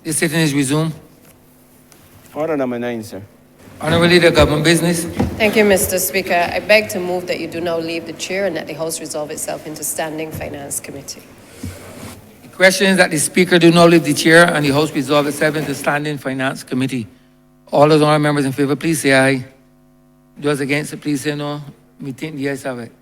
The sitting is resumed. Order number 9, sir. Honourable Leader, Government Business. Thank you, Mr. Speaker. I beg to move that you do now leave the chair and that the House resolve itself into Standing Finance Committee. The question is that the Speaker do not leave the chair and the House resolve itself into Standing Finance Committee. All those honourable members in favour, please say aye. Those against it, please say no. Me think the ayes have it.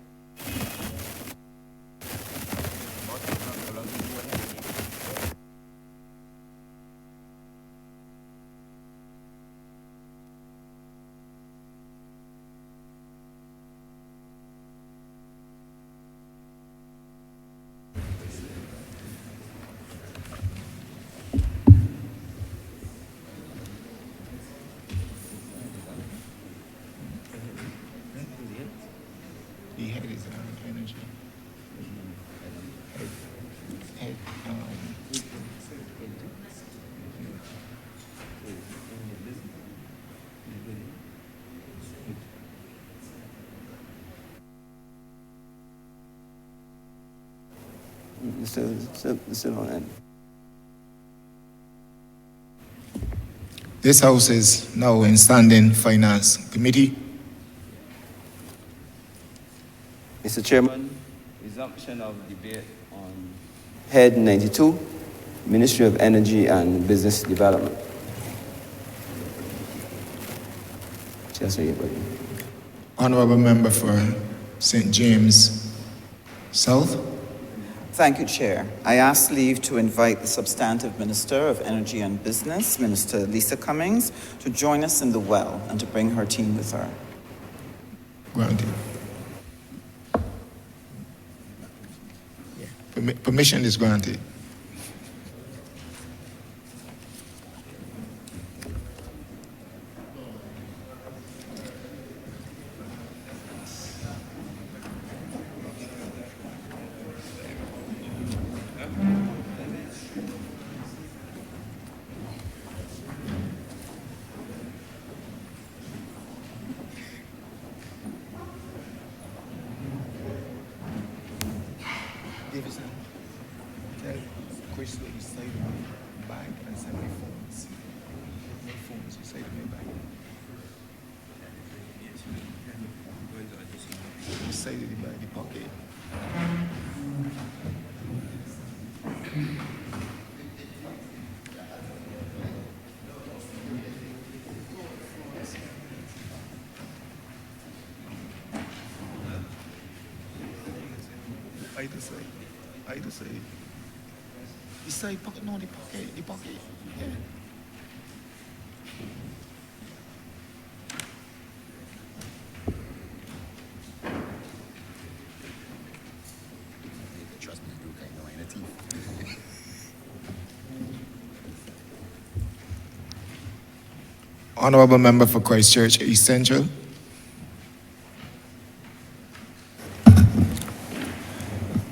The head is energy. Head, Still on end. This House is now in Standing Finance Committee. Mr. Chairman, Resumption of debate on Head 92, Ministry of Energy and Business Development. Just so you buddy. Honourable Member for St. James South. Thank you, Chair. I ask leave to invite the Substantive Minister of Energy and Business, Minister Lisa Cummings, to join us in the well and to bring her team with her. Granted. Permission is granted. Davison, tell Chris that you say to me bag and send me phones. No phones, you say to me bag. You say to the bag, the pocket. I just say, you say pocket, no, the pocket, yeah. Trust me, you can't know any teeth. Honourable Member for Christchurch East Central.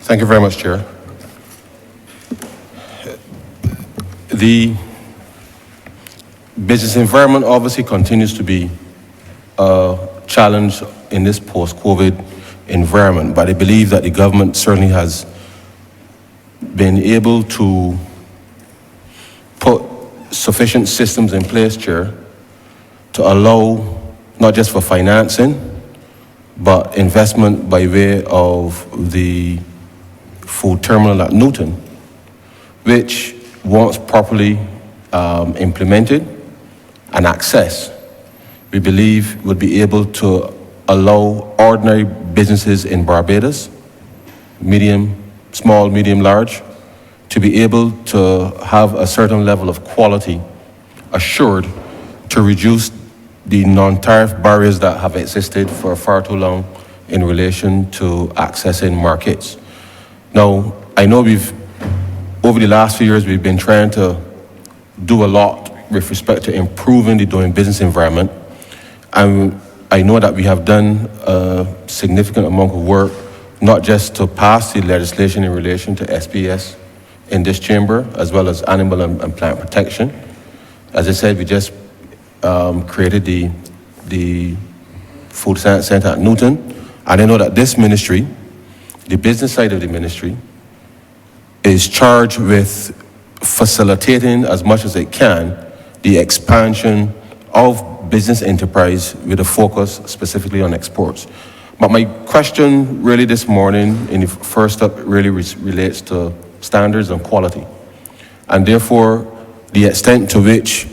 Thank you very much, Chair. The business environment obviously continues to be a challenge in this post-COVID environment, but I believe that the government certainly has been able to put sufficient systems in place, Chair, to allow not just for financing, but investment by way of the food terminal at Newton, which, once properly implemented and accessed, we believe would be able to allow ordinary businesses in Barbados, small, medium, large, to be able to have a certain level of quality assured to reduce the non-tariff barriers that have existed for far too long in relation to accessing markets. Now, I know over the last few years, we've been trying to do a lot with respect to improving the doing business environment. And I know that we have done a significant amount of work, not just to pass the legislation in relation to SPS in this chamber, as well as animal and plant protection. As I said, we just created the Food Science Center at Newton. And I know that this ministry, the business side of the ministry, is charged with facilitating as much as it can the expansion of business enterprise with a focus specifically on exports. But my question really this morning, in the first up, really relates to standards and quality, and therefore the extent to which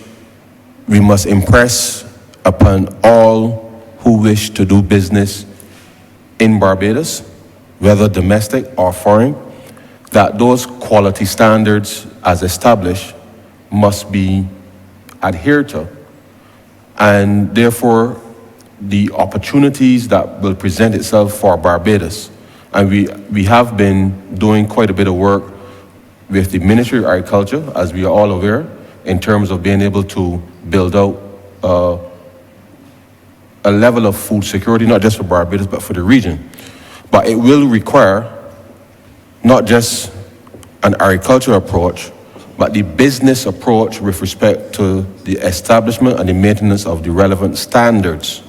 we must impress upon all who wish to do business in Barbados, whether domestic or foreign, that those quality standards as established must be adhered to. And therefore, the opportunities that will present itself for Barbados, and we have been doing quite a bit of work with the Ministry of Agriculture, as we are all aware, in terms of being able to build out a level of food security, not just for Barbados, but for the region. But it will require not just an agricultural approach, but the business approach with respect to the establishment and the maintenance of the relevant standards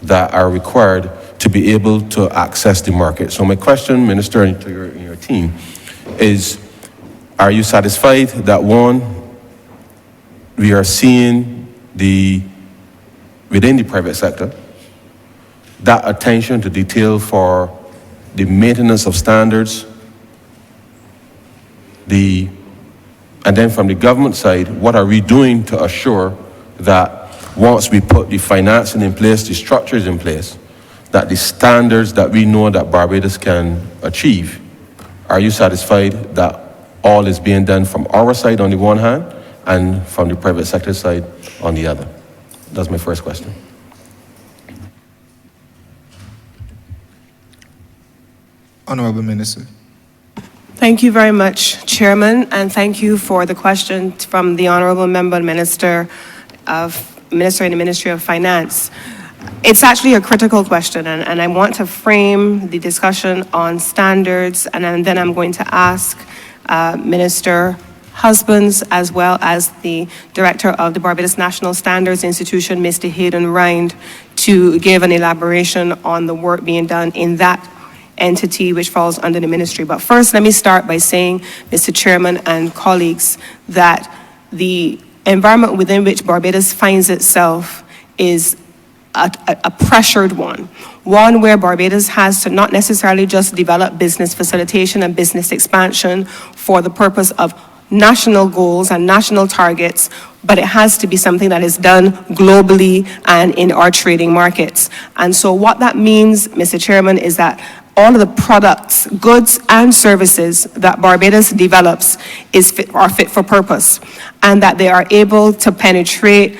that are required to be able to access the market. So my question, Minister, and to your team is, are you satisfied that, one, we are seeing within the private sector, that attention to detail for the maintenance of standards, and then from the government side, what are we doing to assure that once we put the financing in place, the structures in place, that the standards that we know that Barbados can achieve, are you satisfied that all is being done from our side on the one hand and from the private sector side on the other? That's my first question. Honourable Minister. Thank you very much, Chairman, and thank you for the question from the Honourable Member Minister in the Ministry of Finance. It's actually a critical question, and I want to frame the discussion on standards, and then I'm going to ask Minister Husbands, as well as the Director of the Barbados National Standards Institution, Mr. Hayden Rind, to give an elaboration on the work being done in that entity which falls under the ministry. But first, let me start by saying, Mr. Chairman and colleagues, that the environment within which Barbados finds itself is a pressured one where Barbados has to not necessarily just develop business facilitation and business expansion for the purpose of national goals and national targets, but it has to be something that is done globally and in our trading markets. And so what that means, Mr. Chairman, is that all of the products, goods and services that Barbados develops are fit for purpose, and that they are able to penetrate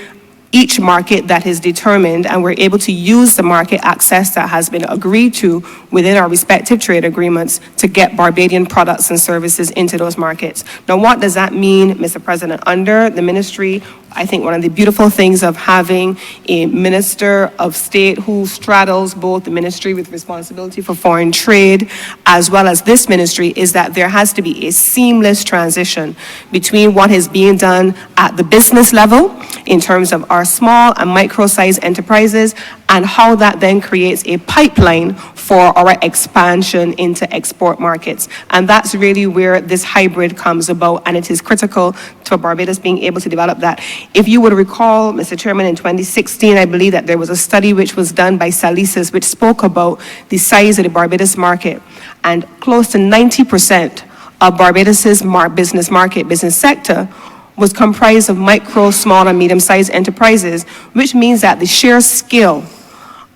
each market that is determined, and we're able to use the market access that has been agreed to within our respective trade agreements to get Barbadian products and services into those markets. Now, what does that mean, Mr. President? Under the ministry, I think one of the beautiful things of having a Minister of State who straddles both the ministry with responsibility for foreign trade as well as this ministry is that there has to be a seamless transition between what is being done at the business level in terms of our small and micro-sized enterprises and how that then creates a pipeline for our expansion into export markets. And that's really where this hybrid comes about, and it is critical to Barbados being able to develop that. If you would recall, Mr. Chairman, in 2016, I believe that there was a study which was done by Salises which spoke about the size of the Barbados market, and close to 90% of Barbados's business sector was comprised of micro, small, and medium-sized enterprises, which means that the sheer scale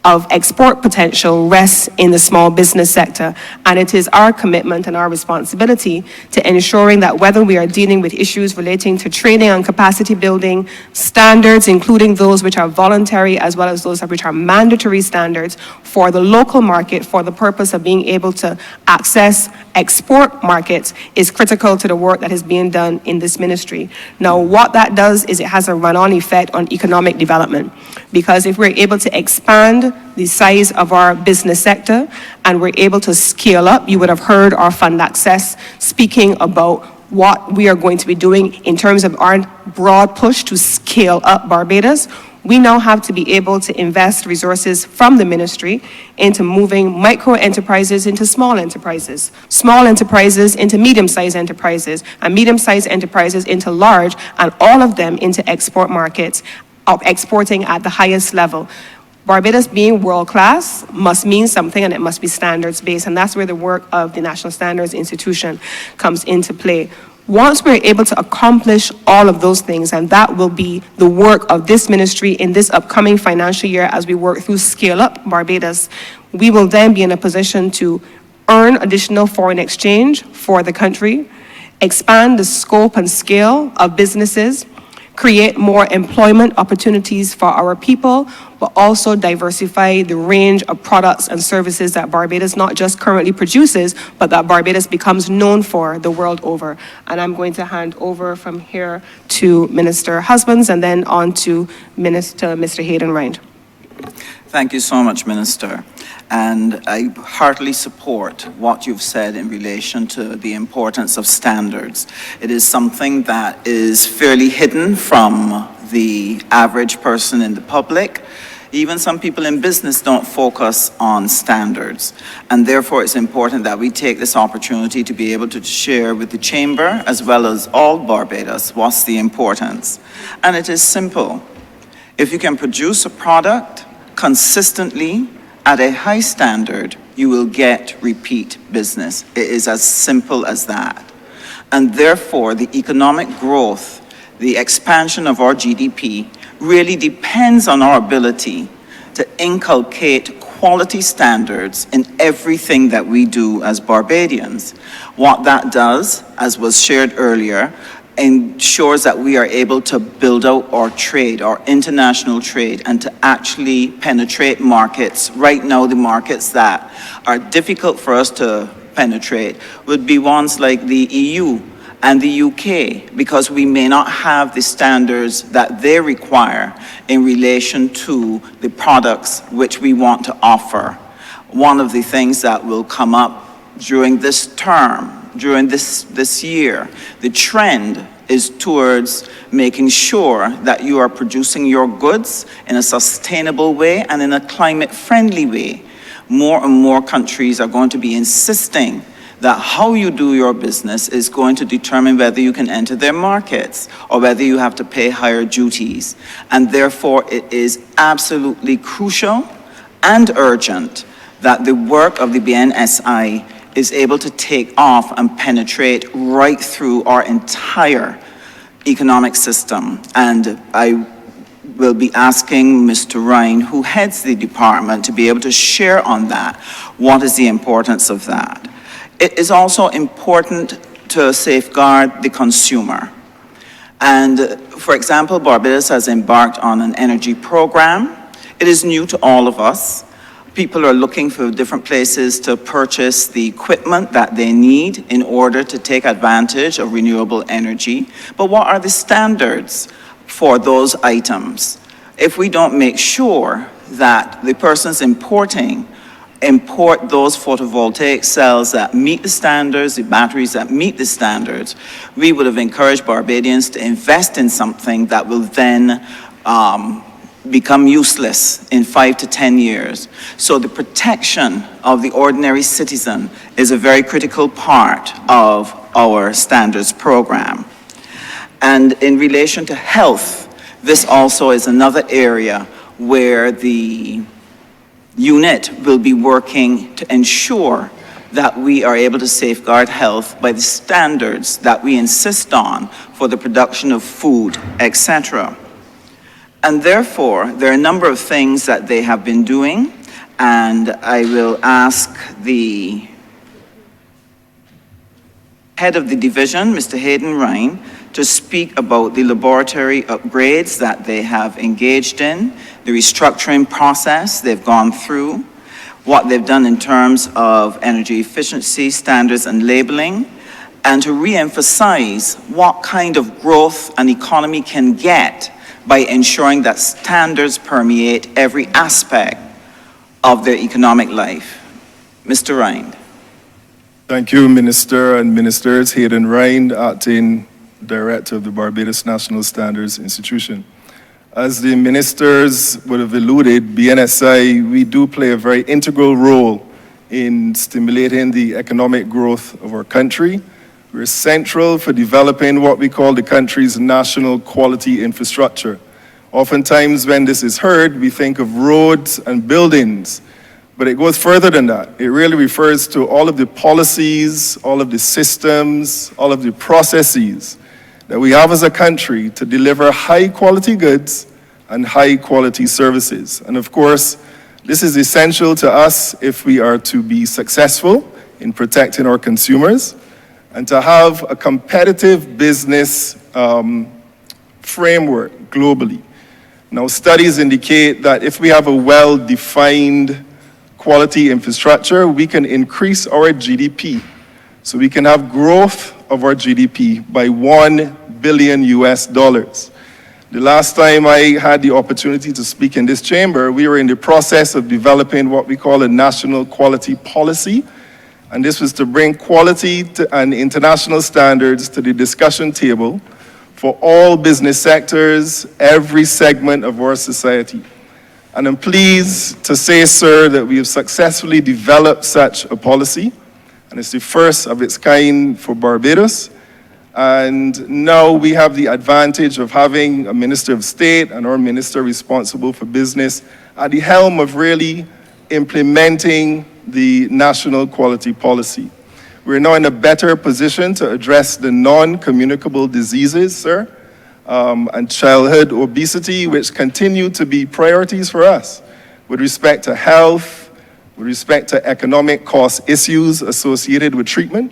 of export potential rests in the small business sector. And it is our commitment and our responsibility to ensuring that whether we are dealing with issues relating to training and capacity building, standards, including those which are voluntary as well as those which are mandatory standards for the local market for the purpose of being able to access export markets, is critical to the work that is being done in this ministry. Now, what that does is it has a run-on effect on economic development, because if we're able to expand the size of our business sector and we're able to scale up, you would have heard our fund access speaking about what we are going to be doing in terms of our broad push to scale up Barbados. We now have to be able to invest resources from the ministry into moving micro enterprises into small enterprises into medium-sized enterprises, and medium-sized enterprises into large, and all of them into export markets, of exporting at the highest level. Barbados being world-class must mean something, and it must be standards-based, and that's where the work of the National Standards Institution comes into play. Once we're able to accomplish all of those things, and that will be the work of this ministry in this upcoming financial year as we work through Scale Up Barbados, we will then be in a position to earn additional foreign exchange for the country, expand the scope and scale of businesses, create more employment opportunities for our people, but also diversify the range of products and services that Barbados not just currently produces, but that Barbados becomes known for the world over. And I'm going to hand over from here to Minister Husbands and then on to Mr. Hayden Rind. Thank you so much, Minister. And I heartily support what you've said in relation to the importance of standards. It is something that is fairly hidden from the average person in the public. Even some people in business don't focus on standards. And therefore, it's important that we take this opportunity to be able to share with the Chamber, as well as all Barbados, what's the importance. And it is simple. If you can produce a product consistently at a high standard, you will get repeat business. It is as simple as that. And therefore, the economic growth, the expansion of our GDP, really depends on our ability to inculcate quality standards in everything that we do as Barbadians. What that does, as was shared earlier, ensures that we are able to build out our trade, our international trade, and to actually penetrate markets. Right now, the markets that are difficult for us to penetrate would be ones like the EU and the UK, because we may not have the standards that they require in relation to the products which we want to offer. One of the things that will come up during this term, during this year, the trend is towards making sure that you are producing your goods in a sustainable way and in a climate-friendly way. More and more countries are going to be insisting that how you do your business is going to determine whether you can enter their markets or whether you have to pay higher duties. And therefore, it is absolutely crucial and urgent that the work of the BNSI is able to take off and penetrate right through our entire economic system. And I will be asking Mr. Ryan, who heads the department, to be able to share on that. What is the importance of that? It is also important to safeguard the consumer. And for example, Barbados has embarked on an energy program. It is new to all of us. People are looking for different places to purchase the equipment that they need in order to take advantage of renewable energy. But what are the standards for those items? If we don't make sure that the persons importing import those photovoltaic cells that meet the standards, the batteries that meet the standards, we would have encouraged Barbadians to invest in something that will then become useless in 5 to 10 years. So the protection of the ordinary citizen is a very critical part of our standards program. And in relation to health, this also is another area where the unit will be working to ensure that we are able to safeguard health by the standards that we insist on for the production of food, etc. And therefore, there are a number of things that they have been doing, and I will ask the head of the division, Mr. Hayden Ryan, to speak about the laboratory upgrades that they have engaged in, the restructuring process they've gone through, what they've done in terms of energy efficiency standards and labeling, and to re-emphasize what kind of growth an economy can get by ensuring that standards permeate every aspect of their economic life. Mr. Rind. Thank you, Minister and Ministers. Hayden Rind, Acting Director of the Barbados National Standards Institution. As the ministers would have alluded, BNSI, we do play a very integral role in stimulating the economic growth of our country. We're central for developing what we call the country's national quality infrastructure. Oftentimes when this is heard, we think of roads and buildings, but it goes further than that. It really refers to all of the policies, all of the systems, all of the processes that we have as a country to deliver high quality goods and high quality services. And of course, this is essential to us if we are to be successful in protecting our consumers and to have a competitive business framework globally. Now, studies indicate that if we have a well-defined quality infrastructure, we can increase our GDP. So we can have growth of our GDP by $1 billion US. The last time I had the opportunity to speak in this chamber, we were in the process of developing what we call a national quality policy. And this was to bring quality and international standards to the discussion table for all business sectors, every segment of our society. And I'm pleased to say, sir, that we have successfully developed such a policy, and it's the first of its kind for Barbados. And now we have the advantage of having a Minister of State and our Minister responsible for business at the helm of really implementing the national quality policy. We're now in a better position to address the non-communicable diseases, sir, and childhood obesity, which continue to be priorities for us with respect to health, with respect to economic cost issues associated with treatment.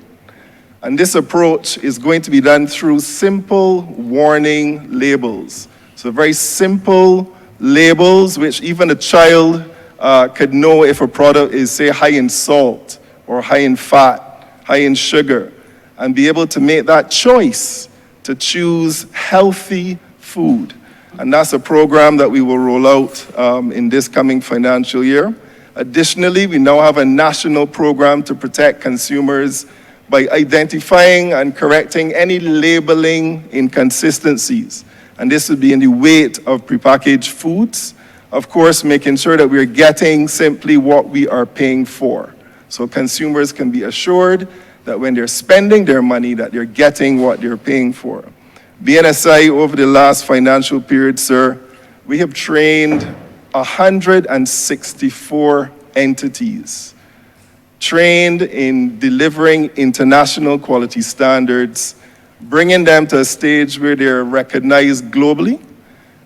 And this approach is going to be done through simple warning labels. So very simple labels, which even a child could know if a product is, say, high in salt or high in fat, high in sugar, and be able to make that choice to choose healthy food. And that's a program that we will roll out in this coming financial year. Additionally, we now have a national program to protect consumers by identifying and correcting any labeling inconsistencies. And this would be in the weight of prepackaged foods. Of course, making sure that we're getting simply what we are paying for. So consumers can be assured that when they're spending their money, that they're getting what they're paying for. BNSI, over the last financial period, sir, we have trained 164 entities, trained in delivering international quality standards, bringing them to a stage where they're recognized globally,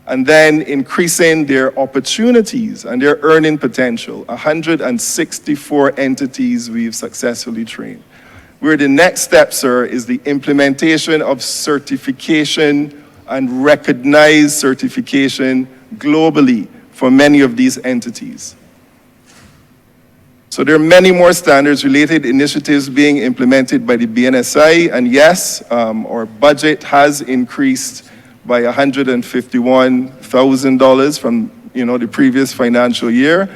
and then increasing their opportunities and their earning potential. 164 entities we've successfully trained. Where the next step, sir, is the implementation of certification and recognized certification globally for many of these entities. So there are many more standards-related initiatives being implemented by the BNSI, and yes, our budget has increased by $151,000 from the previous financial year.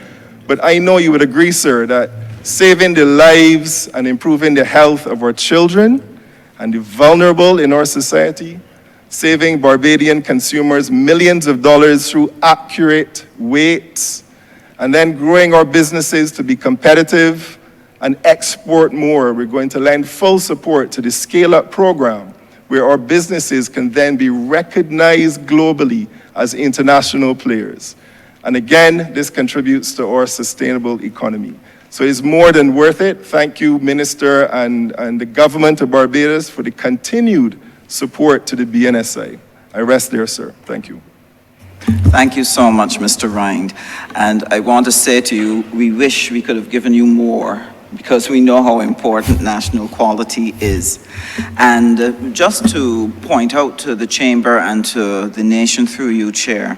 But I know you would agree, sir, that saving the lives and improving the health of our children and the vulnerable in our society, saving Barbadian consumers millions of dollars through accurate weights, and then growing our businesses to be competitive and export more. We're going to lend full support to the Scale Up program, where our businesses can then be recognized globally as international players. And again, this contributes to our sustainable economy. So it's more than worth it. Thank you, Minister, and the government of Barbados for the continued support to the BNSI. I rest there, sir. Thank you. Thank you so much, Mr. Rind. And I want to say to you, we wish we could have given you more, because we know how important national quality is. And just to point out to the Chamber and to the nation through you, Chair,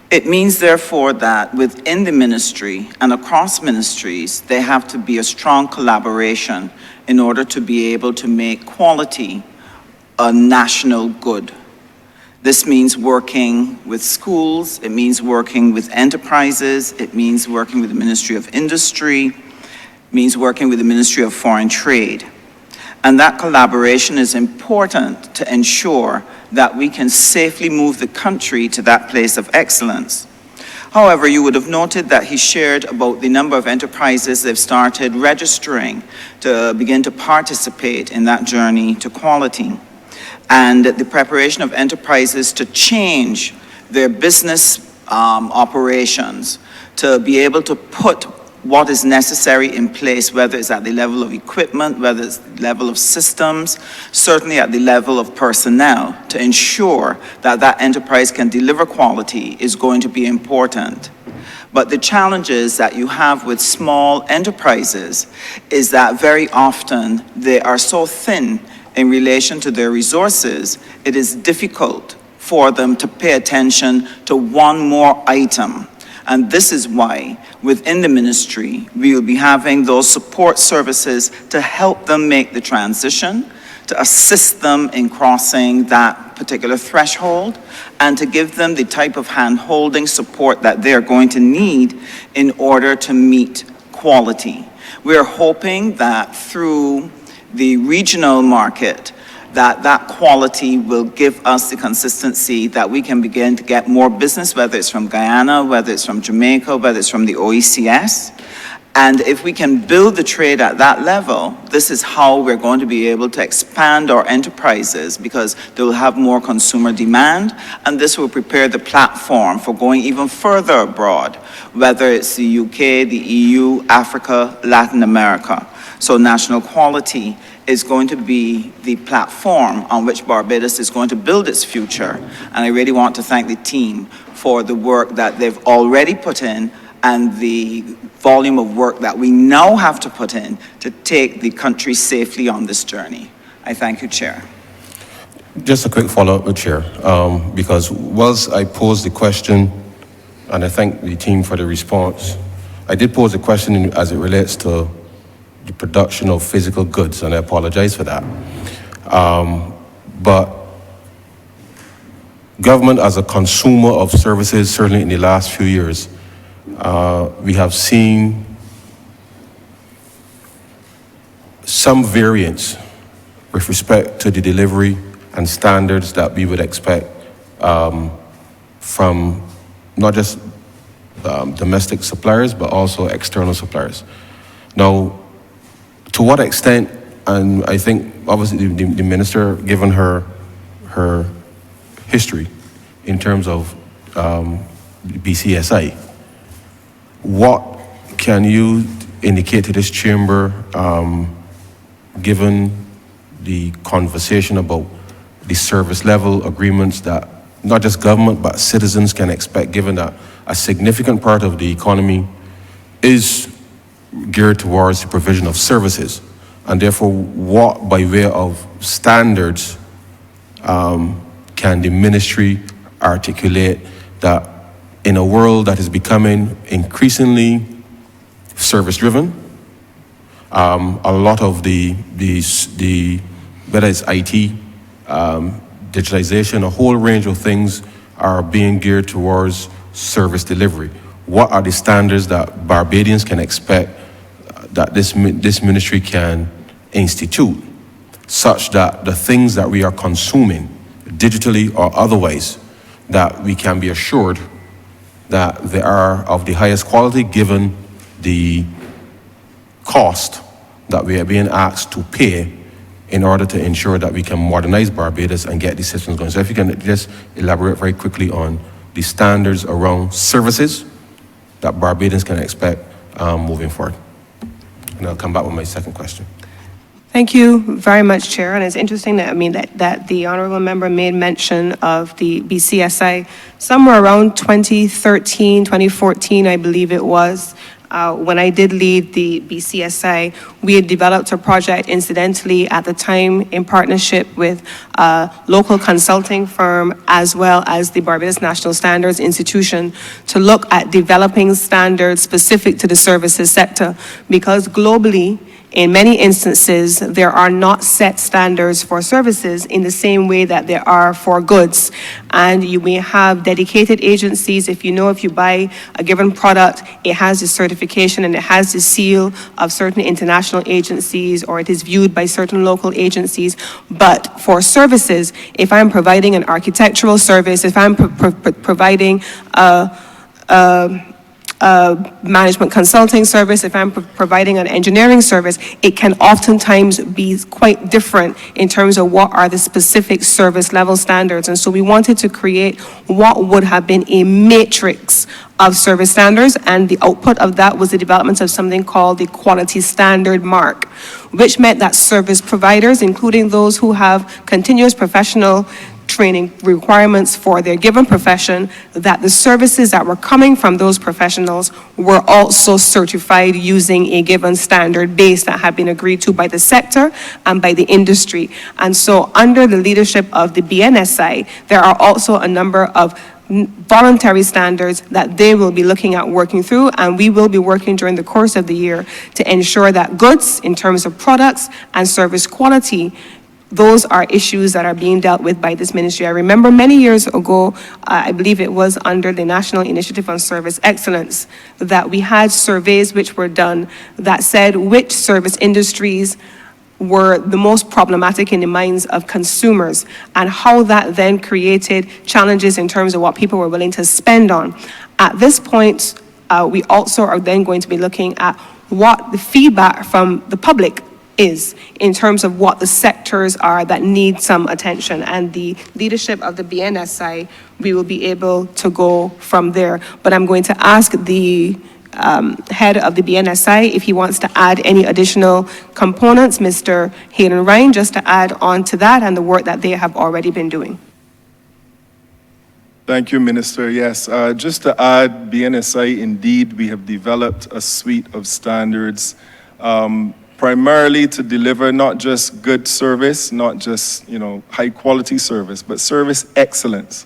it means, therefore, that within the ministry and across ministries, there have to be a strong collaboration in order to be able to make quality a national good. This means working with schools, it means working with enterprises, it means working with the Ministry of Industry, it means working with the Ministry of Foreign Trade. And that collaboration is important to ensure that we can safely move the country to that place of excellence. However, you would have noted that he shared about the number of enterprises they've started registering to begin to participate in that journey to quality, and the preparation of enterprises to change their business operations to be able to put what is necessary in place, whether it's at the level of equipment, whether it's the level of systems, certainly at the level of personnel, to ensure that that enterprise can deliver quality is going to be important. But the challenges that you have with small enterprises is that very often they are so thin in relation to their resources, it is difficult for them to pay attention to one more item. And this is why, within the ministry, we will be having those support services to help them make the transition, to assist them in crossing that particular threshold, and to give them the type of hand-holding support that they're going to need in order to meet quality. We're hoping that through the regional market, that quality will give us the consistency that we can begin to get more business, whether it's from Guyana, whether it's from Jamaica, whether it's from the OECS. And if we can build the trade at that level, this is how we're going to be able to expand our enterprises, because they will have more consumer demand, and this will prepare the platform for going even further abroad, whether it's the UK, the EU, Africa, Latin America. So national quality is going to be the platform on which Barbados is going to build its future. And I really want to thank the team for the work that they've already put in and the volume of work that we now have to put in to take the country safely on this journey. I thank you, Chair. Just a quick follow-up, Chair, because whilst I posed the question, and I thank the team for the response, I did pose a question as it relates to the production of physical goods, and I apologize for that. But government as a consumer of services, certainly in the last few years, we have seen some variance with respect to the delivery and standards that we would expect from not just domestic suppliers, but also external suppliers. Now, to what extent, and I think obviously the minister, given her history in terms of BCSI, what can you indicate to this chamber, given the conversation about the service level agreements that not just government but citizens can expect, given that a significant part of the economy is geared towards the provision of services, and therefore what, by way of standards, can the ministry articulate that in a world that is becoming increasingly service-driven, a lot of the whether it's IT, digitization, a whole range of things are being geared towards service delivery. What are the standards that Barbadians can expect that this ministry can institute, such that the things that we are consuming, digitally or otherwise, that we can be assured that they are of the highest quality, given the cost that we are being asked to pay in order to ensure that we can modernize Barbados and get these systems going. So if you can just elaborate very quickly on the standards around services that Barbadians can expect moving forward. And I'll come back with my second question. Thank you very much, Chair. And it's interesting that the honourable member made mention of the BCSI somewhere around 2013, 2014, I believe it was. When I did lead the BCSI, we had developed a project, incidentally, at the time in partnership with a local consulting firm as well as the Barbados National Standards Institution to look at developing standards specific to the services sector, because globally, in many instances, there are not set standards for services in the same way that there are for goods. And you may have dedicated agencies. If you buy a given product, it has a certification certification and it has the seal of certain international agencies, or it is viewed by certain local agencies. But for services, if I'm providing an architectural service, if I'm providing a management consulting service, if I'm providing an engineering service, it can oftentimes be quite different in terms of what are the specific service level standards. And so we wanted to create what would have been a matrix of service standards, and the output of that was the development of something called the quality standard mark, which meant that service providers, including those who have continuous professional training requirements for their given profession, that the services that were coming from those professionals were also certified using a given standard base that had been agreed to by the sector and by the industry. And so under the leadership of the BNSI, there are also a number of voluntary standards that they will be looking at working through, and we will be working during the course of the year to ensure that goods, in terms of products and service quality, those are issues that are being dealt with by this ministry. I remember many years ago, I believe it was under the National Initiative on Service Excellence, that we had surveys which were done that said which service industries were the most problematic in the minds of consumers, and how that then created challenges in terms of what people were willing to spend on. At this point, we also are then going to be looking at what the feedback from the public is in terms of what the sectors are that need some attention, and the leadership of the BNSI, we will be able to go from there. But I'm going to ask the head of the BNSI if he wants to add any additional components, Mr. Hayden Ryan, just to add on to that and the work that they have already been doing. Thank you, Minister. Yes, just to add, BNSI, indeed, we have developed a suite of standards primarily to deliver not just good service, not just, high quality service, but service excellence,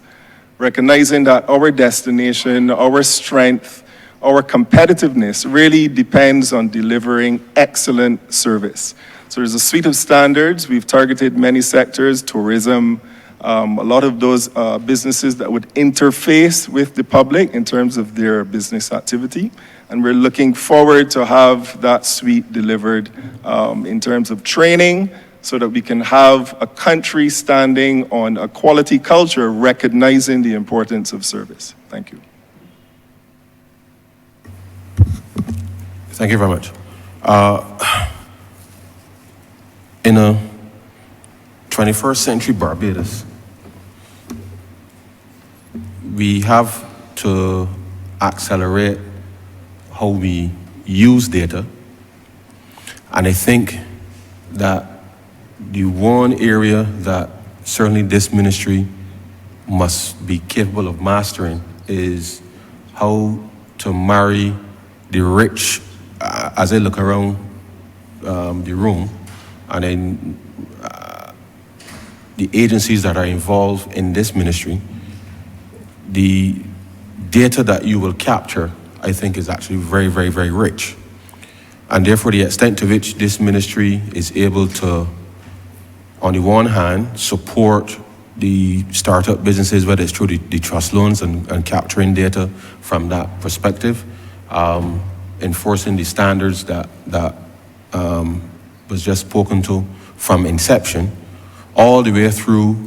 recognizing that our destination, our strength, our competitiveness really depends on delivering excellent service. So there's a suite of standards. We've targeted many sectors, tourism, a lot of those businesses that would interface with the public in terms of their business activity. And we're looking forward to have that suite delivered in terms of training, so that we can have a country standing on a quality culture recognizing the importance of service. Thank you. Thank you very much. In a 21st century Barbados, we have to accelerate how we use data. And I think that the one area that certainly this ministry must be capable of mastering is how to marry the rich, as I look around the room, and then the agencies that are involved in this ministry, the data that you will capture, I think, is actually very, very, very rich. And therefore, the extent to which this ministry is able to, on the one hand, support the startup businesses, whether it's through the trust loans and capturing data from that perspective, enforcing the standards that was just spoken to from inception, all the way through,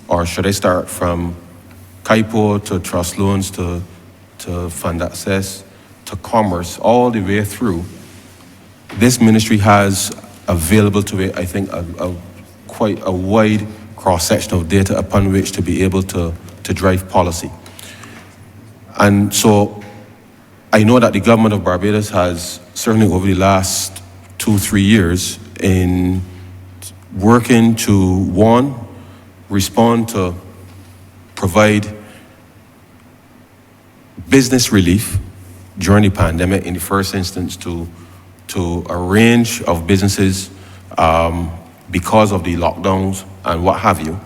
or should I start from CAIPO to trust loans to fund access to commerce, all the way through. This ministry has available to it, I think, quite a wide cross-section of data upon which to be able to drive policy. And so I know that the government of Barbados has, certainly over the last 2-3 years, in working to, one, respond to provide business relief during the pandemic, in the first instance to a range of businesses because of the lockdowns and what have you.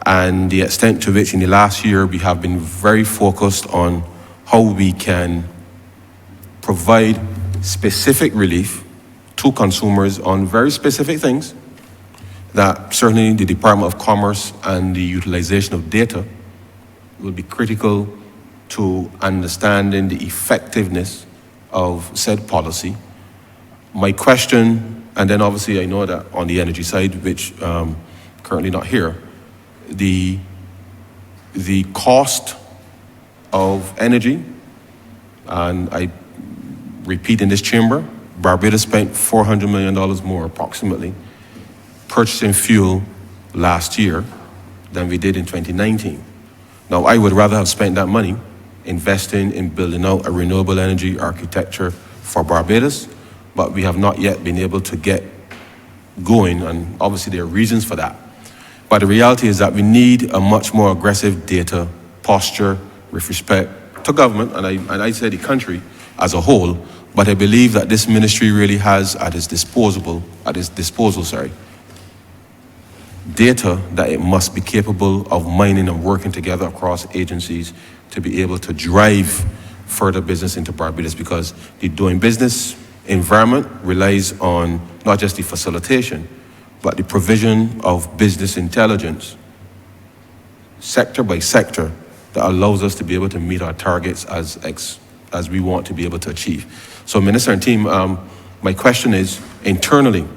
And the extent to which in the last year we have been very focused on how we can provide specific relief to consumers on very specific things that certainly the Department of Commerce and the utilization of data will be critical to understanding the effectiveness of said policy. My question, and then obviously I know that on the energy side, which currently not here, the cost of energy, and I repeat in this chamber, Barbados spent $400 million more approximately purchasing fuel last year than we did in 2019. Now, I would rather have spent that money investing in building out a renewable energy architecture for Barbados, but we have not yet been able to get going, and obviously there are reasons for that. But the reality is that we need a much more aggressive data posture with respect to government, and I say the country as a whole, but I believe that this ministry really has at its disposal, data that it must be capable of mining and working together across agencies to be able to drive further business into Barbados, because the doing business environment relies on not just the facilitation, but the provision of business intelligence, sector by sector, that allows us to be able to meet our targets as we want to be able to achieve. So, Minister and team, my question is, internally,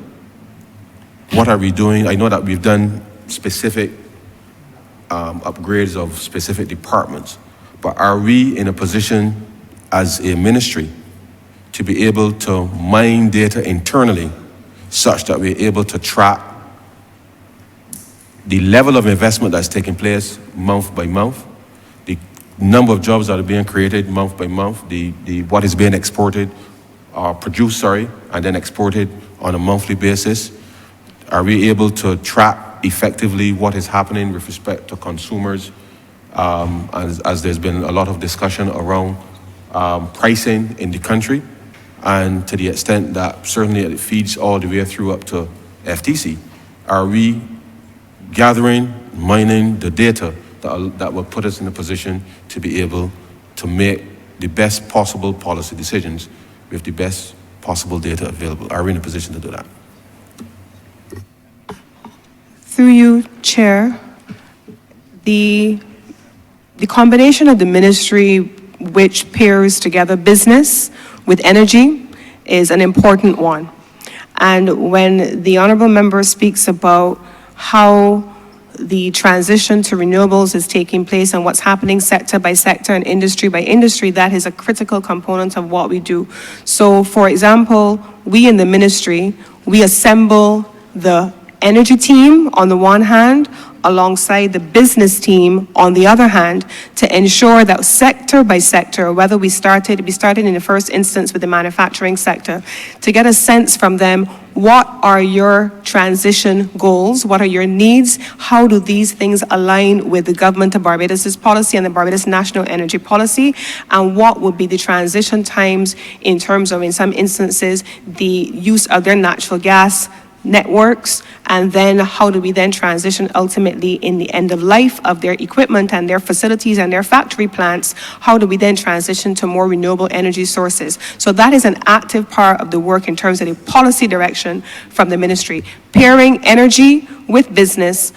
what are we doing? I know that we've done specific upgrades of specific departments, but are we in a position as a ministry to be able to mine data internally such that we're able to track the level of investment that's taking place month by month, the number of jobs that are being created month by month, what is being exported, produced, and then exported on a monthly basis? Are we able to track effectively what is happening with respect to consumers, as there's been a lot of discussion around pricing in the country, and to the extent that certainly it feeds all the way through up to FTC? Are we gathering, mining the data that will put us in a position to be able to make the best possible policy decisions with the best possible data available? Are we in a position to do that? Through you, Chair, the combination of the ministry which pairs together business with energy is an important one. And when the Honourable Member speaks about how the transition to renewables is taking place and what's happening sector by sector and industry by industry, that is a critical component of what we do. So, for example, we in the ministry, we assemble the energy team on the one hand, alongside the business team on the other hand, to ensure that sector by sector, whether we started in the first instance with the manufacturing sector, to get a sense from them, what are your transition goals? What are your needs? How do these things align with the government of Barbados' policy and the Barbados National Energy Policy? And what would be the transition times in terms of, in some instances, the use of their natural gas networks, and then how do we then transition ultimately in the end of life of their equipment and their facilities and their factory plants, how do we then transition to more renewable energy sources? So that is an active part of the work in terms of the policy direction from the ministry, pairing energy with business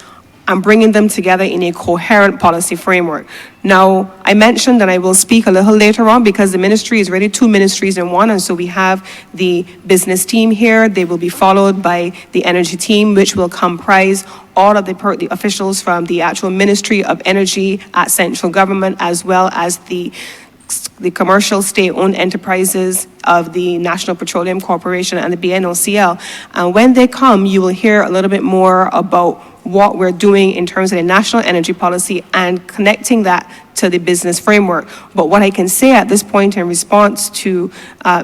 and bringing them together in a coherent policy framework. Now, I mentioned, and I will speak a little later on, because the ministry is really two ministries in one, and so we have the business team here. They will be followed by the energy team, which will comprise all of the officials from the actual Ministry of Energy at central government, as well as the commercial state-owned enterprises of the National Petroleum Corporation and the BNOCL. And when they come, you will hear a little bit more about what we're doing in terms of the national energy policy and connecting that to the business framework. But what I can say at this point in response to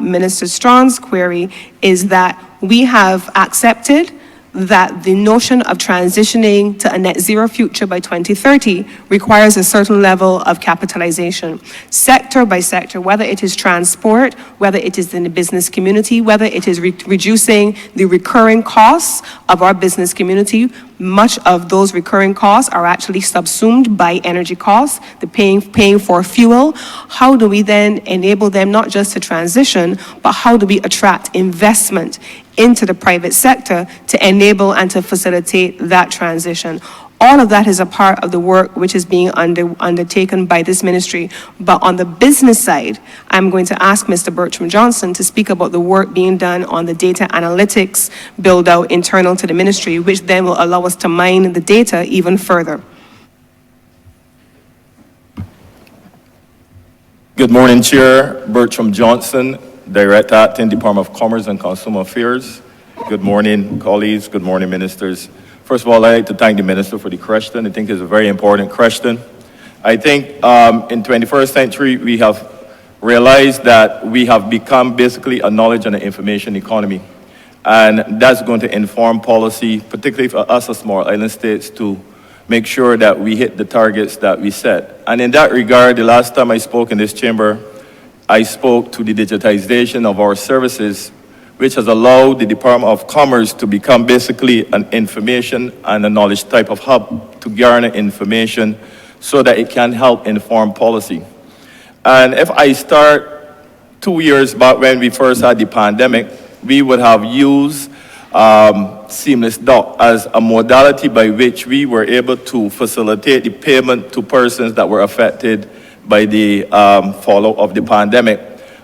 Minister Strong's query is that we have accepted that the notion of transitioning to a net zero future by 2030 requires a certain level of capitalization. Sector by sector, whether it is transport, whether it is in the business community, whether it is reducing the recurring costs of our business community, much of those recurring costs are actually subsumed by energy costs, the paying for fuel. How do we then enable them not just to transition, but how do we attract investment into the private sector to enable and to facilitate that transition? All of that is a part of the work which is being undertaken by this ministry. But on the business side, I'm going to ask Mr. Bertram Johnson to speak about the work being done on the data analytics build out internal to the ministry, which then will allow us to mine the data even further. Good morning, Chair. Bertram Johnson, Director, Acting Department of Commerce and Consumer Affairs. Good morning, colleagues. Good morning, ministers. First of all, I'd like to thank the minister for the question. I think it's a very important question. I think in 21st century, we have realized that we have become basically a knowledge and an information economy. And that's going to inform policy, particularly for us as small island states, to make sure that we hit the targets that we set. And in that regard, the last time I spoke in this chamber, I spoke to the digitization of our services, which has allowed the Department of Commerce to become basically an information and a knowledge type of hub to garner information so that it can help inform policy. And if I start 2 years back when we first had the pandemic, we would have used seamless dock as a modality by which we were able to facilitate the payment to persons that were affected by the fallout of the pandemic.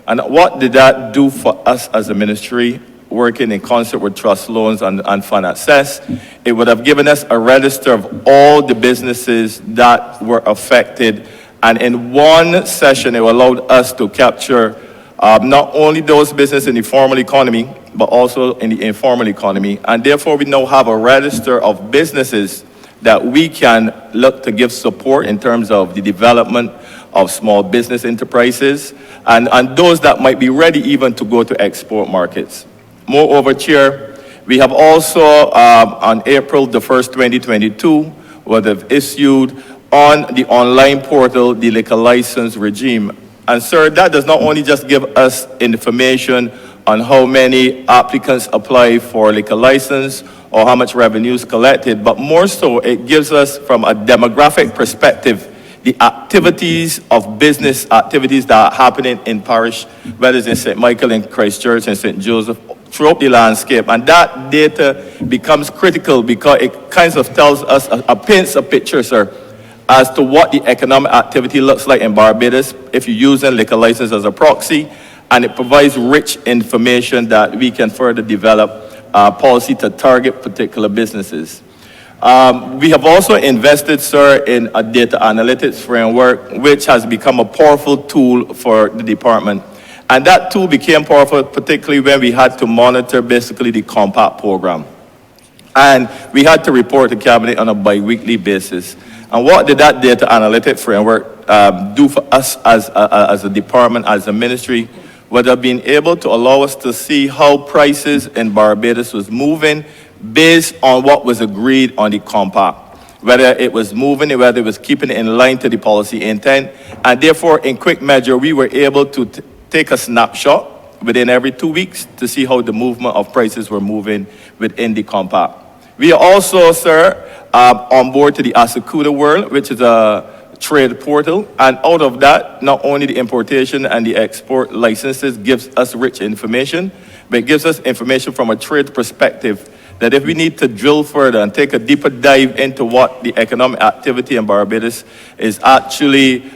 And what did that do for us as a ministry, working in concert with trust loans and fund access? It would have given us a register of all the businesses that were affected. And in one session, it allowed us to capture not only those businesses in the formal economy, but also in the informal economy. And therefore, we now have a register of businesses that we can look to give support in terms of the development of small business enterprises and those that might be ready even to go to export markets. Moreover, Chair, we have also on April the 1st, 2022, would have issued on the online portal the liquor license regime. And sir, that does not only just give us information on how many applicants apply for liquor license or how much revenue is collected, but more so it gives us from a demographic perspective the activities of business activities that are happening in parish, whether it's in St. Michael, in Christchurch, and St. Joseph, throughout the landscape. And that data becomes critical because it kind of tells us, paints a picture, sir, as to what the economic activity looks like in Barbados if you're using liquor license as a proxy, and it provides rich information that we can further develop policy to target particular businesses. We have also invested, sir, in a data analytics framework, which has become a powerful tool for the department. And that tool became powerful, particularly when we had to monitor basically the compact program. And we had to report to Cabinet on a bi-weekly basis. And what did that data analytic framework do for us as a department, as a ministry? Would have been able to allow us to see how prices in Barbados was moving based on what was agreed on the compact, whether it was moving, whether it was keeping it in line to the policy intent. And therefore, in quick measure, we were able to take a snapshot within every 2 weeks to see how the movement of prices were moving within the compact. We are also, sir, on board to the Asakuda World, which is a trade portal, and out of that, not only the importation and the export licenses gives us rich information, but it gives us information from a trade perspective that if we need to drill further and take a deeper dive into what the economic activity in Barbados is actually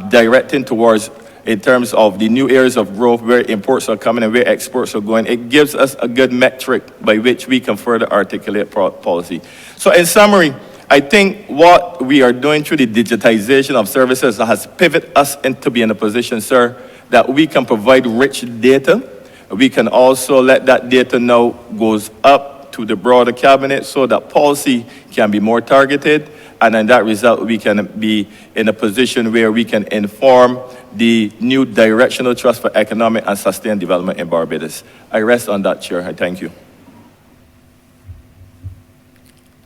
directing towards in terms of the new areas of growth, where imports are coming and where exports are going, it gives us a good metric by which we can further articulate policy. So in summary, I think what we are doing through the digitization of services has pivoted us into being in a position, sir, that we can provide rich data. We can also let that data now goes up to the broader cabinet so that policy can be more targeted. And in that result, we can be in a position where we can inform the new directional trust for economic and sustained development in Barbados. I rest on that, Chair. I thank you.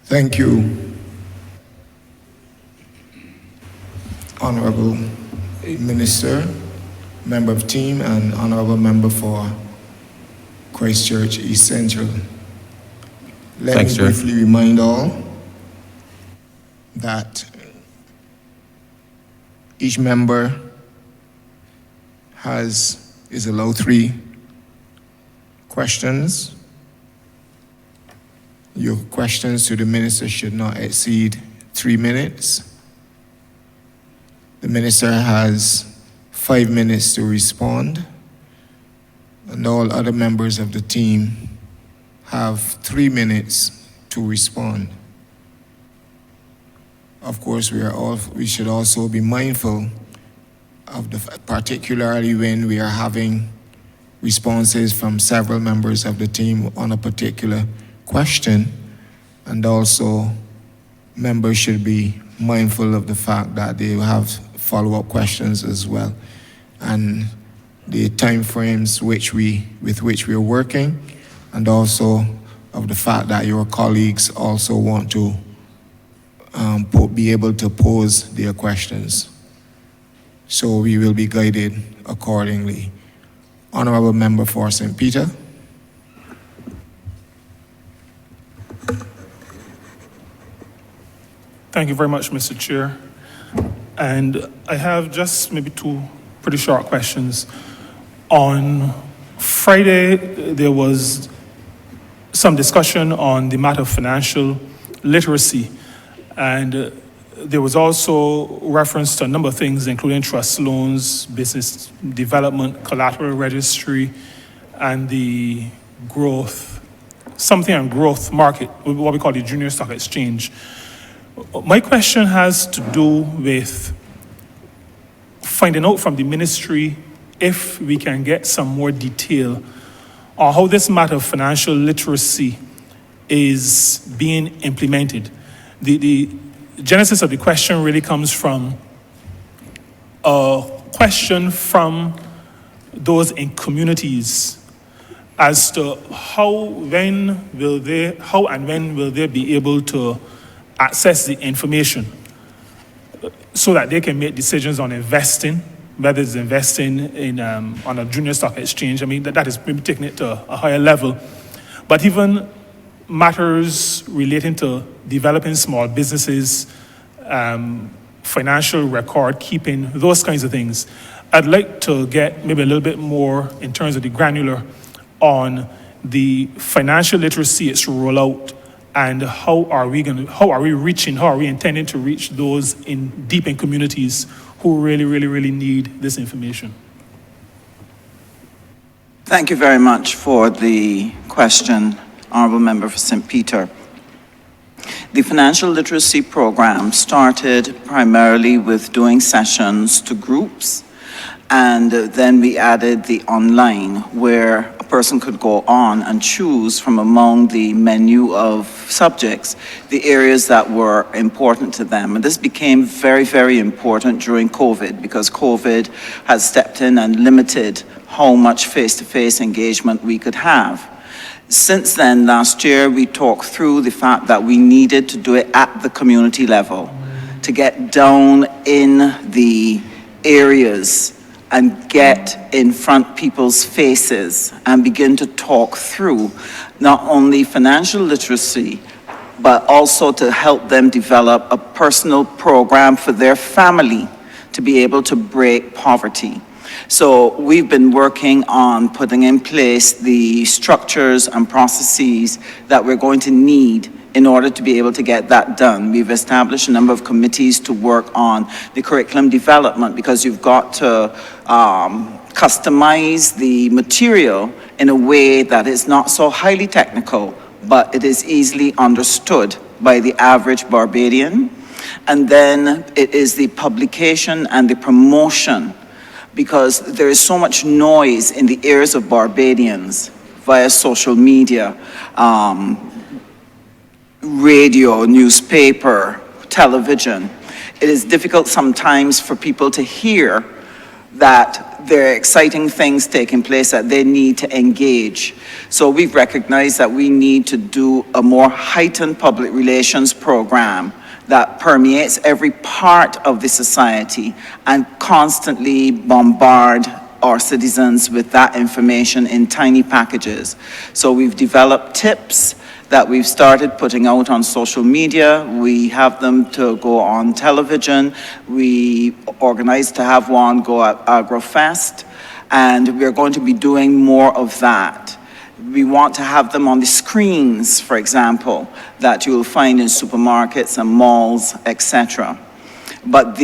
Thank you, Honourable Minister, Member of Team, and Honourable Member for Christchurch East Central. Let Thanks, me sir. briefly remind all that each member is allowed 3 questions. Your questions to the minister should not exceed 3 minutes. The minister has 5 minutes to respond, and all other members of the team have 3 minutes to respond. Of course, we should also be mindful of particularly when we are having responses from several members of the team on a particular question, and also members should be mindful of the fact that they have follow-up questions as well, and the time frames with which we are working, and also of the fact that your colleagues also want to be able to pose their questions. So we will be guided accordingly. Honourable Member for St. Peter. Thank you very much, Mr. Chair. And I have just maybe 2 pretty short questions. On Friday, there was some discussion on the matter of financial literacy. And there was also reference to a number of things, including trust loans, business development, collateral registry, and the growth, something on growth market, what we call the junior stock exchange. My question has to do with finding out from the ministry if we can get some more detail on how this matter of financial literacy is being implemented. The genesis of the question really comes from a question from those in communities as to how and when will they be able to access the information so that they can make decisions on investing, whether it's investing in on a junior stock exchange. I mean, that is maybe taking it to a higher level. But even matters relating to developing small businesses, financial record keeping, those kinds of things. I'd like to get maybe a little bit more in terms of the granular on the financial literacy, its rollout, and how are we intending to reach those deep in communities who really need this information? Thank you very much for the question, Honourable Member for St. Peter. The financial literacy program started primarily with doing sessions to groups, and then we added the online, where a person could go on and choose from among the menu of subjects the areas that were important to them. And this became very important during COVID, because COVID has stepped in and limited how much face-to-face engagement we could have. Since then, last year, we talked through the fact that we needed to do it at the community level, to get down in the areas and get in front people's faces and begin to talk through not only financial literacy, but also to help them develop a personal program for their family to be able to break poverty. So we've been working on putting in place the structures and processes that we're going to need in order to be able to get that done. We've established a number of committees to work on the curriculum development, because you've got to customize the material in a way that is not so highly technical, but it is easily understood by the average Barbadian. And then it is the publication and the promotion, because there is so much noise in the ears of Barbadians via social media, radio, newspaper, television. It is difficult sometimes for people to hear that there are exciting things taking place that they need to engage. So we've recognized that we need to do a more heightened public relations program that permeates every part of the society and constantly bombard our citizens with that information in tiny packages. So we've developed tips that we've started putting out on social media. We have them to go on television. We organized to have one go at AgroFest, and we're going to be doing more of that. We want to have them on the screens, for example, that you will find in supermarkets and malls, etc. But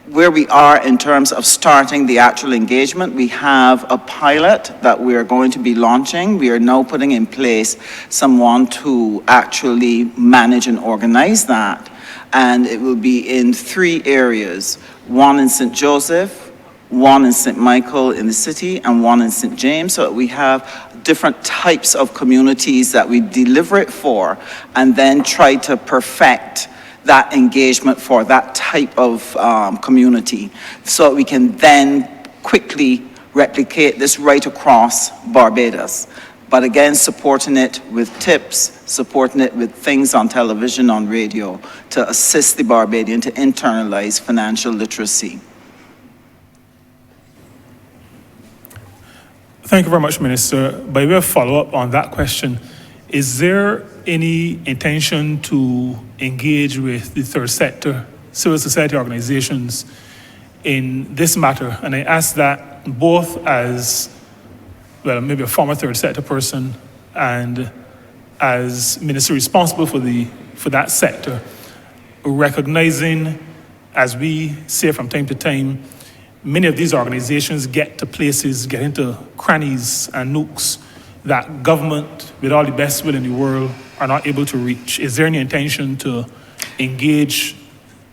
where we are in terms of starting the actual engagement, we have a pilot that we are going to be launching. We are now putting in place someone to actually manage and organize that. And it will be in 3 areas, one in St. Joseph, one in St. Michael in the city, and one in St. James. So we have different types of communities that we deliver it for, and then try to perfect that engagement for that type of community, so we can then quickly replicate this right across Barbados. But again, supporting it with tips, supporting it with things on television, on radio, to assist the Barbadian to internalize financial literacy. Thank you very much, Minister. By way of follow-up on that question, is there any intention to engage with the third sector, civil society organizations in this matter? And I ask that both as, well, maybe a former third sector person and as minister responsible for that sector, recognizing, as we say from time to time, many of these organizations get to places, get into crannies and nooks that government, with all the best will in the world, are not able to reach. Is there any intention to engage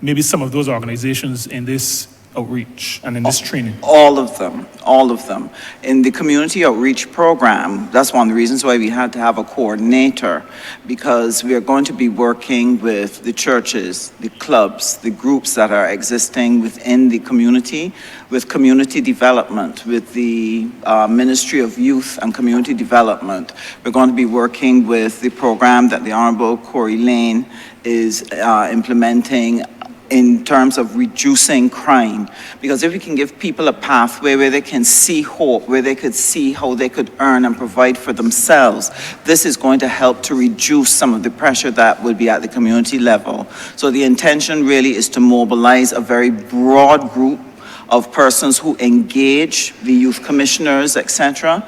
maybe some of those organizations in this outreach and in this training? All of them. In the community outreach program, that's one of the reasons why we had to have a coordinator, because we are going to be working with the churches, the clubs, the groups that are existing within the community, with community development, with the Ministry of Youth and Community Development. We're going to be working with the program that the Honourable Corey Lane is implementing in terms of reducing crime. Because if we can give people a pathway where they can see hope, where they could see how they could earn and provide for themselves, this is going to help to reduce some of the pressure that would be at the community level. So the intention really is to mobilize a very broad group of persons who engage the youth commissioners, etc.,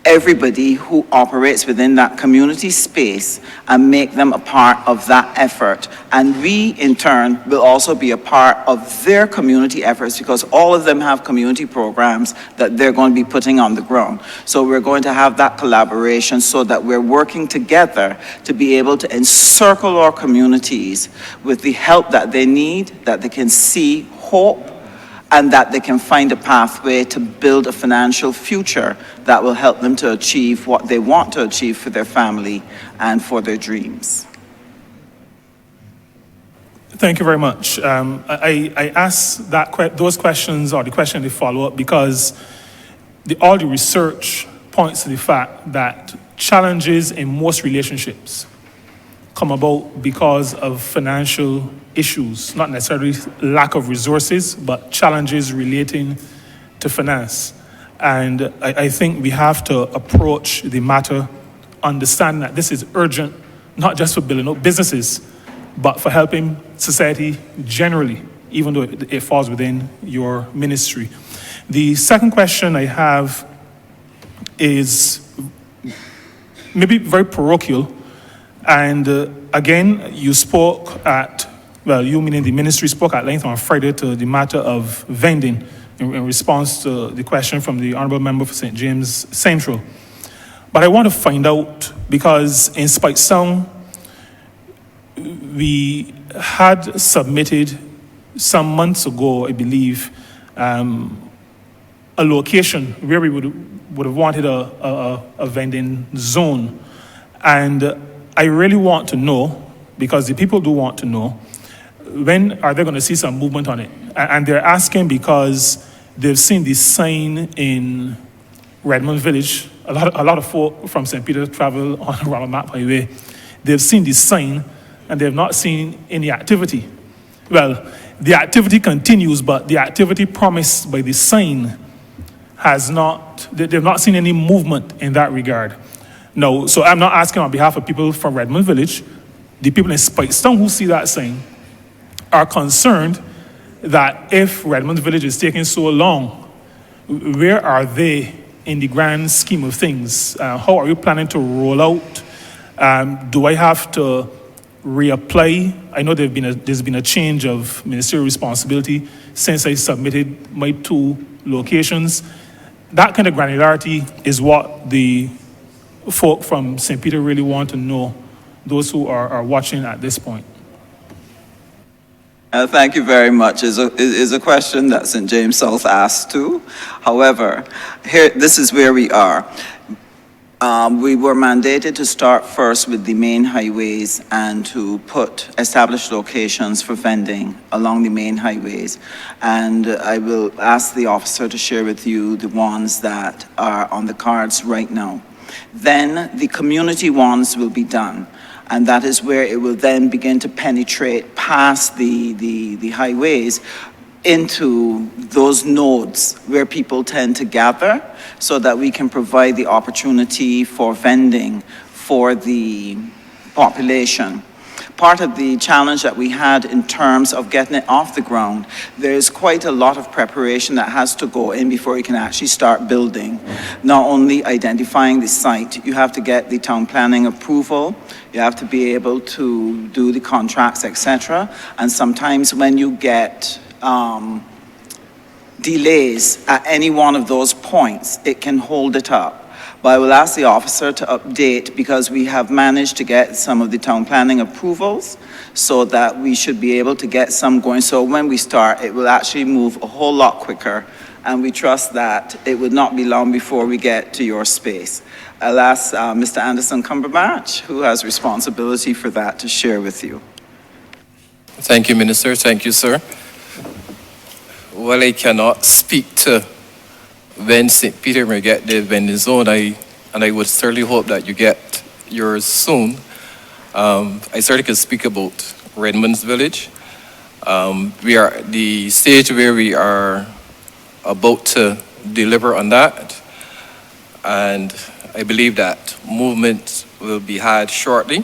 everybody who operates within that community space, and make them a part of that effort. And we, in turn, will also be a part of their community efforts, because all of them have community programs that they're going to be putting on the ground. So we're going to have that collaboration so that we're working together to be able to encircle our communities with the help that they need, that they can see hope, and that they can find a pathway to build a financial future that will help them to achieve what they want to achieve for their family and for their dreams. Thank you very much. I asked those questions, or the question they follow up, because all the research points to the fact that challenges in most relationships come about because of financial issues, not necessarily lack of resources, but challenges relating to finance. And I think we have to approach the matter understanding that this is urgent, not just for building up businesses, but for helping society generally, even though it falls within your ministry. The second question I have is maybe very parochial. And again, you spoke at, well, you meaning the ministry spoke at length on Friday to the matter of vending in response to the question from the Honourable Member for St. James Central. But I want to find out, because in Spike Sound, we had submitted some months ago, I believe, a location where we would have wanted a vending zone. And I really want to know, because the people do want to know, when are they going to see some movement on it? And they're asking because they've seen this sign in Redmond Village. A lot of folk from St. Peter travel on Ronald Map Highway. They've seen this sign and they've not seen any activity. Well, the activity continues, but the activity promised by the sign they've not seen any movement in that regard. No, so I'm not asking on behalf of people from Redmond Village. The people in Spicestown who see that sign are concerned that if Redmond Village is taking so long, where are they in the grand scheme of things? How are you planning to roll out? Do I have to reapply? I know there's been a change of ministerial responsibility since I submitted my 2 locations. That kind of granularity is what the folk from St. Peter really want to know, those who are watching at this point. Thank you very much. Is a question that St. James South asked too. However, this is where we are. We were mandated to start first with the main highways and to establish locations for vending along the main highways. And I will ask the officer to share with you the ones that are on the cards right now. Then the community ones will be done. And that is where it will then begin to penetrate past the highways into those nodes where people tend to gather, so that we can provide the opportunity for vending for the population. Part of the challenge that we had in terms of getting it off the ground, there's quite a lot of preparation that has to go in before you can actually start building. Not only identifying the site, you have to get the town planning approval, you have to be able to do the contracts, etc. And sometimes when you get delays at any one of those points, it can hold it up. But I will ask the officer to update, because we have managed to get some of the town planning approvals so that we should be able to get some going. So when we start, it will actually move a whole lot quicker, and we trust that it would not be long before we get to your space. I'll ask Mr. Anderson Cumberbatch, who has responsibility for that, to share with you. Thank you, Minister. Thank you, sir. Well, I cannot speak to when St. Peter may get the vending zone, and I would certainly hope that you get yours soon. I certainly can speak about Redmond's Village. We are at the stage where we are about to deliver on that, and I believe that movement will be had shortly.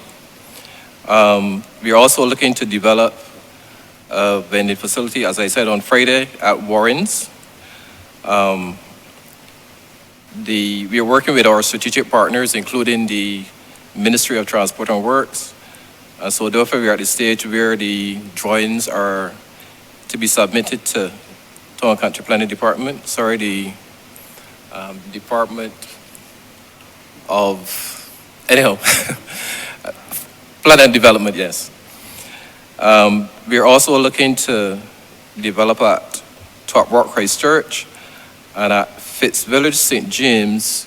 We are also looking to develop a vending facility, as I said, on Friday at Warren's. We are working with our strategic partners, including the Ministry of Transport and Works. So therefore, we are at the stage where the drawings are to be submitted to Town and Country Planning Department. Sorry, the Department of, anyhow, Plan and Development, yes. We are also looking to develop at Top Rock Christchurch and at Fitz Village, St. James.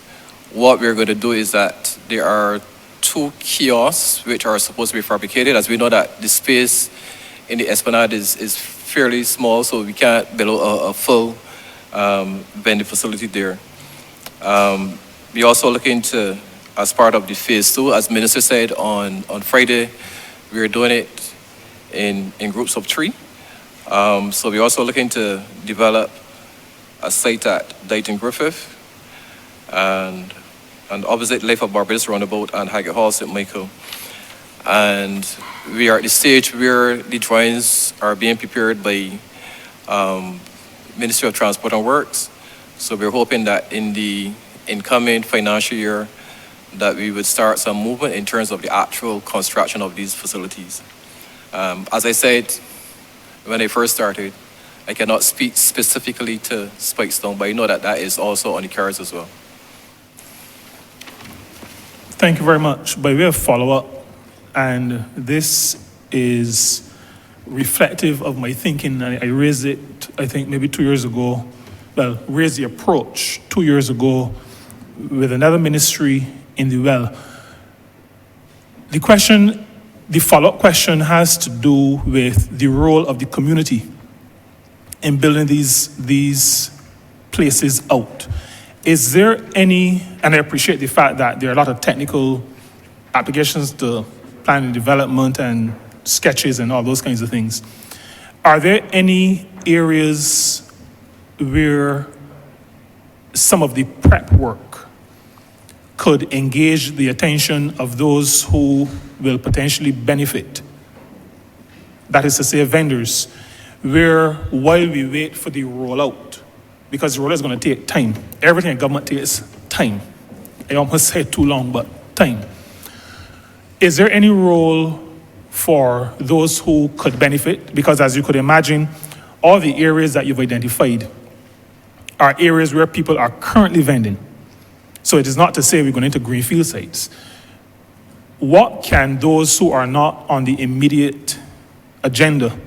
What we're going to do is that there are 2 kiosks which are supposed to be fabricated, as we know that the space in the Esplanade is fairly small, so we can't build a full vending facility there. We're also looking to, as part of the phase 2, as Minister said on Friday, we're doing it in groups of 3. So we're also looking to develop a site at Dighton Griffith and opposite Life of Barbados Roundabout and Haggett Hall, St. Michael. And we are at the stage where the drawings are being prepared by Ministry of Transport and Works. So we're hoping that in the incoming financial year that we would start some movement in terms of the actual construction of these facilities. As I said when I first started, I cannot speak specifically to Spikestone, but I know that that is also on the cards as well. Thank you very much. By way of follow-up, and this is reflective of my thinking, I raised it, I think, maybe 2 years ago. Well, raised the approach 2 years ago with another ministry in the well. The follow-up question has to do with the role of the community in building these places out. Is there any, and I appreciate the fact that there are a lot of technical applications to planning development and sketches and all those kinds of things. Are there any areas where some of the prep work could engage the attention of those who will potentially benefit? That is to say, vendors, where while we wait for the rollout, because the rollout is going to take time. Everything in government takes time. I almost said too long, but time. Is there any role for those who could benefit? Because as you could imagine, all the areas that you've identified are areas where people are currently vending. So it is not to say we're going into greenfield sites. What can those who are not on the immediate agenda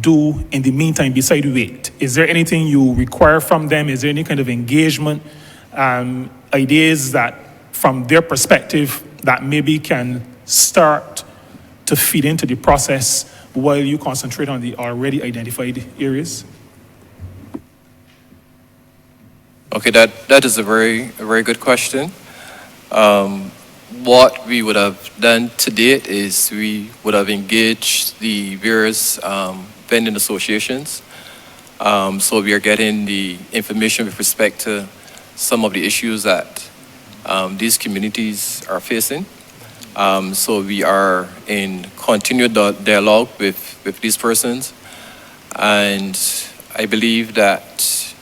do in the meantime besides wait? Is there anything you require from them? Is there any kind of engagement, ideas that from their perspective that maybe can start to feed into the process while you concentrate on the already identified areas? Okay, that is a very good question. What we would have done to date is we would have engaged the various vending associations. So we are getting the information with respect to some of the issues that these communities are facing. So we are in continued dialogue with these persons. And I believe that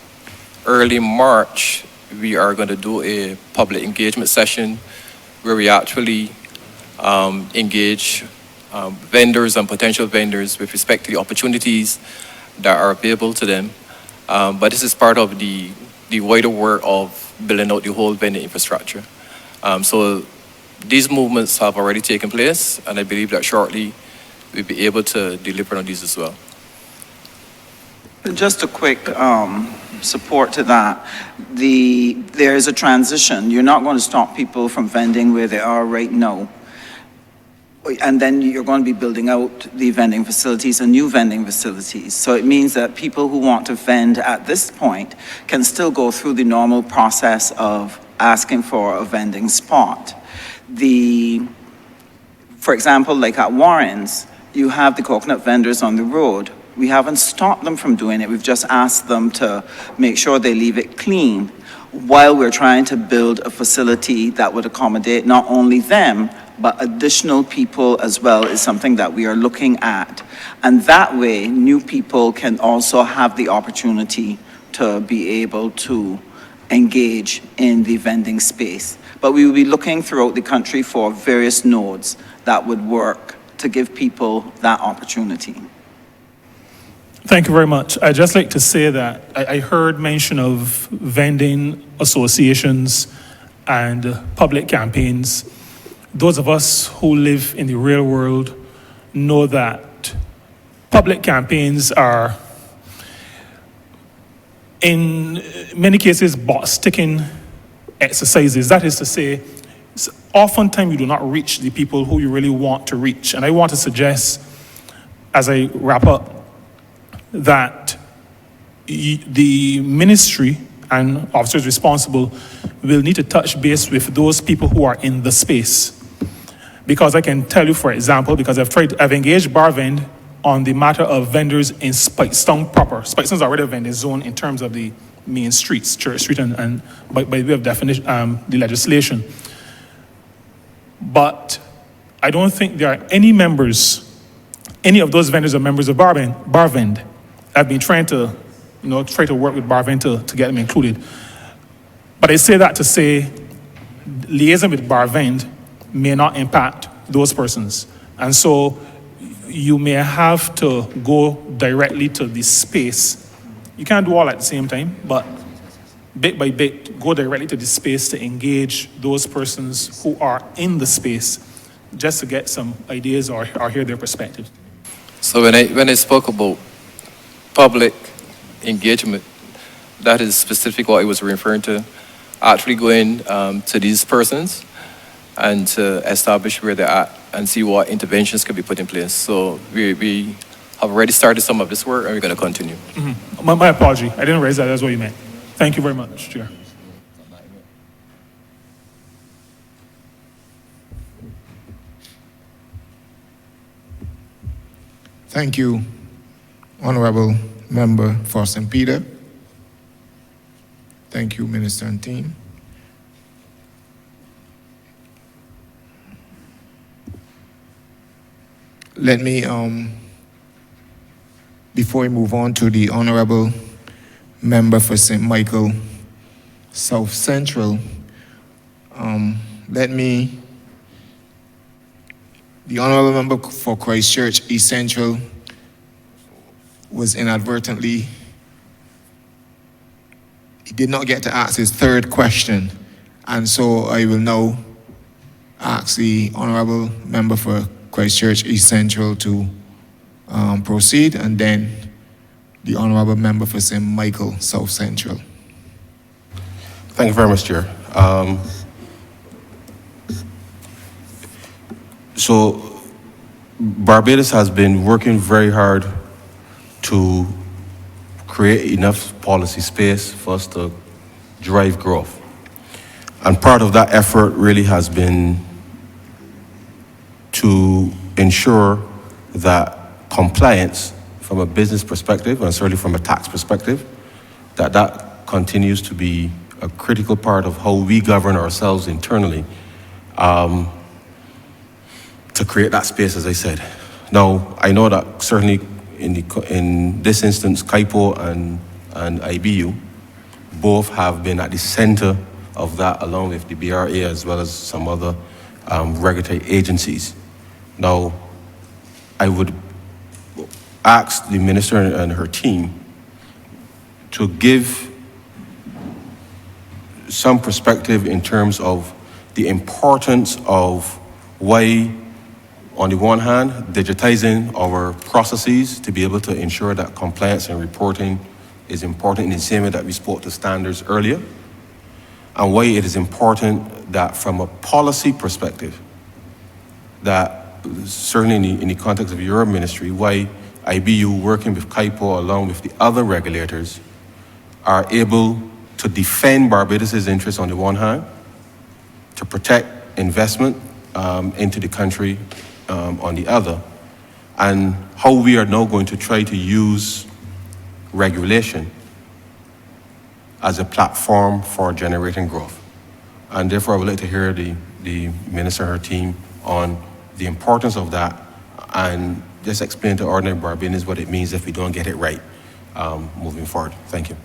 early March, we are going to do a public engagement session where we actually engage vendors and potential vendors with respect to the opportunities that are available to them. But this is part of the wider work of building out the whole vending infrastructure. So these movements have already taken place, and I believe that shortly we'll be able to deliver on these as well. Just a quick support to that. There is a transition. You're not going to stop people from vending where they are right now. And then you're going to be building out the vending facilities and new vending facilities. So it means that people who want to vend at this point can still go through the normal process of asking for a vending spot. For example, like at Warren's, you have the coconut vendors on the road. We haven't stopped them from doing it. We've just asked them to make sure they leave it clean while we're trying to build a facility that would accommodate not only them, but additional people as well is something that we are looking at. And that way, new people can also have the opportunity to be able to engage in the vending space. But we will be looking throughout the country for various nodes that would work to give people that opportunity. Thank you very much. I'd just like to say that I heard mention of vending associations and public campaigns. Those of us who live in the real world know that public campaigns are, in many cases, box-ticking exercises. That is to say, oftentimes you do not reach the people who you really want to reach. And I want to suggest, as I wrap up, that the ministry and officers responsible will need to touch base with those people who are in the space. Because I can tell you, for example, because I've engaged Barvend on the matter of vendors in Spikestown proper. Spikestown is already a vending zone in terms of the main streets, Church Street, and by way of definition, the legislation. But I don't think there are any of those vendors are members of Barvend. I've been trying to work with Barvend to get them included. But I say that to say, liaison with Barvend may not impact those persons. And so you may have to go directly to the space. You can't do all at the same time, but bit by bit, go directly to the space to engage those persons who are in the space, just to get some ideas or hear their perspectives. So when I spoke about public engagement, that is specific what I was referring to. Actually going to these persons and to establish where they're at and see what interventions can be put in place. So we have already started some of this work and we're going to continue. Mm-hmm. My apology. I didn't raise that. That's what you meant. Thank you very much, Chair. Thank you, Honourable Member for St. Peter. Thank you, Minister and team. Let me, before we move on to the Honourable member for St. Michael South Central. The honorable member for Christchurch East Central was inadvertently, he did not get to ask his third question. And so I will now ask the honorable member for Christchurch East Central to proceed, and then the honorable member for St. Michael South Central. Thank you very much, Chair. So Barbados has been working very hard to create enough policy space for us to drive growth. And part of that effort really has been to ensure that compliance from a business perspective, and certainly from a tax perspective, that continues to be a critical part of how we govern ourselves internally, to create that space, as I said. Now, I know that certainly in this instance, CAIPO and IBU both have been at the center of that, along with the BRA as well as some other regulatory agencies. Now, I would ask the minister and her team to give some perspective in terms of the importance of why, on the one hand, digitizing our processes to be able to ensure that compliance and reporting is important in the same way that we spoke to standards earlier, and why it is important that from a policy perspective, that certainly in the context of your ministry, why IBU working with CAIPO along with the other regulators are able to defend Barbados' interests on the one hand, to protect investment into the country on the other, and how we are now going to try to use regulation as a platform for generating growth. And therefore, I would like to hear the minister and her team on the importance of that, and just explain to ordinary Barbadians what it means if we don't get it right moving forward. Thank you.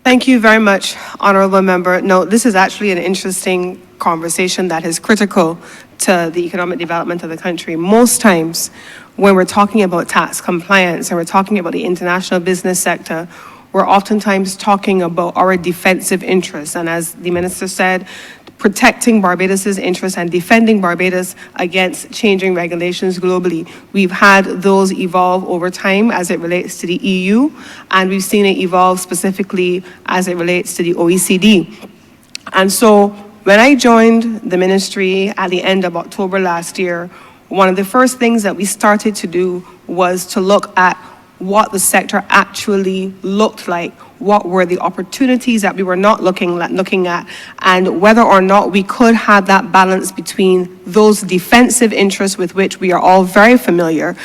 Thank you very much, honorable member. No, this is actually an interesting conversation that is critical to the economic development of the country. Most times, when we're talking about tax compliance and we're talking about the international business sector, we're oftentimes talking about our defensive interests. And as the minister said, protecting Barbados' interests and defending Barbados against changing regulations globally. We've had those evolve over time as it relates to the EU, and we've seen it evolve specifically as it relates to the OECD. And so when I joined the ministry at the end of October last year, one of the first things that we started to do was to look at what the sector actually looked like, what were the opportunities that we were not looking at, and whether or not we could have that balance between those defensive interests with which we are all very familiar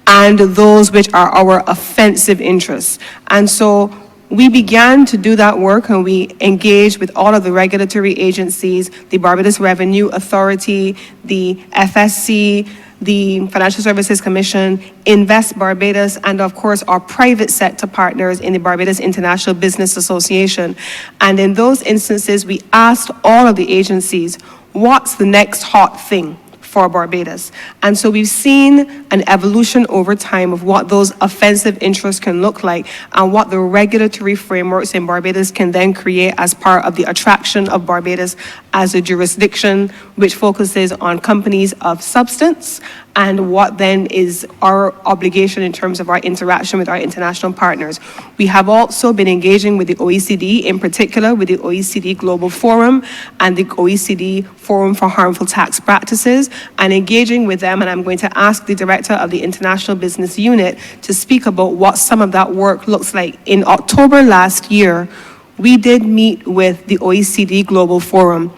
and those which are our offensive interests. And so we began to do that work, and we engaged with all of the regulatory agencies, the Barbados Revenue Authority, the FSC, the Financial Services Commission, Invest Barbados, and of course our private sector partners in the Barbados International Business Association. And in those instances, we asked all of the agencies, what's the next hot thing for Barbados? And so we've seen an evolution over time of what those offensive interests can look like and what the regulatory frameworks in Barbados can then create as part of the attraction of Barbados as a jurisdiction which focuses on companies of substance, and what then is our obligation in terms of our interaction with our international partners. We have also been engaging with the OECD, in particular with the OECD Global Forum and the OECD Forum for Harmful Tax Practices, and engaging with them, and I'm going to ask the Director of the International Business Unit to speak about what some of that work looks like. In October last year, we did meet with the OECD Global Forum.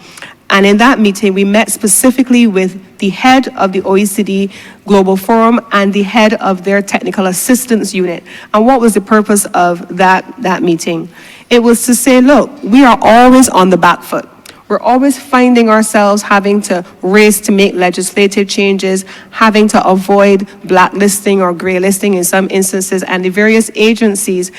And in that meeting, we met specifically with the head of the OECD Global Forum and the head of their technical assistance unit. And what was the purpose of that meeting? It was to say, look, we are always on the back foot. we're always finding ourselves having to race to make legislative changes, having to avoid blacklisting or grey listing in some instances, and the various agencies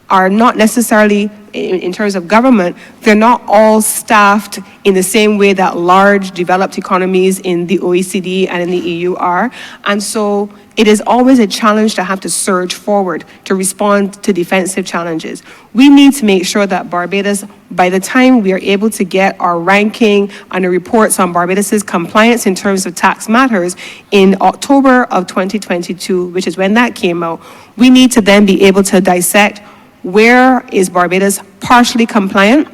are not necessarily, in terms of government, they're not all staffed in the same way that large developed economies in the OECD and in the EU are. And so it is always a challenge to have to surge forward to respond to defensive challenges. We need to make sure that Barbados, by the time we are able to get our ranking and the reports on Barbados's compliance in terms of tax matters in October of 2022, which is when that came out, we need to then be able to dissect where is Barbados partially compliant,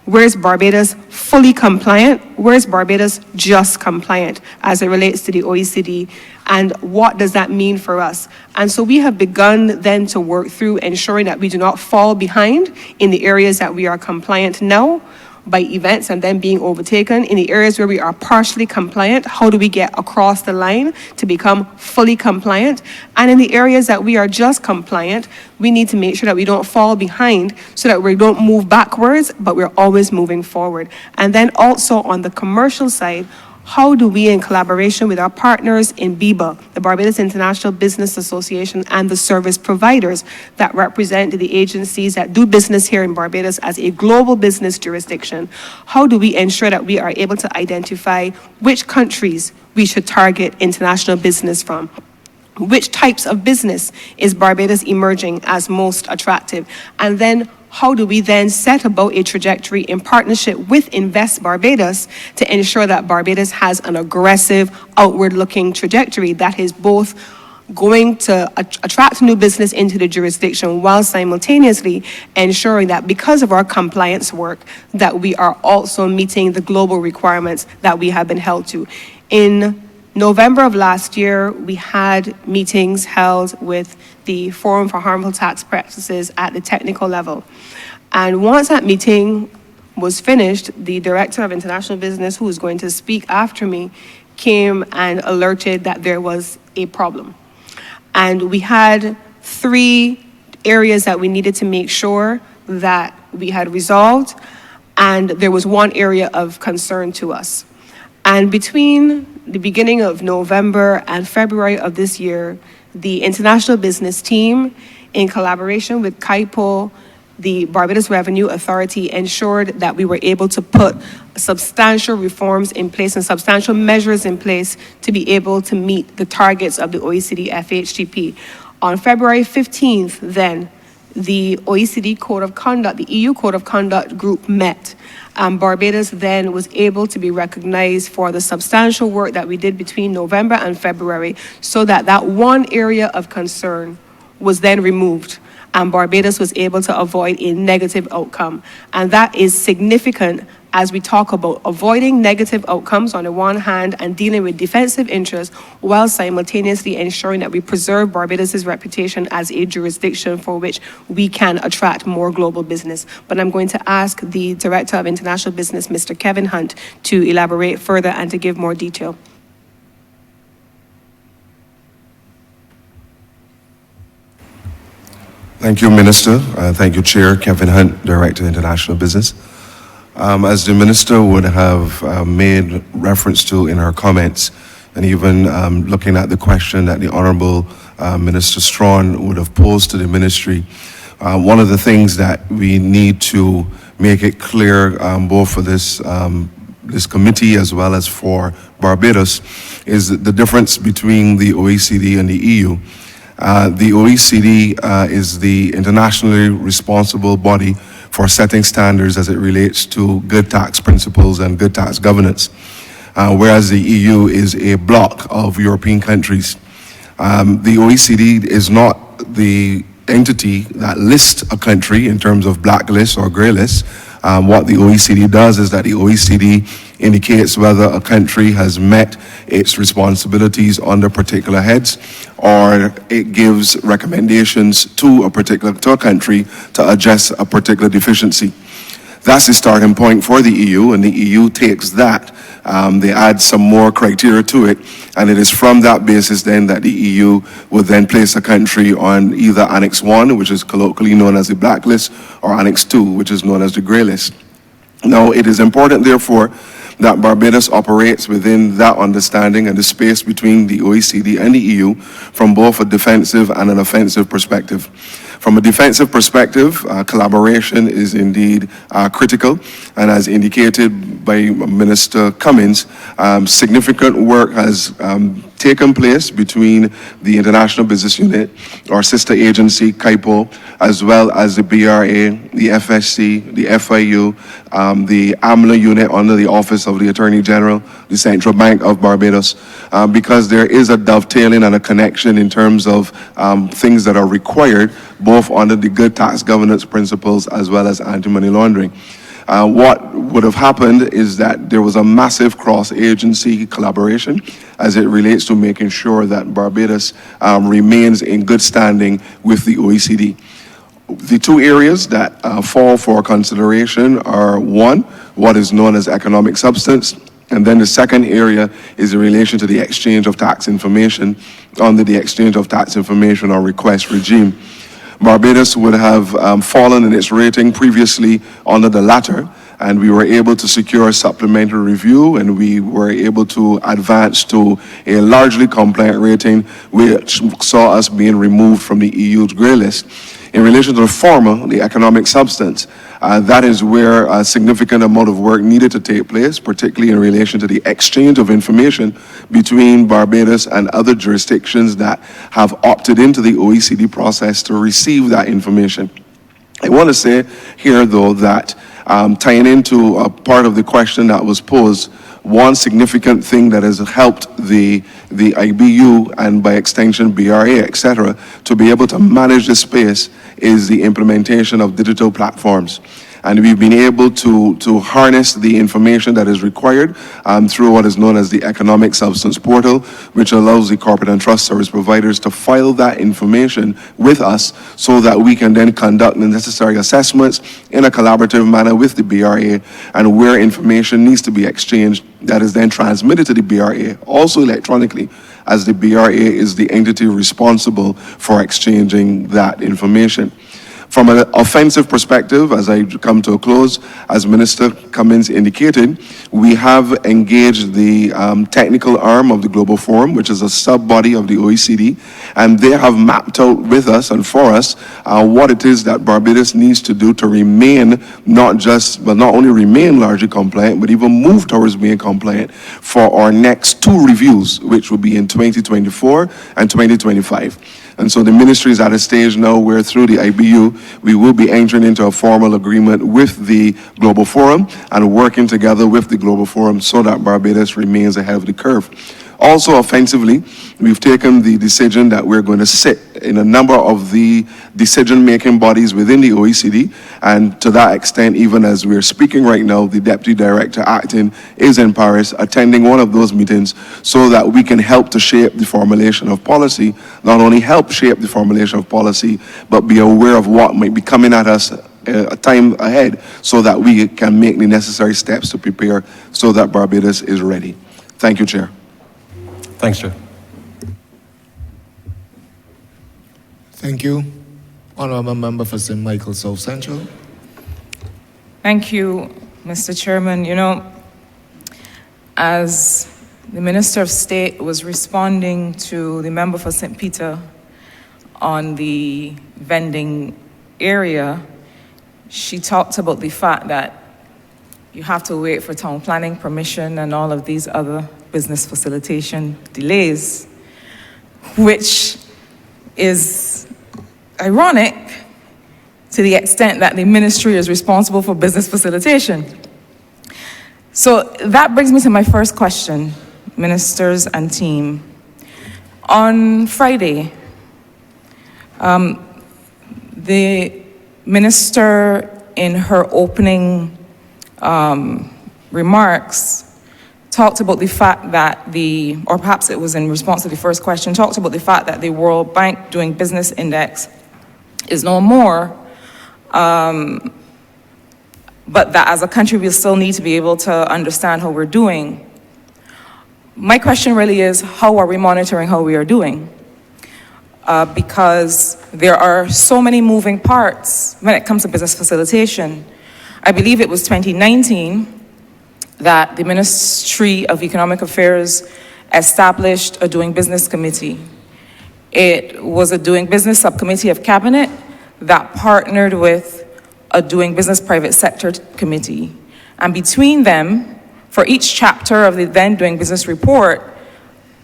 where is Barbados fully compliant, where is Barbados just compliant as it relates to the OECD, and what does that mean for us? And so we have begun then to work through ensuring that we do not fall behind in the areas that we are compliant now by events and then being overtaken. In the areas where we are partially compliant, how do we get across the line to become fully compliant? And in the areas that we are just compliant, we need to make sure that we don't fall behind so that we don't move backwards, but we're always moving forward. And then also on the commercial side, how do we, in collaboration with our partners in BIBA, the Barbados International Business Association, and the service providers that represent the agencies that do business here in Barbados as a global business jurisdiction, how do we ensure that we are able to identify which countries we should target international business from? Which types of business is Barbados emerging as most attractive? And then how do we then set about a trajectory in partnership with Invest Barbados to ensure that Barbados has an aggressive, outward-looking trajectory that is both going to attract new business into the jurisdiction while simultaneously ensuring that because of our compliance work, that we are also meeting the global requirements that we have been held to. In November of last year, we had meetings held with the Forum for Harmful Tax Practices at the technical level. And once that meeting was finished, the Director of International Business, who is going to speak after me, came and alerted that there was a problem. And we had 3 areas that we needed to make sure that we had resolved, and there was 1 area of concern to us. And between the beginning of November and February of this year, the international business team, in collaboration with CAIPO, the Barbados Revenue Authority, ensured that we were able to put substantial reforms in place and substantial measures in place to be able to meet the targets of the OECD FHTP. On February 15th, then, the OECD Code of Conduct, the EU Code of Conduct group met. Barbados then was able to be recognized for the substantial work that we did between November and February, so that that 1 area of concern was then removed, and Barbados was able to avoid a negative outcome. And that is significant as we talk about avoiding negative outcomes on the one hand and dealing with defensive interests while simultaneously ensuring that we preserve Barbados's reputation as a jurisdiction for which we can attract more global business. But I'm going to ask the Director of International Business, Mr. Kevin Hunt, to elaborate further and to give more detail. Thank you, Minister. Thank you, Chair. Kevin Hunt, Director of International Business. As the Minister would have made reference to in her comments, and even looking at the question that the Honourable Minister Strawn would have posed to the Ministry, one of the things that we need to make it clear, both for this committee as well as for Barbados, is the difference between the OECD and the EU. The OECD is the internationally responsible body for setting standards as it relates to good tax principles and good tax governance, whereas the EU is a bloc of European countries. The OECD is not the entity that lists a country in terms of blacklist or grey list. What the OECD does is that the OECD indicates whether a country has met its responsibilities under particular heads, or it gives recommendations to a country to address a particular deficiency. That's the starting point for the EU, and the EU takes that. They add some more criteria to it, and it is from that basis then that the EU would then place a country on either Annex 1, which is colloquially known as the blacklist, or Annex 2, which is known as the grey list. Now, it is important, therefore, that Barbados operates within that understanding and the space between the OECD and the EU from both a defensive and an offensive perspective. From a defensive perspective, collaboration is indeed critical, and as indicated by Minister Cummins, significant work has taken place between the International Business Unit, our sister agency, CAIPO, as well as the BRA, the FSC, the FIU, the AMLA unit under the Office of the Attorney General, the Central Bank of Barbados, because there is a dovetailing and a connection in terms of things that are required, both under the good tax governance principles as well as anti-money laundering. What would have happened is that there was a massive cross-agency collaboration as it relates to making sure that Barbados remains in good standing with the OECD. The two areas that fall for consideration are, one, what is known as economic substance, and then the second area is in relation to the exchange of tax information under the exchange of tax information or request regime. Barbados would have fallen in its rating previously under the latter, and we were able to secure a supplementary review, and we were able to advance to a largely compliant rating, which saw us being removed from the EU's grey list. In relation to the former, the economic substance, that is where a significant amount of work needed to take place, particularly in relation to the exchange of information between Barbados and other jurisdictions that have opted into the OECD process to receive that information. I want to say here, though, that tying into a part of the question that was posed, one significant thing that has helped the IBU and by extension BRA, etc., to be able to manage this space is the implementation of digital platforms. And we've been able to harness the information that is required through what is known as the Economic Substance Portal, which allows the corporate and trust service providers to file that information with us so that we can then conduct the necessary assessments in a collaborative manner with the BRA, and where information needs to be exchanged, that is then transmitted to the BRA, also electronically, as the BRA is the entity responsible for exchanging that information. From an offensive perspective, as I come to a close, as Minister Cummins indicated, we have engaged the technical arm of the Global Forum, which is a sub-body of the OECD, and they have mapped out with us and for us what it is that Barbados needs to do to remain not only remain largely compliant, but even move towards being compliant for our next two reviews, which will be in 2024 and 2025. And so the ministry is at a stage now where through the IBU, we will be entering into a formal agreement with the Global Forum and working together with the Global Forum so that Barbados remains ahead of the curve. Also offensively, we've taken the decision that we're going to sit in a number of the decision-making bodies within the OECD, and to that extent, even as we're speaking right now, the Deputy Director acting is in Paris attending one of those meetings so that we can help to shape the formulation of policy, not only help shape the formulation of policy, but be aware of what might be coming at us a time ahead so that we can make the necessary steps to prepare so that Barbados is ready. Thank you, Chair. Thanks, Chair. Thank you. Honourable Member for St. Michael South Central. Thank you, Mr. Chairman. You know, as the Minister of State was responding to the member for St. Peter on the vending area, she talked about the fact that you have to wait for town planning permission and all of these other business facilitation delays, which is ironic to the extent that the ministry is responsible for business facilitation. So that brings me to my first question, ministers and team. On Friday, the minister in her opening remarks talked about the fact that or perhaps it was in response to the first question, talked about the fact that the World Bank Doing Business Index is no more, but that as a country we still need to be able to understand how we're doing. My question really is, how are we monitoring how we are doing? Because there are so many moving parts when it comes to business facilitation. I believe it was 2019 that the Ministry of Economic Affairs established a doing business committee. It was a doing business subcommittee of cabinet that partnered with a doing business private sector committee. And between them, for each chapter of the then doing business report,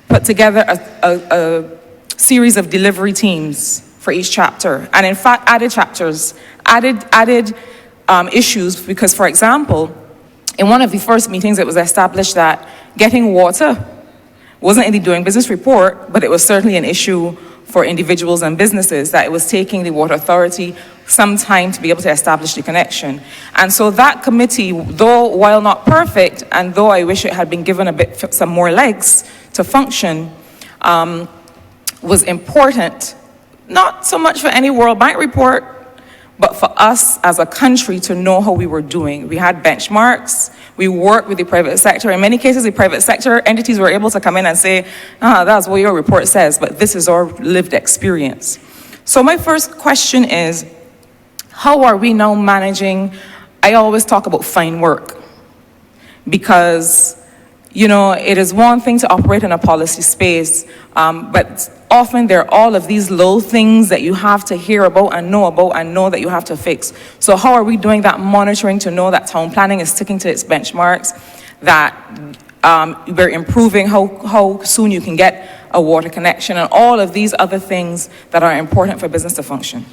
put together a series of delivery teams for each chapter. And in fact, added chapters, added issues, because, for example, in one of the first meetings, it was established that getting water wasn't in the doing business report, but it was certainly an issue for individuals and businesses, that it was taking the water authority some time to be able to establish the connection. And so that committee, though while not perfect, and though I wish it had been given some more legs to function, was important, not so much for any World Bank report, but for us as a country to know how we were doing. We had benchmarks, we worked with the private sector. In many cases, the private sector entities were able to come in and say, that's what your report says, but this is our lived experience. So my first question is, how are we now managing? I always talk about fine work, because, you know, it is one thing to operate in a policy space, but often there are all of these little things that you have to hear about and know that you have to fix. So how are we doing that monitoring to know that town planning is sticking to its benchmarks, that we're improving how soon you can get a water connection, and all of these other things that are important for business to function?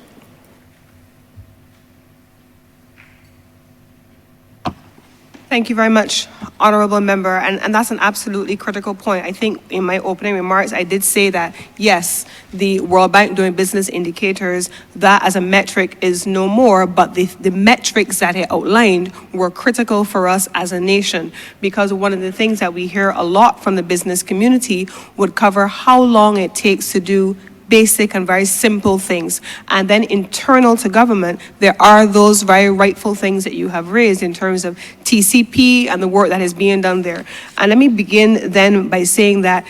Thank you very much, Honourable Member, and that's an absolutely critical point. I think in my opening remarks, I did say that, yes, the World Bank doing business indicators, that as a metric is no more, but the metrics that it outlined were critical for us as a nation, because one of the things that we hear a lot from the business community would cover how long it takes to do basic and very simple things. And then internal to government, there are those very rightful things that you have raised in terms of TCP and the work that is being done there. And let me begin then by saying that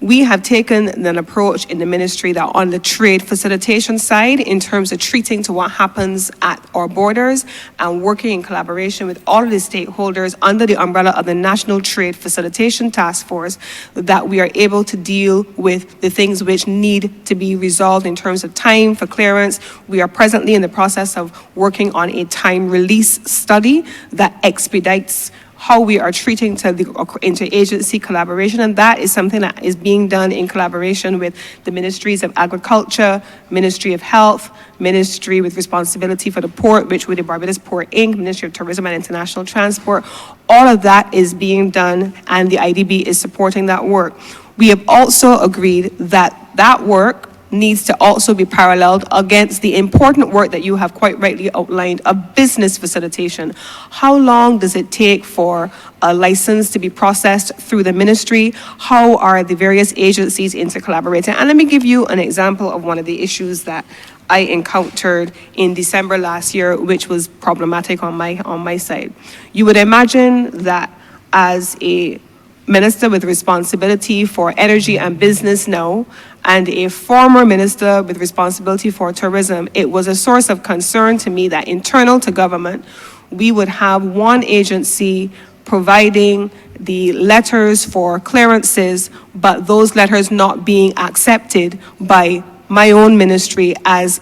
we have taken an approach in the ministry that on the trade facilitation side, in terms of treating to what happens at our borders and working in collaboration with all of the stakeholders under the umbrella of the National Trade Facilitation Task Force, that we are able to deal with the things which need to be resolved in terms of time for clearance. We are presently in the process of working on a time release study that expedites how we are treating to the interagency collaboration, and that is something that is being done in collaboration with the Ministries of Agriculture, Ministry of Health, Ministry with responsibility for the port, which with the Barbados Port Inc., Ministry of Tourism and International Transport. All of that is being done, and the IDB is supporting that work. We have also agreed that that work needs to also be paralleled against the important work that you have quite rightly outlined of business facilitation. How long does it take for a license to be processed through the ministry? How are the various agencies intercollaborating? And let me give you an example of one of the issues that I encountered in December last year, which was problematic on my side. You would imagine that as a minister with responsibility for energy and business now, and a former minister with responsibility for tourism, it was a source of concern to me that internal to government, we would have one agency providing the letters for clearances, but those letters not being accepted by my own ministry as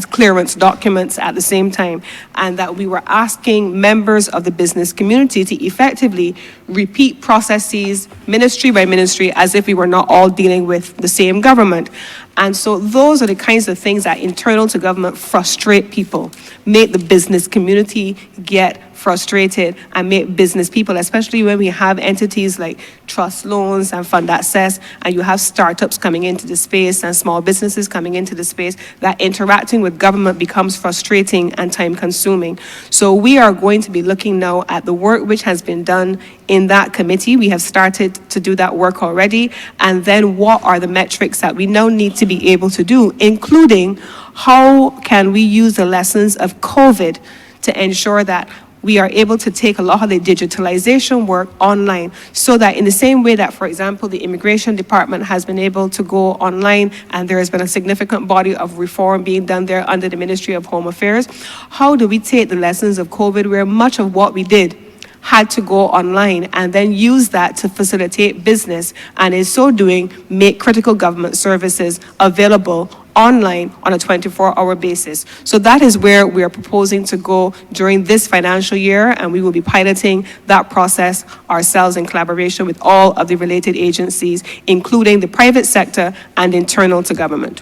clearance documents at the same time, and that we were asking members of the business community to effectively repeat processes ministry by ministry as if we were not all dealing with the same government. And so those are the kinds of things that internal to government frustrate people, make the business community get frustrated, and make business people, especially when we have entities like trust loans and fund access, and you have startups coming into the space and small businesses coming into the space, that interacting with government becomes frustrating and time consuming. So we are going to be looking now at the work which has been done in that committee. We have started to do that work already. And then what are the metrics that we now need to be able to do, including how can we use the lessons of COVID to ensure that we are able to take a lot of the digitalization work online, so that in the same way that, for example, the immigration department has been able to go online and there has been a significant body of reform being done there under the Ministry of Home Affairs, how do we take the lessons of COVID, where much of what we did had to go online, and then use that to facilitate business, and in so doing, make critical government services available online on a 24-hour basis. So that is where we are proposing to go during this financial year, and we will be piloting that process ourselves in collaboration with all of the related agencies, including the private sector and internal to government.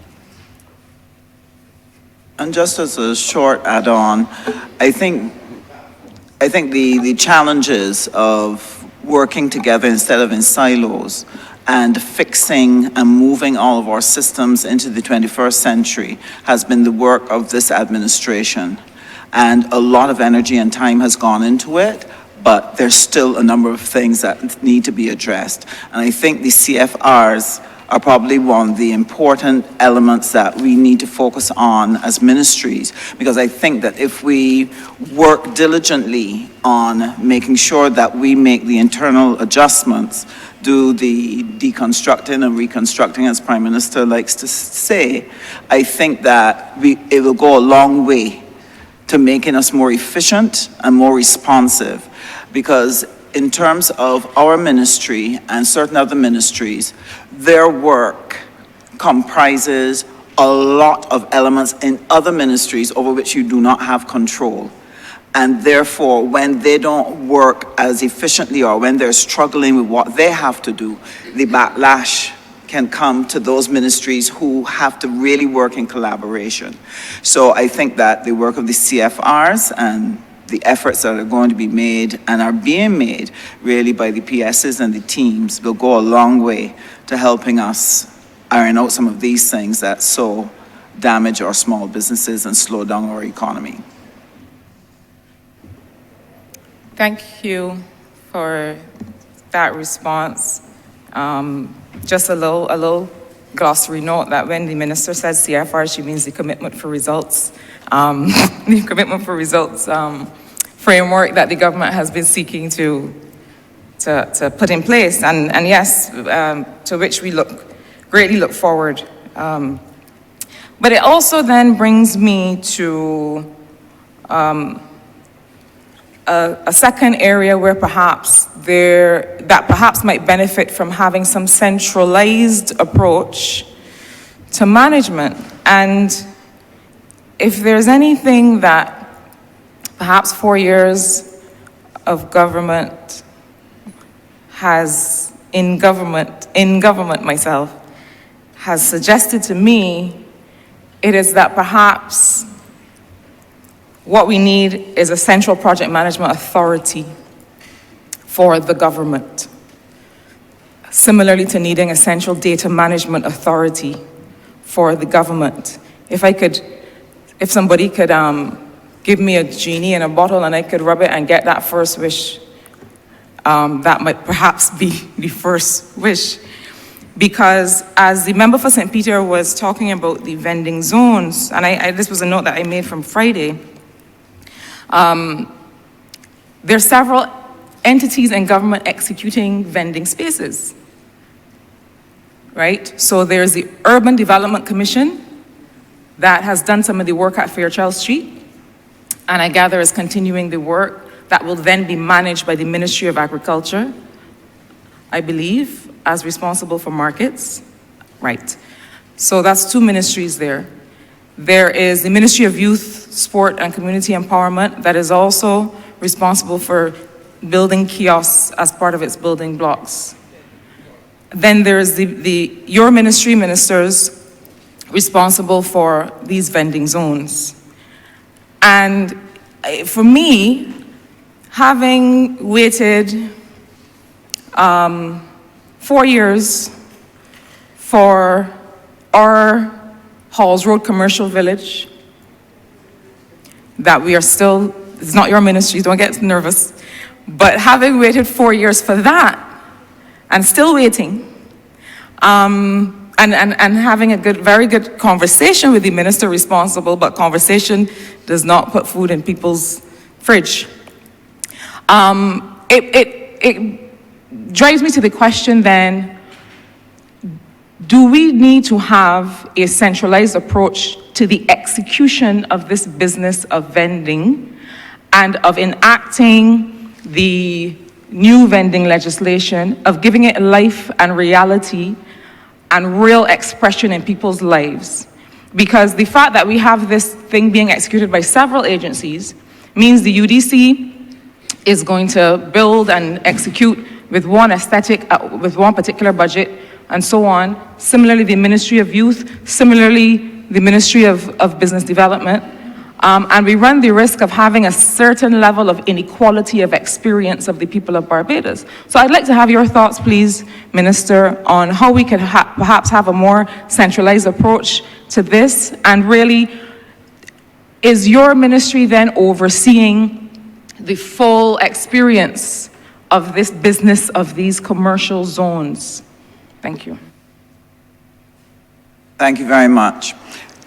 And just as a short add-on, I think the challenges of working together instead of in silos and fixing and moving all of our systems into the 21st century has been the work of this administration. And a lot of energy and time has gone into it, but there's still a number of things that need to be addressed. And I think the CFRs are probably one of the important elements that we need to focus on as ministries, because I think that if we work diligently on making sure that we make the internal adjustments, do the deconstructing and reconstructing, as Prime Minister likes to say, I think that it will go a long way to making us more efficient and more responsive, because in terms of our ministry and certain other ministries, their work comprises a lot of elements in other ministries over which you do not have control. And therefore, when they don't work as efficiently, or when they're struggling with what they have to do, the backlash can come to those ministries who have to really work in collaboration. So I think that the work of the CFRs and the efforts that are going to be made and are being made really by the PSs and the teams will go a long way to helping us iron out some of these things that so damage our small businesses and slow down our economy. Thank you for that response. Just a little glossary note that when the minister says CFR, she means the commitment for results. The commitment for results framework that the government has been seeking to put in place, and yes, to which we greatly look forward. But it also then brings me to a second area where perhaps might benefit from having some centralized approach to management. And if there's anything that perhaps 4 years of government has, in government myself, has suggested to me, it is that perhaps what we need is a central project management authority for the government, similarly to needing a central data management authority for the government. If somebody could give me a genie in a bottle and I could rub it and get that first wish, that might perhaps be the first wish. Because as the member for St. Peter was talking about the vending zones, and this was a note that I made from Friday, there are several entities in government executing vending spaces, right? So there's the Urban Development Commission that has done some of the work at Fairchild Street, and I gather is continuing the work that will then be managed by the Ministry of Agriculture, I believe, as responsible for markets, right? So that's two ministries there. There is the Ministry of Youth, Sport and Community Empowerment that is also responsible for building kiosks as part of its building blocks. Then there's your ministry ministers responsible for these vending zones. And for me, having waited 4 years for our Halls Road Commercial Village, that we are still, it's not your ministry, don't get nervous, but having waited 4 years for that, and still waiting, and having a very good conversation with the minister responsible, but conversation does not put food in people's fridge. It drives me to the question then, do we need to have a centralized approach to the execution of this business of vending and of enacting the new vending legislation, of giving it life and reality and real expression in people's lives? Because the fact that we have this thing being executed by several agencies means the UDC is going to build and execute with one aesthetic, with one particular budget, and so on. Similarly, the Ministry of Youth, similarly, the Ministry of Business Development. And we run the risk of having a certain level of inequality of experience of the people of Barbados. So I'd like to have your thoughts, please, Minister, on how we could perhaps have a more centralized approach to this. And really, is your ministry then overseeing the full experience of this business of these commercial zones? Thank you. Thank you very much.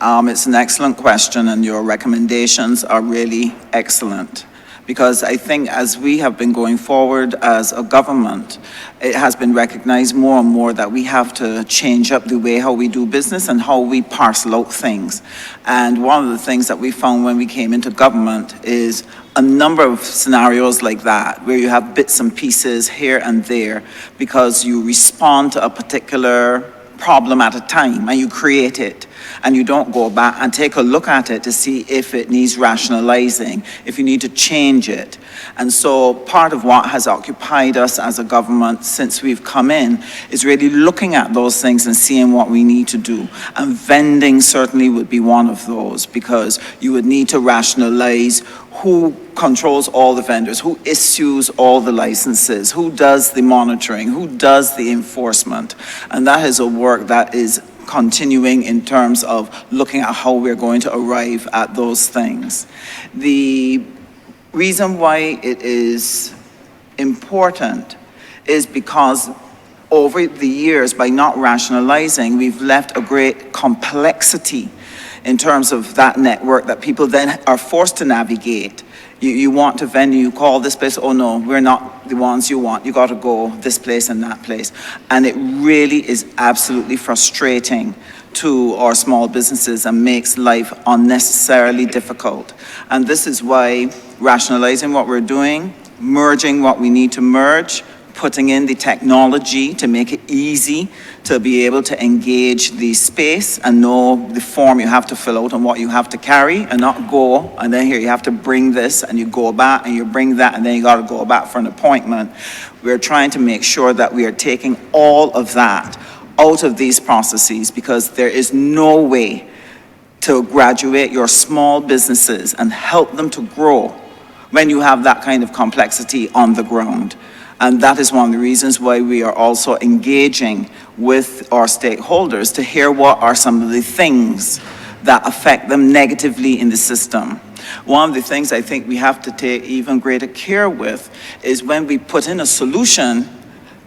It's an excellent question, and your recommendations are really excellent. Because I think as we have been going forward as a government, it has been recognized more and more that we have to change up the way how we do business and how we parcel out things. And one of the things that we found when we came into government is a number of scenarios like that, where you have bits and pieces here and there, because you respond to a particular problem at a time and you create it, and you don't go back and take a look at it to see if it needs rationalizing, if you need to change it. And so part of what has occupied us as a government since we've come in is really looking at those things and seeing what we need to do. And vending certainly would be one of those, because you would need to rationalize who controls all the vendors, who issues all the licenses, who does the monitoring, who does the enforcement. And that is a work that is continuing in terms of looking at how we're going to arrive at those things. The reason why it is important is because over the years, by not rationalizing, we've left a great complexity in terms of that network that people then are forced to navigate. You want to vend, you call this place, oh no, we're not the ones you want. You got to go this place and that place. And it really is absolutely frustrating to our small businesses and makes life unnecessarily difficult. And this is why rationalizing what we're doing, merging what we need to merge, putting in the technology to make it easy to be able to engage the space and know the form you have to fill out and what you have to carry, and not go and then here you have to bring this and you go back and you bring that and then you got to go back for an appointment. We're trying to make sure that we are taking all of that out of these processes, because there is no way to graduate your small businesses and help them to grow when you have that kind of complexity on the ground. And that is one of the reasons why we are also engaging with our stakeholders to hear what are some of the things that affect them negatively in the system. One of the things I think we have to take even greater care with is when we put in a solution,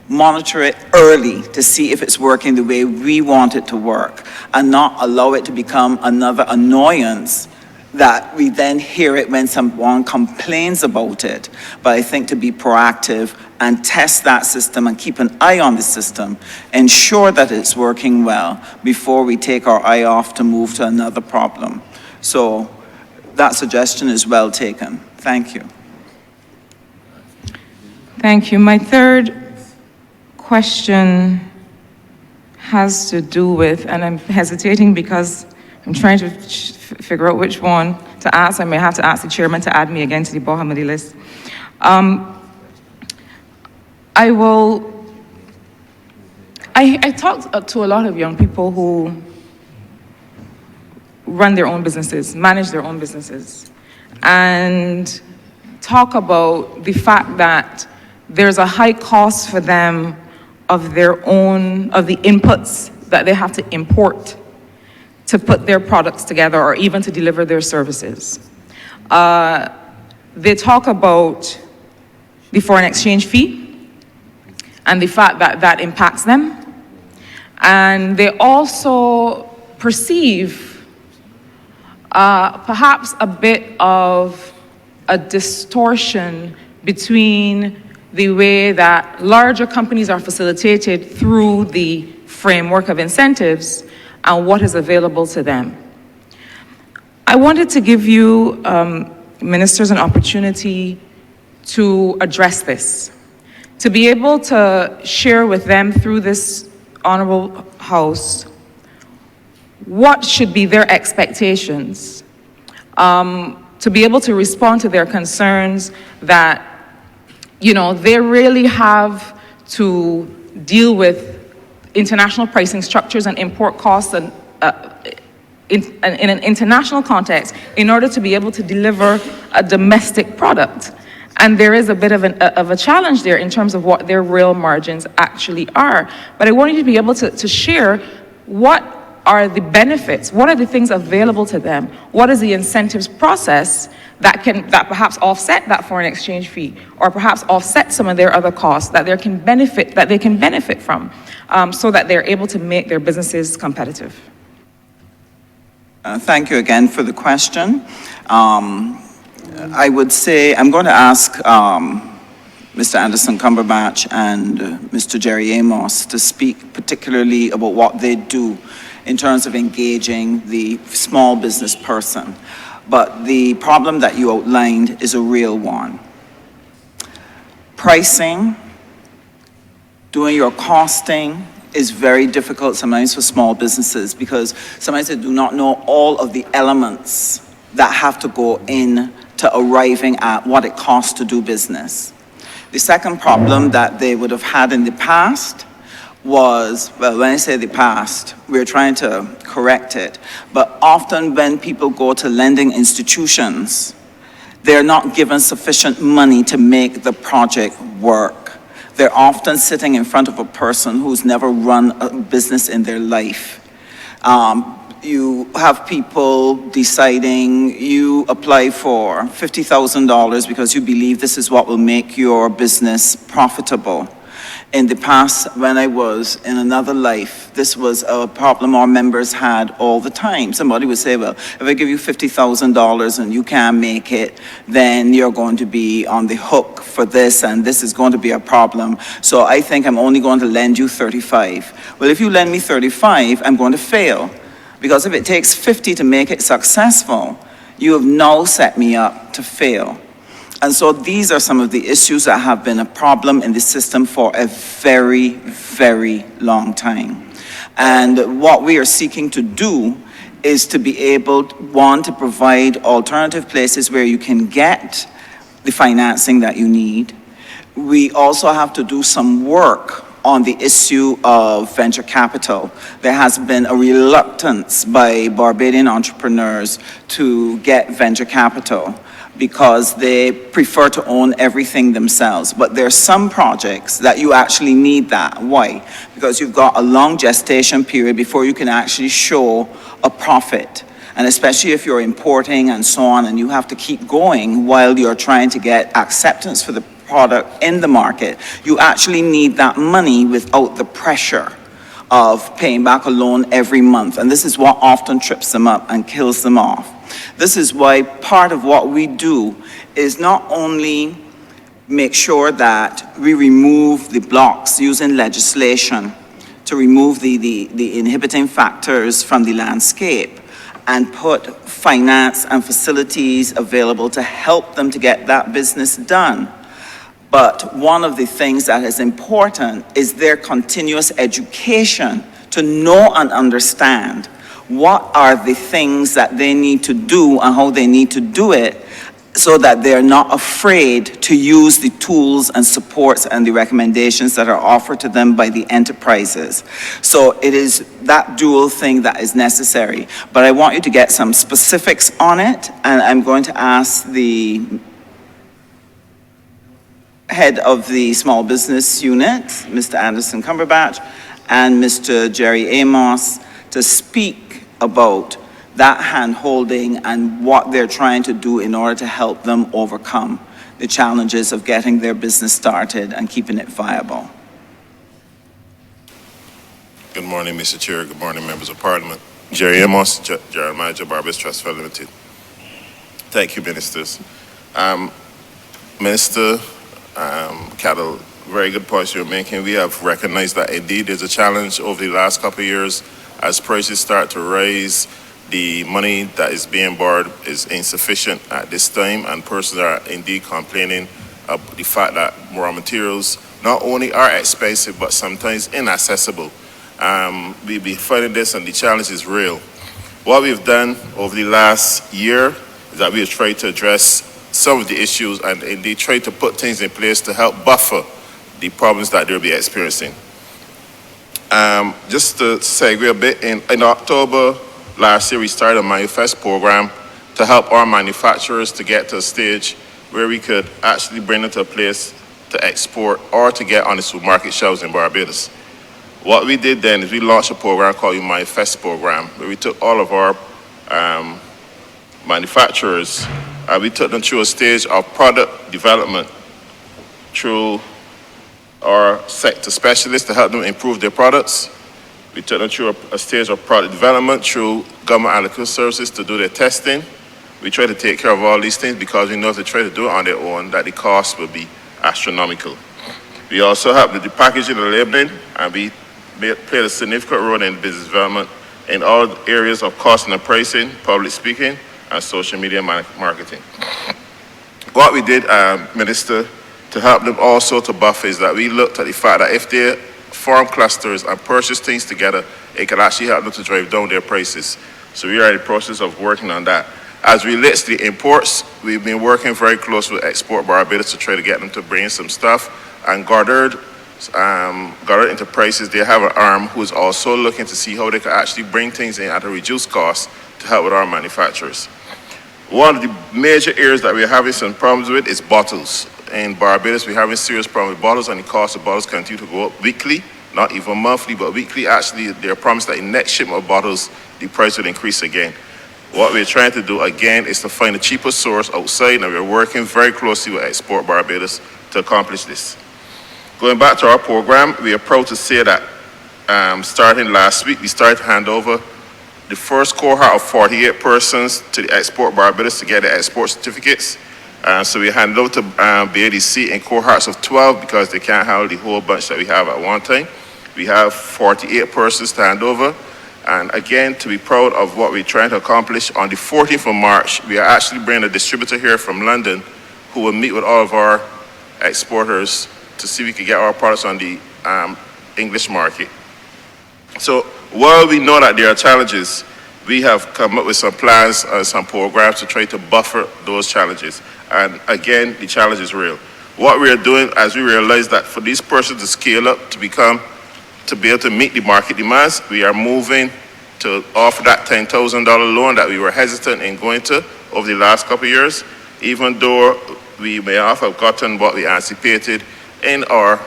monitor it early to see if it's working the way we want it to work, and not allow it to become another annoyance that we then hear it when someone complains about it. But I think to be proactive and test that system and keep an eye on the system, ensure that it's working well before we take our eye off to move to another problem. So that suggestion is well taken. Thank you. Thank you. My third question has to do with, and I'm hesitating because I'm trying to figure out which one to ask. I may have to ask the chairman to add me again to the Bohamadi list. I talked to a lot of young people who run their own businesses, manage their own businesses, and talk about the fact that there's a high cost for them of the inputs that they have to import to put their products together or even to deliver their services. They talk about the foreign exchange fee and the fact that that impacts them. And they also perceive perhaps a bit of a distortion between the way that larger companies are facilitated through the framework of incentives and what is available to them. I wanted to give you, ministers, an opportunity to address this, to be able to share with them through this Honourable House what should be their expectations, to be able to respond to their concerns that, you know, they really have to deal with international pricing structures and import costs and in an international context in order to be able to deliver a domestic product. And there is a bit of a challenge there in terms of what their real margins actually are. But I want you to be able to share what are the benefits, what are the things available to them, what is the incentives process that perhaps offset that foreign exchange fee, or perhaps offset some of their other costs that they can benefit from, so that they're able to make their businesses competitive. Thank you again for the question. I would say I'm going to ask Mr. Anderson Cumberbatch and Mr. Jerry Amos to speak particularly about what they do in terms of engaging the small business person. But the problem that you outlined is a real one. Pricing, doing your costing is very difficult sometimes for small businesses because sometimes they do not know all of the elements that have to go in to arriving at what it costs to do business. The second problem that they would have had in the past was, well, when I say the past, we're trying to correct it, but often when people go to lending institutions, they're not given sufficient money to make the project work. They're often sitting in front of a person who's never run a business in their life. You have people deciding you apply for $50,000 because you believe this is what will make your business profitable. In the past, when I was in another life, this was a problem our members had all the time. Somebody would say, well, if I give you $50,000 and you can't make it, then you're going to be on the hook for this, and this is going to be a problem. So I think I'm only going to lend you 35. Well, if you lend me 35, I'm going to fail. Because if it takes 50 to make it successful, you have now set me up to fail. And so these are some of the issues that have been a problem in the system for a very, very long time. And what we are seeking to do is to be able, one, to provide alternative places where you can get the financing that you need. We also have to do some work on the issue of venture capital. There has been a reluctance by Barbadian entrepreneurs to get venture capital because they prefer to own everything themselves. But there are some projects that you actually need that. Why? Because you've got a long gestation period before you can actually show a profit. And especially if you're importing and so on, and you have to keep going while you're trying to get acceptance for the product in the market, you actually need that money without the pressure of paying back a loan every month. And this is what often trips them up and kills them off. This is why part of what we do is not only make sure that we remove the blocks using legislation to remove the inhibiting factors from the landscape and put finance and facilities available to help them to get that business done. But one of the things that is important is their continuous education to know and understand what are the things that they need to do and how they need to do it so that they're not afraid to use the tools and supports and the recommendations that are offered to them by the enterprises. So it is that dual thing that is necessary. But I want you to get some specifics on it, and I'm going to ask the head of the small business unit, Mr. Anderson Cumberbatch, and Mr. Jerry Amos to speak about that hand-holding and what they're trying to do in order to help them overcome the challenges of getting their business started and keeping it viable. Good morning, Mr. Chair. Good morning, members of Parliament. Jerry Amos, General Manager, Barbados Trust Fund Limited. Thank you, ministers. Minister Cattle, very good points you're making. We have recognized that indeed there's a challenge over the last couple of years as prices start to rise. The money that is being borrowed is insufficient at this time, and persons are indeed complaining of the fact that raw materials not only are expensive but sometimes inaccessible. We've been fighting this, and the challenge is real. What we've done over the last year is that we have tried to address some of the issues and indeed try to put things in place to help buffer the problems that they'll be experiencing. Just to segue a bit, in October last year, we started a Manifest program to help our manufacturers to get to a stage where we could actually bring them to a place to export or to get on the supermarket shelves in Barbados. What we did then is we launched a program called the Manifest program, where we took all of our manufacturers, we took them through a stage of product development through our sector specialists to help them improve their products. We took them through a stage of product development through government allocated services to do their testing. We try to take care of all these things because we know if they try to do it on their own, that the cost will be astronomical. We also help with the packaging and labeling, and we played a significant role in business development in all areas of cost and pricing, public speaking, and social media marketing. What we did, Minister, to help them also to buffer is that we looked at the fact that if they form clusters and purchase things together, it can actually help them to drive down their prices. So we are in the process of working on that. As relates to the imports, we've been working very close with Export Barbados to try to get them to bring in some stuff. And Goddard Enterprises, they have an arm who is also looking to see how they can actually bring things in at a reduced cost to help with our manufacturers. One of the major areas that we're having some problems with is bottles. In Barbados, we're having serious problems with bottles, and the cost of bottles continue to go up weekly, not even monthly, but weekly. Actually, they're promised that in next shipment of bottles, the price will increase again. What we're trying to do again is to find a cheaper source outside, and we're working very closely with Export Barbados to accomplish this. Going back to our program, we are proud to say that starting last week, we started to hand over the first cohort of 48 persons to the Export Barbados to get their export certificates. So we handed over to BADC in cohorts of 12 because they can't handle the whole bunch that we have at one time. We have 48 persons to hand over. And again, to be proud of what we're trying to accomplish, on the 14th of March, we are actually bringing a distributor here from London who will meet with all of our exporters to see if we can get our products on the English market. So while we know that there are challenges, we have come up with some plans and some programs to try to buffer those challenges. And again, the challenge is real. What we are doing, as we realize that for these persons to scale up to be able to meet the market demands, we are moving to offer that $10,000 loan that we were hesitant in going to over the last couple of years, even though we may have gotten what we anticipated in our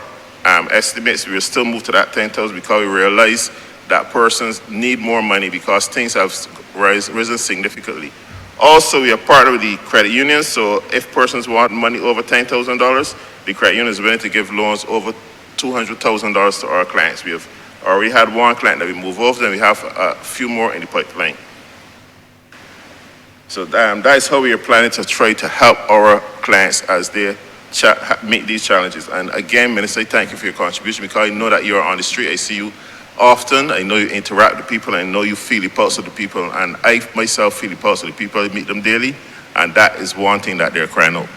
estimates. We will still move to that $10,000 because we realize that persons need more money because things have risen significantly. Also, we are partnered with the credit unions, so if persons want money over $10,000, the credit union is willing to give loans over $200,000 to our clients. We have already had one client that we moved over, and we have a few more in the pipeline. So that is how we are planning to try to help our clients as they meet these challenges. And again, Minister, thank you for your contribution because I know that you are on the street. I see you often. I know you interact with people. I know you feel the pulse of the people. And I myself feel the pulse of the people. I meet them daily. And that is one thing that they're crying out.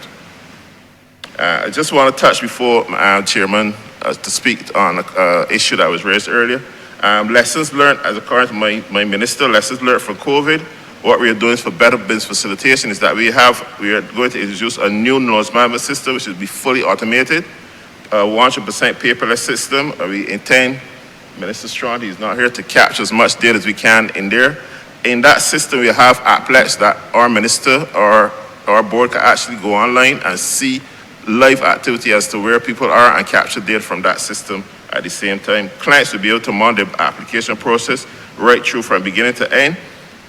I just want to touch before Chairman to speak on an issue that was raised earlier. Lessons learned, as according to my minister, lessons learned from COVID. What we are doing for better business facilitation is that we are going to introduce a new knowledge management system, which will be fully automated, 100% paperless system. We intend, Minister Strong, he's not here, to capture as much data as we can in there. In that system, we have applets that our minister or our board can actually go online and see live activity as to where people are and capture data from that system at the same time. Clients will be able to monitor the application process right through from beginning to end.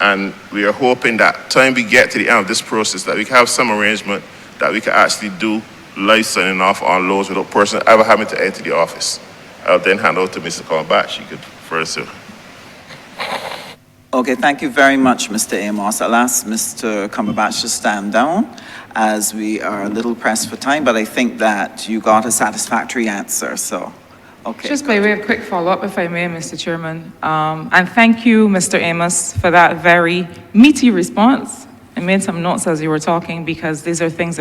And we are hoping that time we get to the end of this process that we can have some arrangement that we can actually do live signing off on loans without person ever having to enter the office. I'll then hand over to Mr. Colbach. She could further. Okay, thank you very much, Mr. Amos. I'll ask Mr. Cumberbatch to stand down as we are a little pressed for time, but I think that you got a satisfactory answer, so, okay. Just by way of quick follow-up, if I may, Mr. Chairman, and thank you, Mr. Amos, for that very meaty response. I made some notes as you were talking because these are things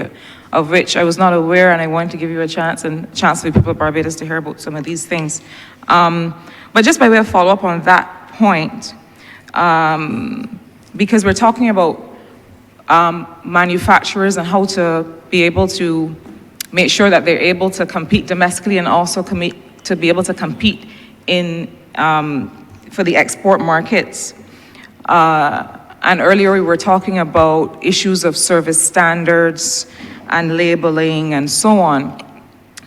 of which I was not aware, and I wanted to give you a chance for the people of Barbados to hear about some of these things. But just by way of follow-up on that point, because we're talking about manufacturers and how to be able to make sure that they're able to compete domestically and also to be able to compete in for the export markets. And earlier we were talking about issues of service standards and labeling and so on.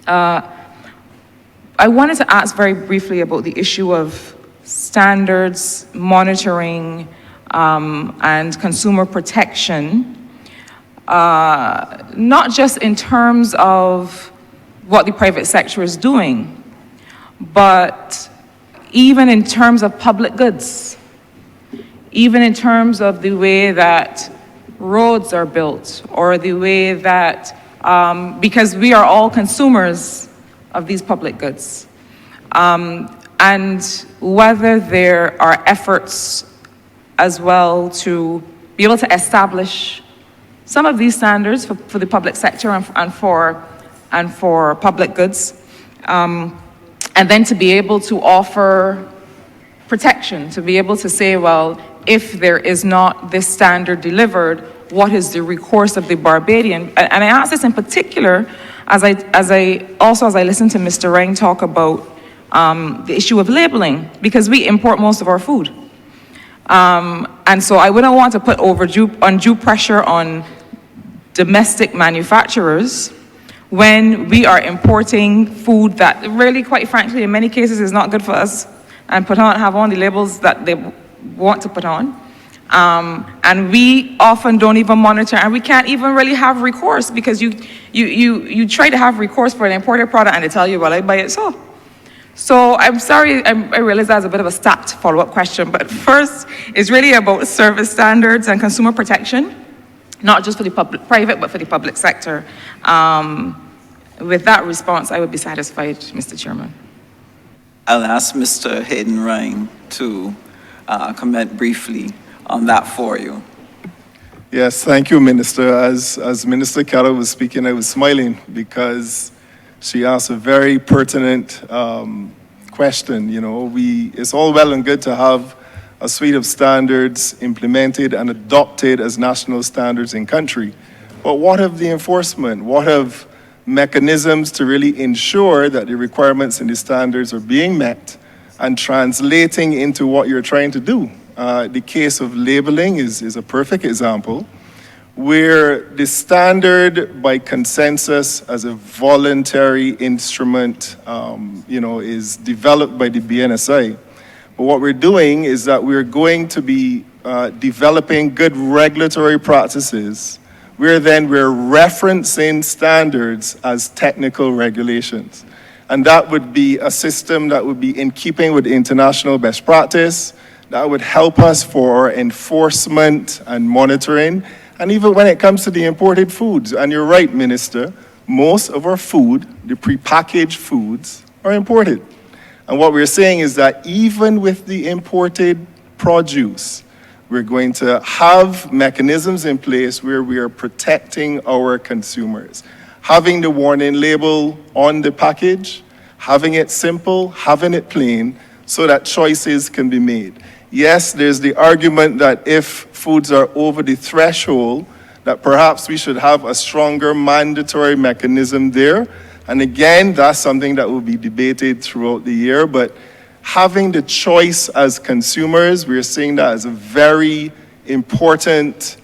I wanted to ask very briefly about the issue of standards, monitoring, and consumer protection, not just in terms of what the private sector is doing, but even in terms of public goods, even in terms of the way that roads are built, or the way that, because we are all consumers of these public goods, and whether there are efforts as well to be able to establish some of these standards for the public sector and for public goods, and then to be able to offer protection, to be able to say, well, if there is not this standard delivered, what is the recourse of the Barbadian? And I ask this in particular as I listen to Mr. Rang talk about the issue of labeling, because we import most of our food. And so I wouldn't want to put undue pressure on domestic manufacturers when we are importing food that really, quite frankly, in many cases is not good for us, and have on the labels that they want to put on. And we often don't even monitor, and we can't even really have recourse, because you try to have recourse for an imported product and they tell you, well, I buy it so. So I'm sorry, I realize that's a bit of a stacked follow-up question, but first is really about service standards and consumer protection, not just for the private, but for the public sector. With that response, I would be satisfied, Mr. Chairman. I'll ask Mr. Hayden Ryan to comment briefly on that for you. Yes, thank you, Minister. As Minister Carroll was speaking, I was smiling because she asked a very pertinent question. You know, it's all well and good to have a suite of standards implemented and adopted as national standards in country. But what of the enforcement? What of mechanisms to really ensure that the requirements and the standards are being met and translating into what you're trying to do? The case of labeling is a perfect example, where the standard by consensus as a voluntary instrument, is developed by the BNSI. But what we're doing is that we're going to be developing good regulatory practices, where then we're referencing standards as technical regulations. And that would be a system that would be in keeping with international best practice, that would help us for enforcement and monitoring, and even when it comes to the imported foods. And you're right, Minister, most of our food, the prepackaged foods, are imported. And what we're saying is that even with the imported produce, we're going to have mechanisms in place where we are protecting our consumers. Having the warning label on the package, having it simple, having it plain, so that choices can be made. Yes, there's the argument that if foods are over the threshold, that perhaps we should have a stronger mandatory mechanism there. And again, that's something that will be debated throughout the year. But having the choice as consumers, we're seeing that as a very important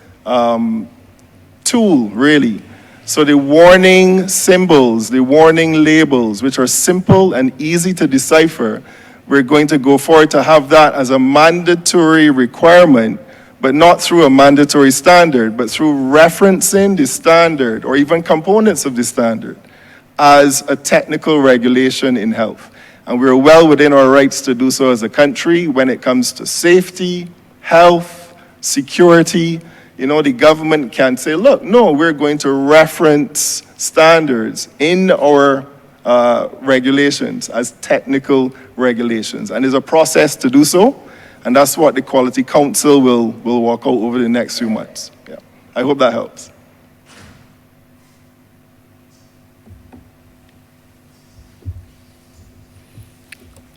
tool, really. So the warning symbols, the warning labels, which are simple and easy to decipher, we're going to go forward to have that as a mandatory requirement, but not through a mandatory standard, but through referencing the standard or even components of the standard as a technical regulation in health. And we're well within our rights to do so as a country when it comes to safety, health, security. You know, the government can say, look, no, we're going to reference standards in our regulations as technical regulations. And there's a process to do so, and that's what the Quality Council will work out over the next few months. Yeah. I hope that helps.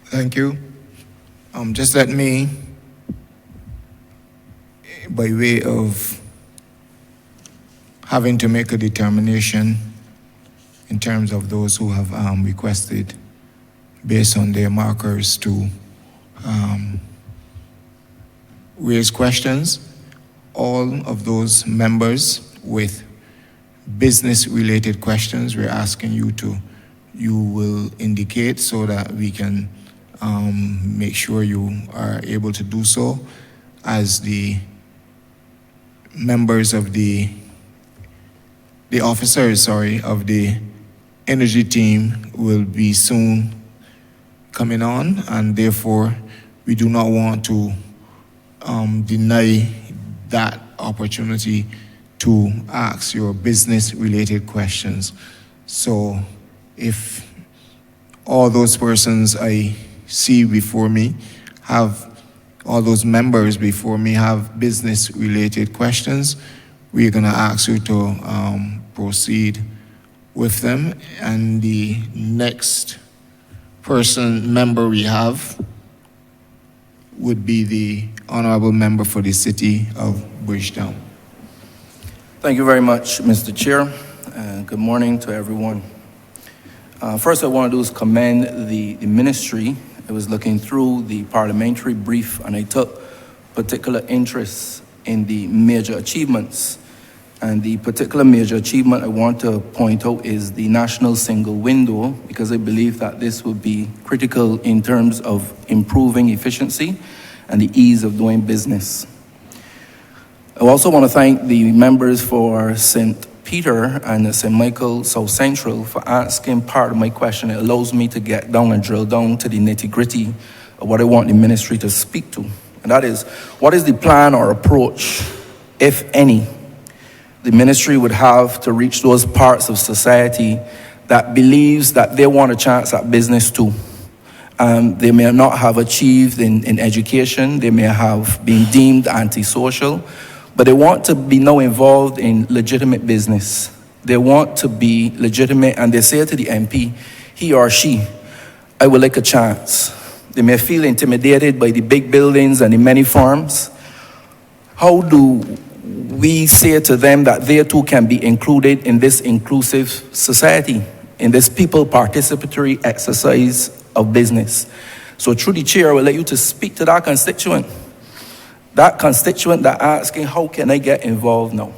Thank you. Just let me, by way of having to make a determination in terms of those who have requested, based on their markers, to raise questions. All of those members with business-related questions, we're asking you will indicate so that we can make sure you are able to do so, as the members of the officers, of the energy team will be soon coming on, and therefore we do not want to deny that opportunity to ask your business-related questions. So if all those persons I see before me all those members before me have business-related questions, we're going to ask you to proceed with them. And the next member we have would be the Honourable Member for the City of Bridgetown. Thank you very much, Mr. Chair. Good morning to everyone. First, I want to do is commend the ministry. I was looking through the parliamentary brief, and I took particular interest in the major achievements. And the particular major achievement I want to point out is the national single window, because I believe that this will be critical in terms of improving efficiency and the ease of doing business. I also want to thank the members for St. Peter and St. Michael South Central for asking part of my question. It allows me to get down and drill down to the nitty-gritty of what I want the ministry to speak to. And that is, what is the plan or approach, if any, the ministry would have to reach those parts of society that believes that they want a chance at business too? They may not have achieved in education, they may have been deemed antisocial, but they want to be now involved in legitimate business. They want to be legitimate, and they say to the MP, he or she, I would like a chance. They may feel intimidated by the big buildings and the many firms. How do we say to them that they too can be included in this inclusive society, in this people participatory exercise of business? So through the chair, I will let you to speak to that constituent that asking, how can I get involved now?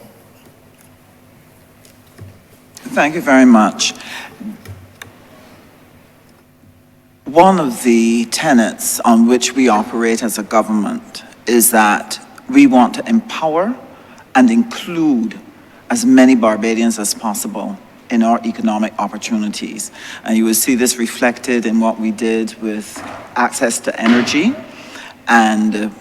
Thank you very much. One of the tenets on which we operate as a government is that we want to empower and include as many Barbadians as possible in our economic opportunities. And you will see this reflected in what we did with access to energy and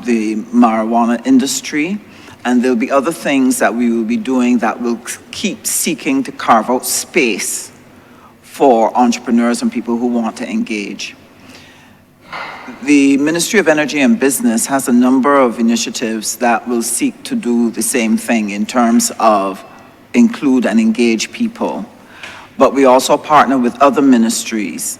the marijuana industry. And there'll be other things that we will be doing that will keep seeking to carve out space for entrepreneurs and people who want to engage. The Ministry of Energy and Business has a number of initiatives that will seek to do the same thing in terms of include and engage people. But we also partner with other ministries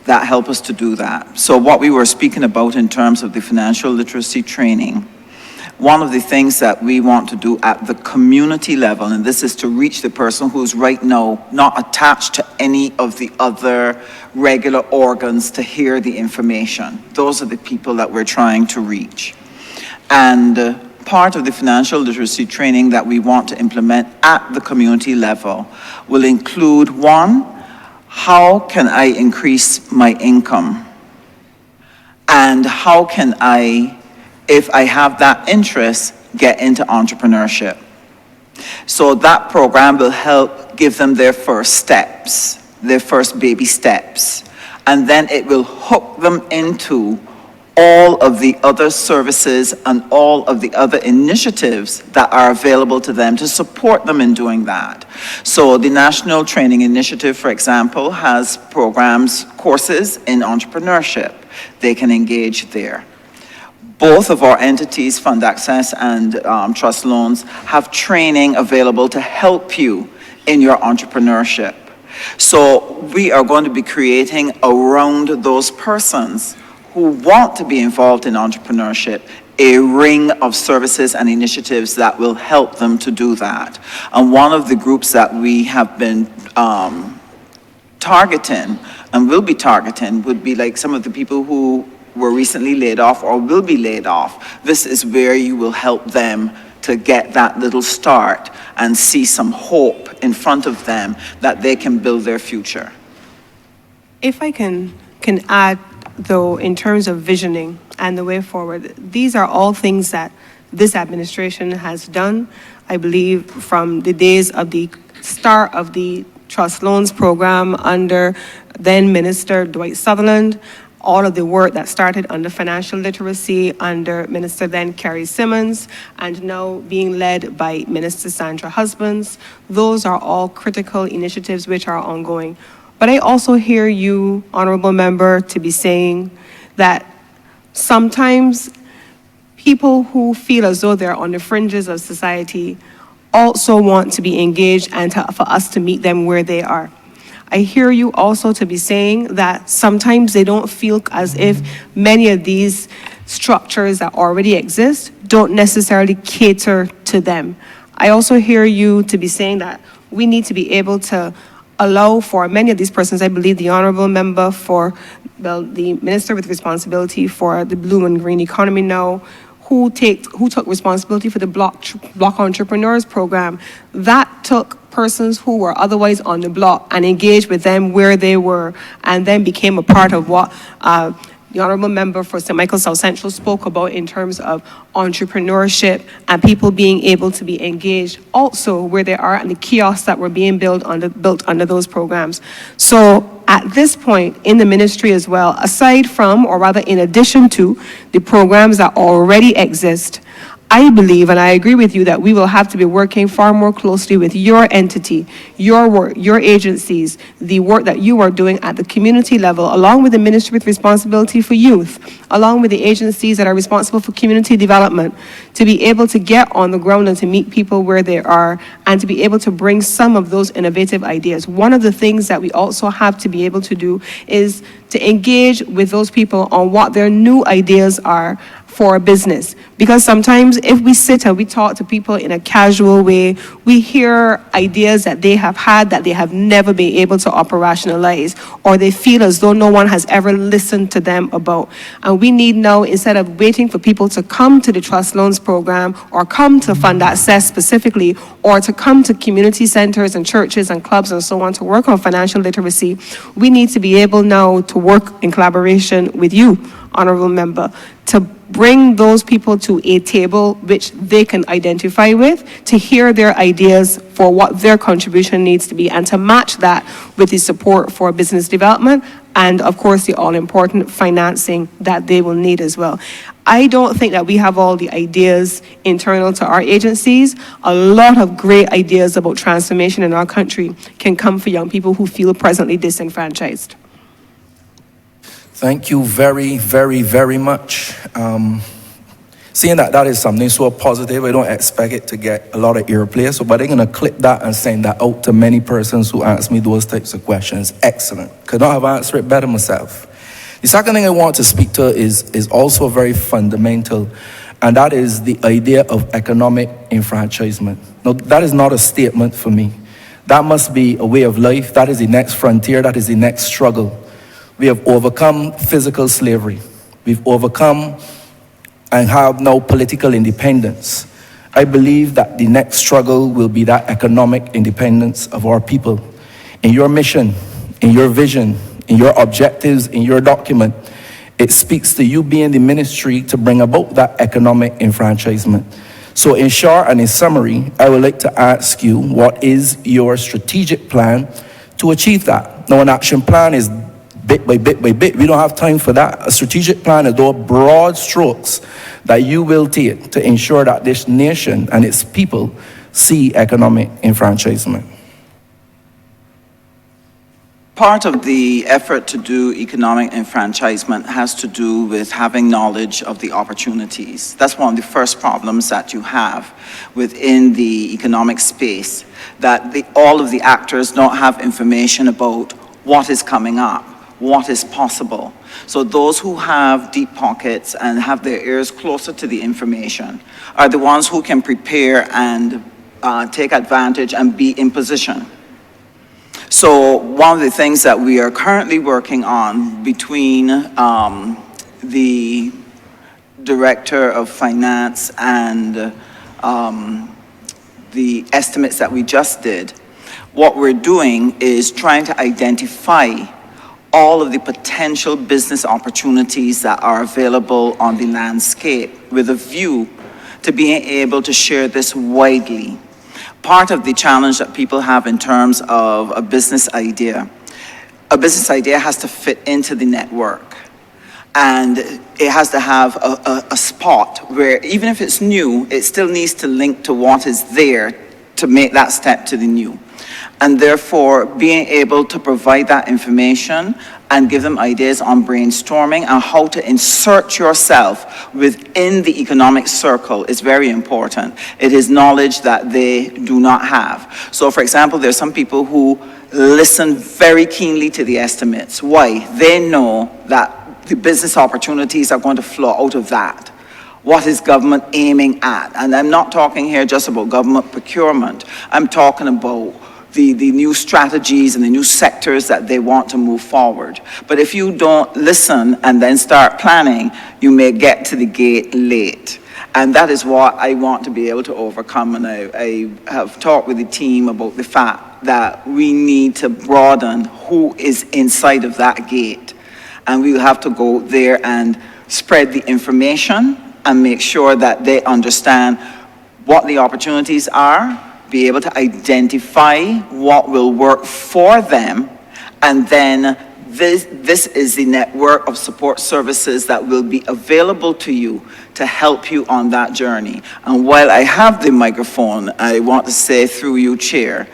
that help us to do that. So what we were speaking about in terms of the financial literacy training, one of the things that we want to do at the community level, and this is to reach the person who's right now not attached to any of the other regular organs to hear the information. Those are the people that we're trying to reach. And part of the financial literacy training that we want to implement at the community level will include, one, how can I increase my income? And how can I, if I have that interest, get into entrepreneurship? So that program will help give them their first steps, their first baby steps. And then it will hook them into all of the other services and all of the other initiatives that are available to them to support them in doing that. So the National Training Initiative, for example, has programs, courses in entrepreneurship. They can engage there. Both of our entities, Fund Access and Trust Loans, have training available to help you in your entrepreneurship. So we are going to be creating around those persons who want to be involved in entrepreneurship a ring of services and initiatives that will help them to do that. And one of the groups that we have been targeting and will be targeting would be like some of the people who were recently laid off or will be laid off. This is where you will help them to get that little start and see some hope in front of them that they can build their future. If I can add, though, in terms of visioning and the way forward, these are all things that this administration has done. I believe from the days of the start of the Trust Loans program under then Minister Dwight Sutherland, all of the work that started under financial literacy under Minister then Carrie Simmons, and now being led by Minister Sandra Husbands. Those are all critical initiatives which are ongoing. But I also hear you, Honourable Member, to be saying that sometimes people who feel as though they're on the fringes of society also want to be engaged and for us to meet them where they are. I hear you also to be saying that sometimes they don't feel as if many of these structures that already exist don't necessarily cater to them. I also hear you to be saying that we need to be able to allow for many of these persons. I believe the Honourable Member for, well, the Minister with responsibility for the blue and green economy now, who took responsibility for the block entrepreneurs program, that took persons who were otherwise on the block and engaged with them where they were, and then became a part of what the Honourable Member for St. Michael South Central spoke about in terms of entrepreneurship and people being able to be engaged also where they are, and the kiosks that were being built under those programs. So at this point in the ministry as well, aside from, or rather in addition to, the programs that already exist, I believe, and I agree with you, that we will have to be working far more closely with your entity, your work, your agencies, the work that you are doing at the community level, along with the Ministry with responsibility for youth, along with the agencies that are responsible for community development, to be able to get on the ground and to meet people where they are, and to be able to bring some of those innovative ideas. One of the things that we also have to be able to do is to engage with those people on what their new ideas are for a business. Because sometimes if we sit and we talk to people in a casual way, we hear ideas that they have had that they have never been able to operationalize, or they feel as though no one has ever listened to them about. And we need now, instead of waiting for people to come to the Trust Loans program or come to Fund Access specifically, or to come to community centers and churches and clubs and so on to work on financial literacy, we need to be able now to work in collaboration with you, Honourable Member, to bring those people to a table which they can identify with, to hear their ideas for what their contribution needs to be, and to match that with the support for business development and, of course, the all-important financing that they will need as well. I don't think that we have all the ideas internal to our agencies. A lot of great ideas about transformation in our country can come for young people who feel presently disenfranchised. Thank you very, very, very much. Seeing that is something so positive, I don't expect it to get a lot of airplay, but I'm going to clip that and send that out to many persons who ask me those types of questions. Excellent. Could not have answered it better myself. The second thing I want to speak to is also very fundamental, and that is the idea of economic enfranchisement. Now, that is not a statement for me. That must be a way of life. That is the next frontier. That is the next struggle. We have overcome physical slavery. We've overcome and have now political independence. I believe that the next struggle will be that economic independence of our people. In your mission, in your vision, in your objectives, in your document, it speaks to you being the ministry to bring about that economic enfranchisement. So in short and in summary, I would like to ask you, what is your strategic plan to achieve that? Now, an action plan is bit by bit by bit. We don't have time for that. A strategic plan is those broad strokes that you will take to ensure that this nation and its people see economic enfranchisement. Part of the effort to do economic enfranchisement has to do with having knowledge of the opportunities. That's one of the first problems that you have within the economic space, that all of the actors don't have information about what is coming up, what is possible. So those who have deep pockets and have their ears closer to the information are the ones who can prepare and take advantage and be in position. So one of the things that we are currently working on between the Director of Finance and the estimates that we just did, what we're doing is trying to identify all of the potential business opportunities that are available on the landscape with a view to being able to share this widely. Part of the challenge that people have in terms of a business idea has to fit into the network. And it has to have a spot where even if it's new, it still needs to link to what is there to make that step to the new. And therefore, being able to provide that information and give them ideas on brainstorming and how to insert yourself within the economic circle is very important. It is knowledge that they do not have. So for example, there's some people who listen very keenly to the estimates. Why? They know that the business opportunities are going to flow out of that. What is government aiming at? And I'm not talking here just about government procurement. I'm talking about the new strategies and the new sectors that they want to move forward. But if you don't listen and then start planning, you may get to the gate late. And that is what I want to be able to overcome. And I have talked with the team about the fact that we need to broaden who is inside of that gate. And we will have to go there and spread the information and make sure that they understand what the opportunities are, be able to identify what will work for them, and then this is the network of support services that will be available to you to help you on that journey. And while I have the microphone, I want to say through you, Chair,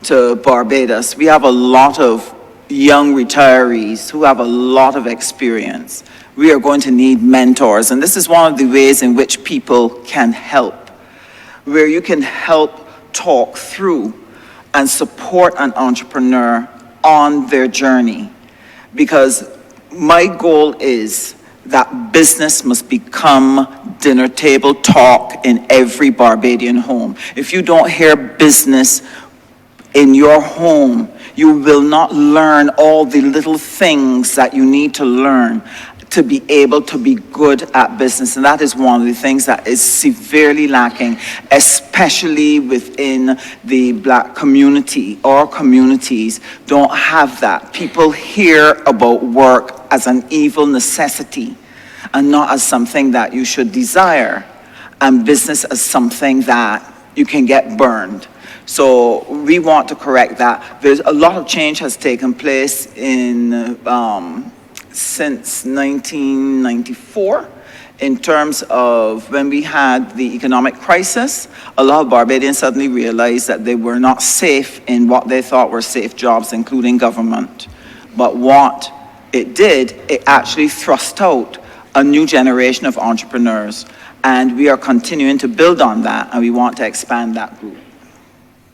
to Barbados, we have a lot of young retirees who have a lot of experience. We are going to need mentors, and this is one of the ways in which people can help, where you can help talk through and support an entrepreneur on their journey. Because my goal is that business must become dinner table talk in every Barbadian home. If you don't hear business in your home, you will not learn all the little things that you need to learn to be able to be good at business. And that is one of the things that is severely lacking, especially within the Black community. Our communities don't have that. People hear about work as an evil necessity and not as something that you should desire, and business as something that you can get burned. So we want to correct that. There's a lot of change has taken place in since 1994 in terms of when we had the economic crisis. A lot of Barbadians suddenly realized that they were not safe in what they thought were safe jobs, including government. But what it did, it actually thrust out a new generation of entrepreneurs. And we are continuing to build on that, and we want to expand that group.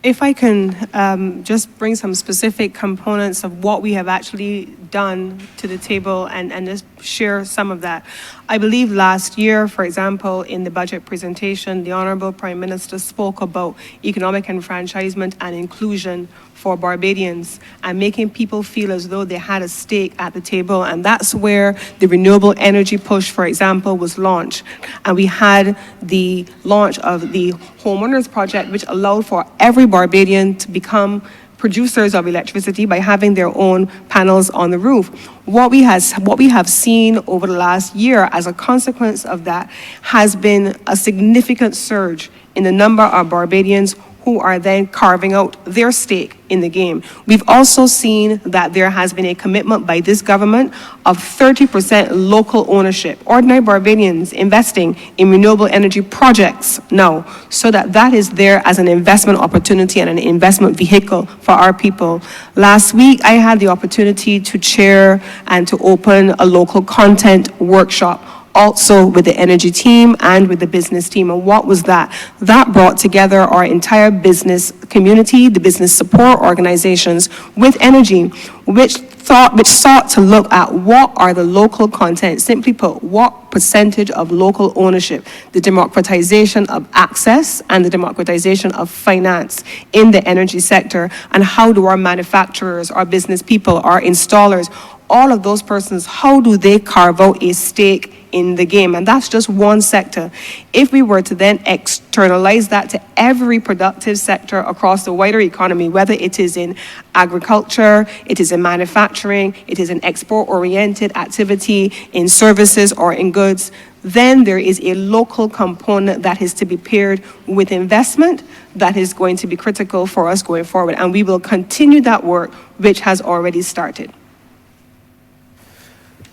If I can just bring some specific components of what we have actually done to the table and just share some of that. I believe last year, for example, in the budget presentation, the Honourable Prime Minister spoke about economic enfranchisement and inclusion for Barbadians and making people feel as though they had a stake at the table. And that's where the renewable energy push, for example, was launched. And we had the launch of the Homeowners Project, which allowed for every Barbadian to become producers of electricity by having their own panels on the roof. What we have seen over the last year as a consequence of that has been a significant surge in the number of Barbadians who are then carving out their stake in the game. We've also seen that there has been a commitment by this government of 30% local ownership, ordinary Barbadians investing in renewable energy projects now, so that is there as an investment opportunity and an investment vehicle for our people. Last week, I had the opportunity to chair and to open a local content workshop, also with the energy team and with the business team. And what was that? That brought together our entire business community, the business support organizations with energy, which sought to look at what are the local content, simply put, what percentage of local ownership, the democratization of access and the democratization of finance in the energy sector, and how do our manufacturers, our business people, our installers, all of those persons, how do they carve out a stake in the game? And that's just one sector. If we were to then externalize that to every productive sector across the wider economy, whether it is in agriculture, it is in manufacturing, it is in export-oriented activity, in services or in goods, then there is a local component that is to be paired with investment that is going to be critical for us going forward. And we will continue that work, which has already started.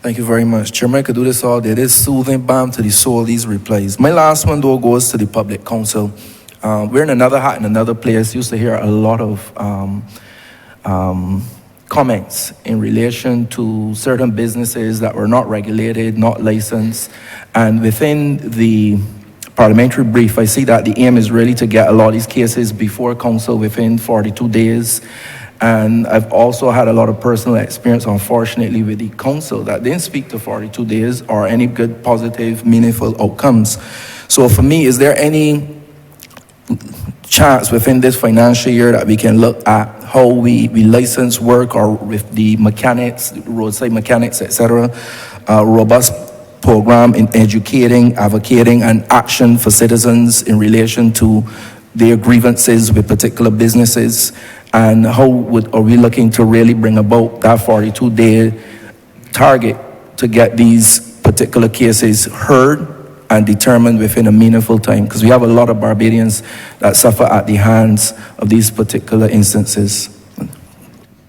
Thank you very much. Chairman, I could do this all day. This soothing balm to the soul, these replies. My last one, though, goes to the Public Council. We're in another hat in another place. Used to hear a lot of comments in relation to certain businesses that were not regulated, not licensed. And within the parliamentary brief, I see that the aim is really to get a lot of these cases before council within 42 days. And I've also had a lot of personal experience, unfortunately, with the council that didn't speak to 42 days or any good, positive, meaningful outcomes. So for me, is there any chance within this financial year that we can look at how we license work, or with the mechanics, roadside mechanics, etc., a robust program in educating, advocating, and action for citizens in relation to their grievances with particular businesses? And how are we looking to really bring about that 42-day target to get these particular cases heard and determined within a meaningful time? Because we have a lot of Barbadians that suffer at the hands of these particular instances.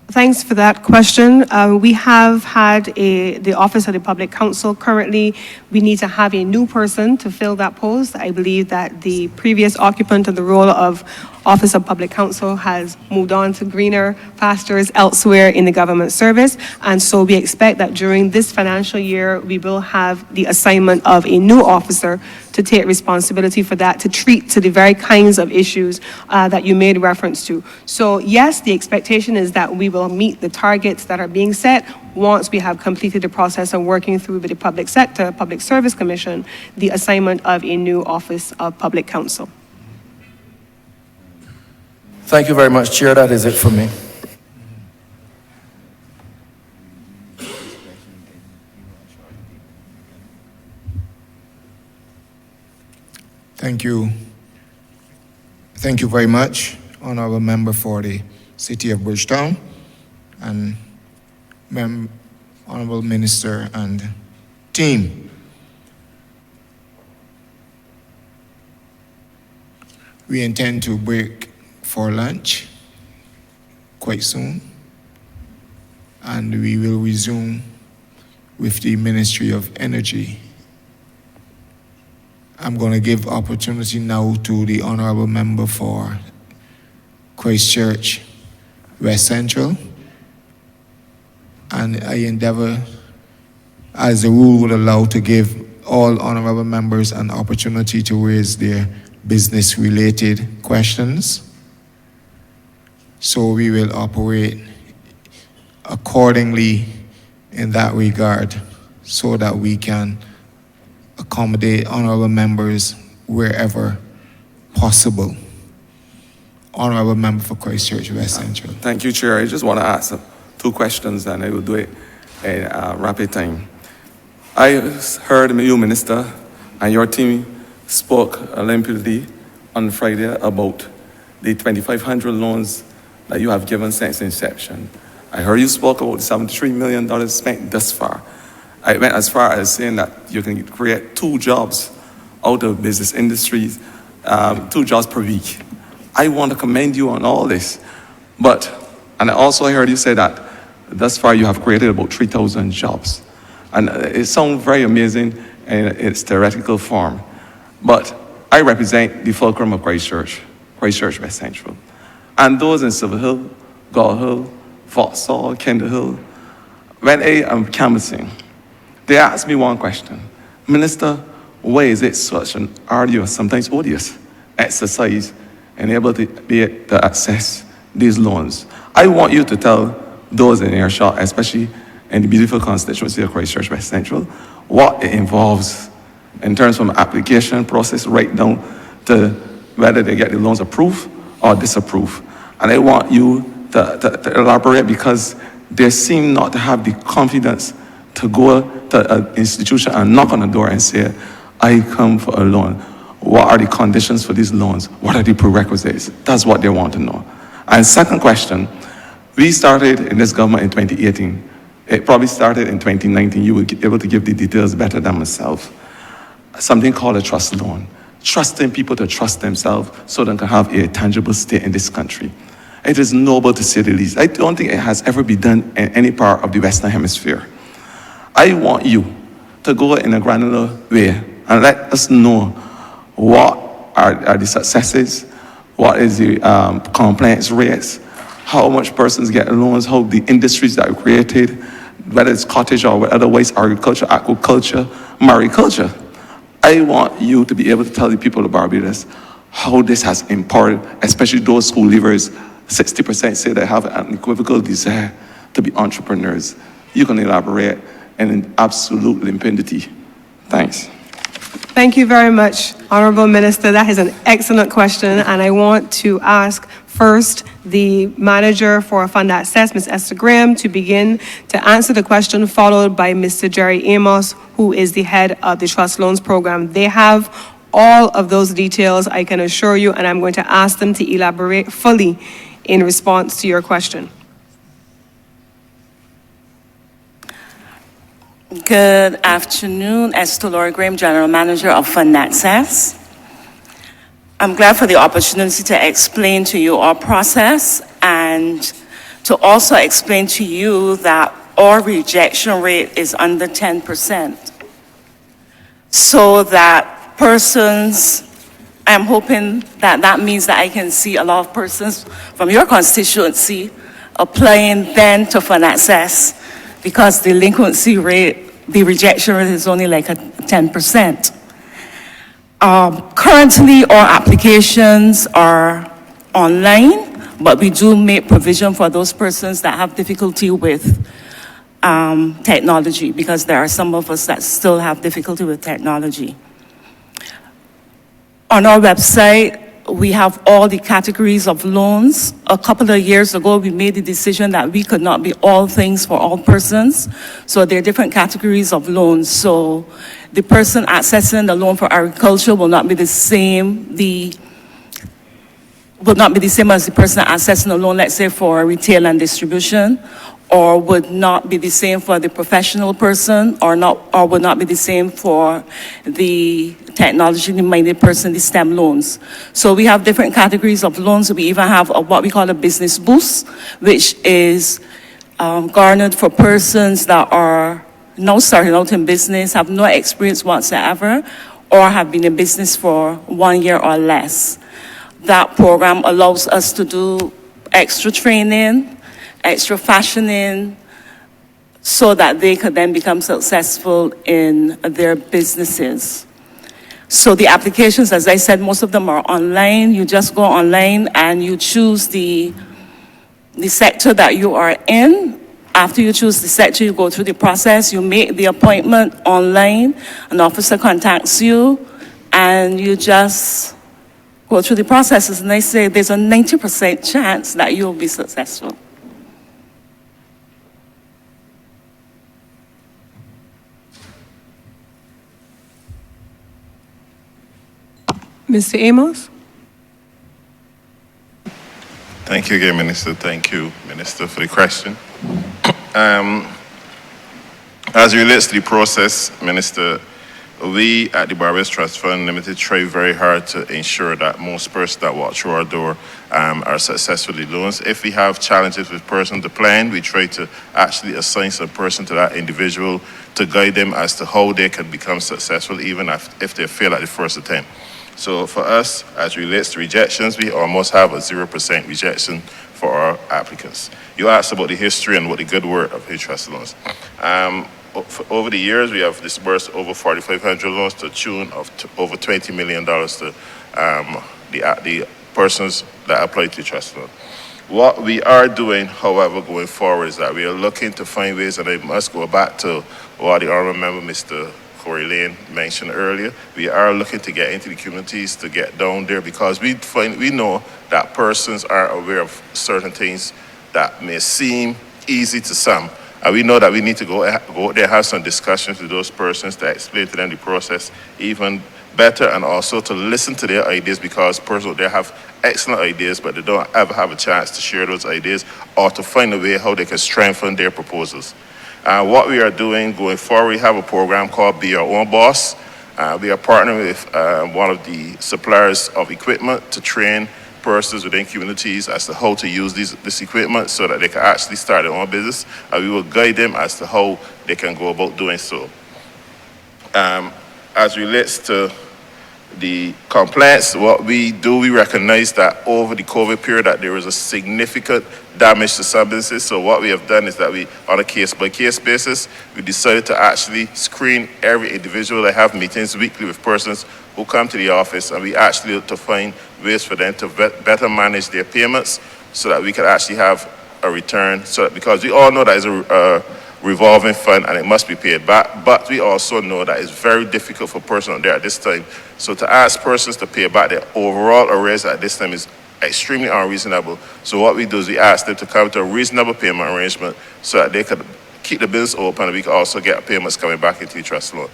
Thanks for that question. We have had the Office of the Public Counsel. Currently, we need to have a new person to fill that post. I believe that the previous occupant of the role of Office of Public Counsel has moved on to greener pastures elsewhere in the government service. And so we expect that during this financial year, we will have the assignment of a new officer to take responsibility for that, to treat to the very kinds of issues that you made reference to. So yes, the expectation is that we will meet the targets that are being set once we have completed the process of working through with the Public Sector, Public Service Commission, the assignment of a new Office of Public Counsel. Thank you very much, Chair. That is it for me. Thank you. Thank you very much, Honourable Member for the City of Bridgetown, and Honourable Minister and team. We intend to break for lunch quite soon, and we will resume with the Ministry of Energy. I'm going to give opportunity now to the Honourable Member for Christchurch West Central, and I endeavour, as the rule would allow, to give all Honourable Members an opportunity to raise their business-related questions. So we will operate accordingly in that regard, so that we can accommodate Honourable Members wherever possible. Honourable Member for Christchurch West Central. Thank you, Chair. I just want to ask two questions, and I will do it in rapid time. I heard you, Minister, and your team spoke limpidly on Friday about the 2,500 loans that you have given since inception. I heard you spoke about the $73 million spent thus far. I went as far as saying that you can create 2 jobs out of business industries, 2 jobs per week. I want to commend you on all this. And I also heard you say that thus far you have created about 3,000 jobs. And it sounds very amazing in its theoretical form. But I represent the fulcrum of Christchurch West Central. And those in Silver Hill, Gull Hill, Vauxhall, Kendall Hill, when I am canvassing, they ask me one question: Minister, why is it such an arduous, sometimes odious exercise and able to be able to access these loans? I want you to tell those in earshot, especially in the beautiful constituency of Christchurch West Central, what it involves in terms of application process right down to whether they get the loans approved or disapproved. And I want you to elaborate, because they seem not to have the confidence to go to an institution and knock on the door and say, I come for a loan. What are the conditions for these loans? What are the prerequisites? That's what they want to know. And second question, we started in this government in 2018. It probably started in 2019. You will be able to give the details better than myself. Something called a trust loan. Trusting people to trust themselves so they can have a tangible stake in this country. It is noble to say the least. I don't think it has ever been done in any part of the Western Hemisphere. I want you to go in a granular way and let us know what are the successes, what is the compliance rates, how much persons get loans, how the industries that are created, whether it's cottage or otherwise, agriculture, aquaculture, mariculture. I want you to be able to tell the people of Barbados how this has empowered, especially those school leavers. 60% say they have an equivocal desire to be entrepreneurs. You can elaborate in absolute limpidity. Thanks. Thank you very much, Honourable Minister. That is an excellent question, and I want to ask first the Manager for Fund Access, Ms. Esther Graham, to begin to answer the question, followed by Mr. Jerry Amos, who is the head of the Trust Loans Program. They have all of those details, I can assure you, and I'm going to ask them to elaborate fully in response to your question. Good afternoon. Esther Laura Graham, General Manager of Fund Access. I'm glad for the opportunity to explain to you our process and to also explain to you that our rejection rate is under 10%. So that persons, I'm hoping that that means that I can see a lot of persons from your constituency applying then to Fund Access, because the delinquency rate, the rejection rate is only like 10%. Currently, our applications are online, but we do make provision for those persons that have difficulty with technology, because there are some of us that still have difficulty with technology. On our website, we have all the categories of loans. A couple of years ago, we made the decision that we could not be all things for all persons. So there are different categories of loans. So the person accessing the loan for agriculture will not be the same. Will not be the same as the person accessing a loan, let's say, for retail and distribution, or would not be the same for the professional person, or would not be the same for the technology-minded person, the STEM loans. So we have different categories of loans. We even have what we call a business boost, which is garnered for persons that are now starting out in business, have no experience whatsoever, or have been in business for 1 year or less. That program allows us to do extra training, extra fashioning, so that they could then become successful in their businesses. So the applications, as I said, most of them are online. You just go online and you choose the sector that you are in. After you choose the sector, you go through the process, you make the appointment online, an officer contacts you, and you just go through the processes, and they say there's a 90% chance that you'll be successful. Mr. Amos? Thank you again, Minister. Thank you, Minister, for the question. As it relates to the process, Minister, We at the Barbados Trust Fund Limited try very hard to ensure that most persons that walk through our door are successfully loans. If we have challenges with person to plan, we try to actually assign some person to that individual to guide them as to how they can become successful even if they fail at the first attempt. So for us, as relates to rejections, we almost have a 0% rejection for our applicants. You asked about the history and what the good word of trust loans. Over the years, we have disbursed over 4,500 loans to the tune of over $20 million to the persons that apply to trust loan. What we are doing, however, going forward is that we are looking to find ways, and I must go back to what the Honourable Member, Mr. Corey Lane, mentioned earlier. We are looking to get into the communities, to get down there, because we know that persons are aware of certain things that may seem easy to some. And we know that we need to go out there, have some discussions with those persons to explain to them the process even better, and also to listen to their ideas, because persons they have excellent ideas, but they don't ever have a chance to share those ideas or to find a way how they can strengthen their proposals. What we are doing going forward, we have a program called Be Your Own Boss. We are partnering with one of the suppliers of equipment to train persons within communities as to how to use this equipment so that they can actually start their own business, and we will guide them as to how they can go about doing so. As relates to the complaints, what we do, we recognize that over the COVID period that there was a significant damage to some businesses. So what we have done is that we, on a case-by-case basis, we decided to actually screen every individual. I have meetings weekly with persons who come to the office, and we actually look to find ways for them to better manage their payments so that we can actually have a return. So that, because we all know that it's a revolving fund and it must be paid back, but we also know that it's very difficult for persons out there at this time. So to ask persons to pay back their overall arrears at this time is extremely unreasonable. So what we do is we ask them to come to a reasonable payment arrangement so that they could keep the business open, and we can also get payments coming back into the trust loan.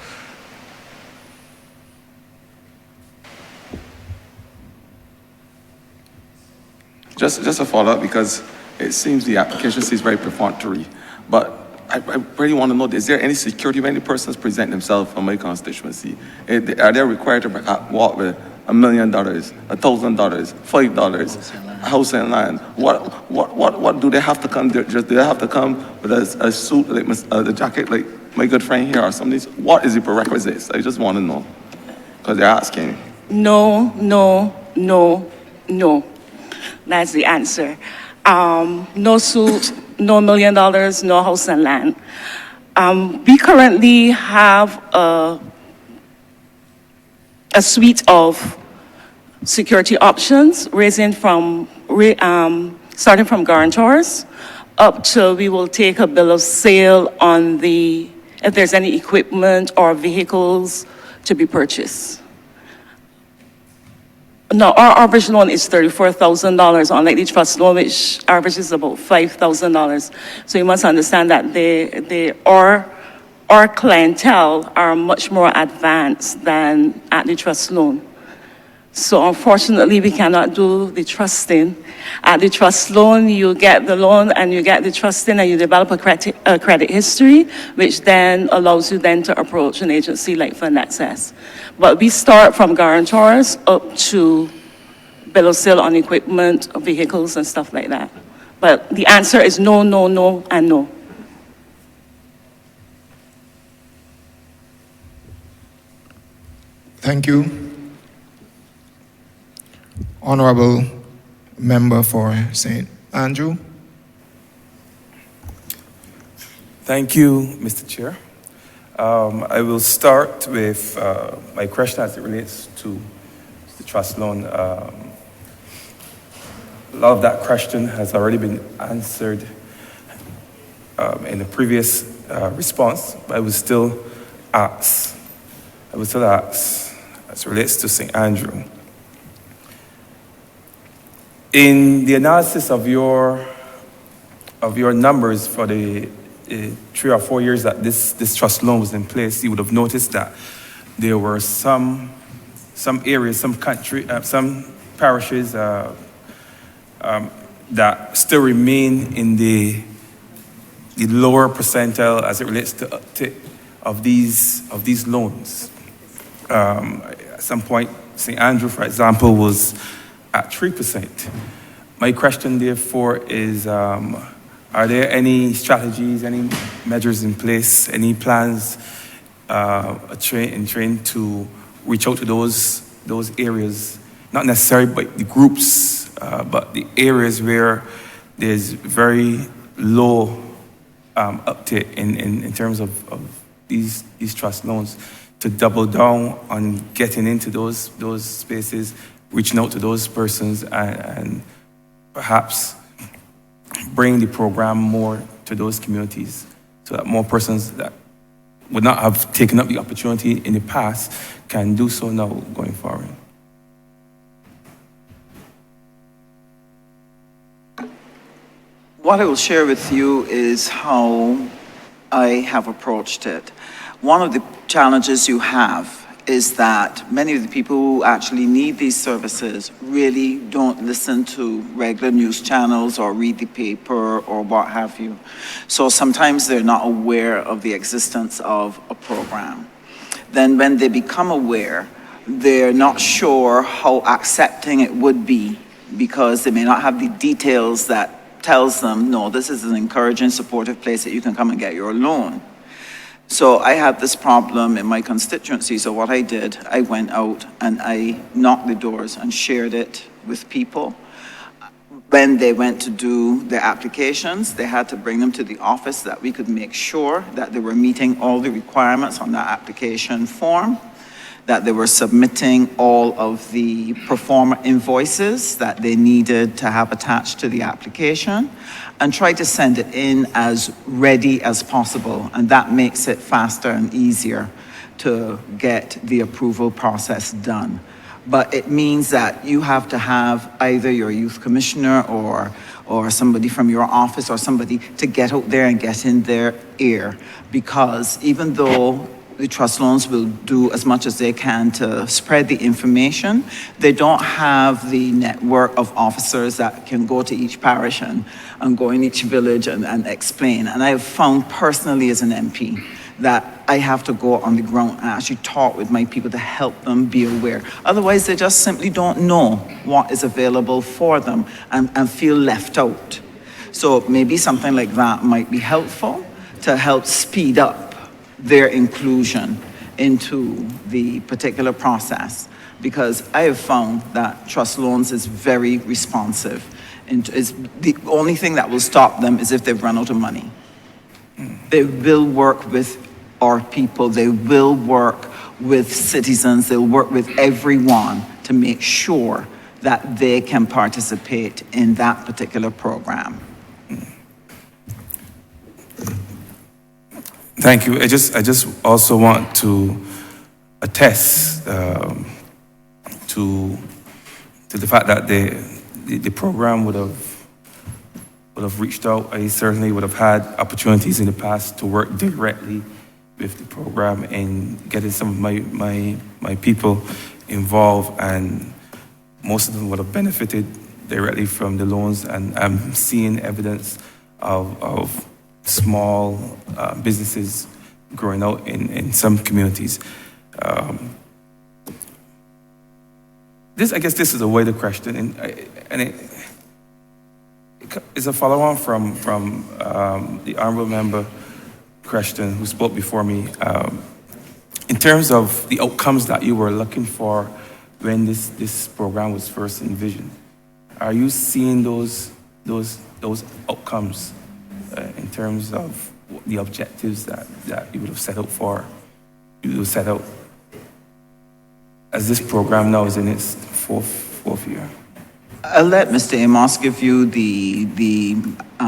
Just a follow-up, because it seems the application is very perfunctory, but I really want to know, is there any security when any persons present themselves from my constituency? Are they required to walk with $1 million, $1,000, $5, house and land? What do they have to come? Do they have to come with a suit, like a jacket, like my good friend here, or something? What is the prerequisites? I just want to know, because they're asking. No. That's the answer. No suit, no $1 million, no house and land. We currently have a suite of security options, starting from guarantors up to we will take a bill of sale on if there's any equipment or vehicles to be purchased. No, our average loan is $34,000, unlike the trust loan, which averages about $5,000. So you must understand that our clientele are much more advanced than at the trust loan. So unfortunately, we cannot do the trusting. At the trust loan, you get the loan and you get the trusting, and you develop a credit history, which then allows you then to approach an agency like Fund Access. But we start from guarantors up to bill of sale on equipment, vehicles, and stuff like that. But the answer is no, and no. Thank you. Honourable Member for St. Andrew. Thank you, Mr. Chair. I will start with my question as it relates to the trust loan. A lot of that question has already been answered in the previous response, but I will still ask as it relates to St. Andrew. In the analysis of your numbers for the 3 or 4 years that this trust loan was in place, you would have noticed that there were some areas, some parishes that still remain in the lower percentile as it relates to uptake of these loans. At some point, St. Andrew, for example, was at 3%. My question, therefore, is are there any strategies, any measures in place, any plans in train to reach out to those areas, not necessarily but the groups, but the areas where there's very low uptake in terms of these trust loans, to double down on getting into those spaces, reaching out to those persons, and perhaps bring the program more to those communities, so that more persons that would not have taken up the opportunity in the past can do so now going forward. What I will share with you is how I have approached it. One of the challenges you have is that many of the people who actually need these services really don't listen to regular news channels or read the paper or what have you. So sometimes they're not aware of the existence of a program. Then when they become aware, they're not sure how accepting it would be, because they may not have the details that tells them, no, this is an encouraging, supportive place that you can come and get your loan. So I had this problem in my constituency. So what I did, I went out and I knocked the doors and shared it with people. When they went to do their applications, they had to bring them to the office so that we could make sure that they were meeting all the requirements on that application form, that they were submitting all of the pro forma invoices that they needed to have attached to the application, and try to send it in as ready as possible. And that makes it faster and easier to get the approval process done. But it means that you have to have either your youth commissioner or somebody from your office or somebody to get out there and get in their ear. Because even though the trust loans will do as much as they can to spread the information, they don't have the network of officers that can go to each parish and go in each village and explain. And I've found personally as an MP that I have to go on the ground and actually talk with my people to help them be aware. Otherwise, they just simply don't know what is available for them and feel left out. So maybe something like that might be helpful to help speed up their inclusion into the particular process, because I have found that trust loans is very responsive. And is the only thing that will stop them is if they've run out of money. They will work with our people, they will work with citizens, they'll work with everyone to make sure that they can participate in that particular program. Thank you. I just also want to attest to the fact that the program would have reached out. I certainly would have had opportunities in the past to work directly with the program and getting some of my people involved, and most of them would have benefited directly from the loans. And I'm seeing evidence of small businesses growing out in some communities. I guess this is a wider question, and it's a follow-on from the honourable member question who spoke before me. In terms of the outcomes that you were looking for when this program was first envisioned, are you seeing those outcomes in terms of the objectives that you would have set out for? You would set out as this program now is in its fourth year. I'll let Mr. Amos give you the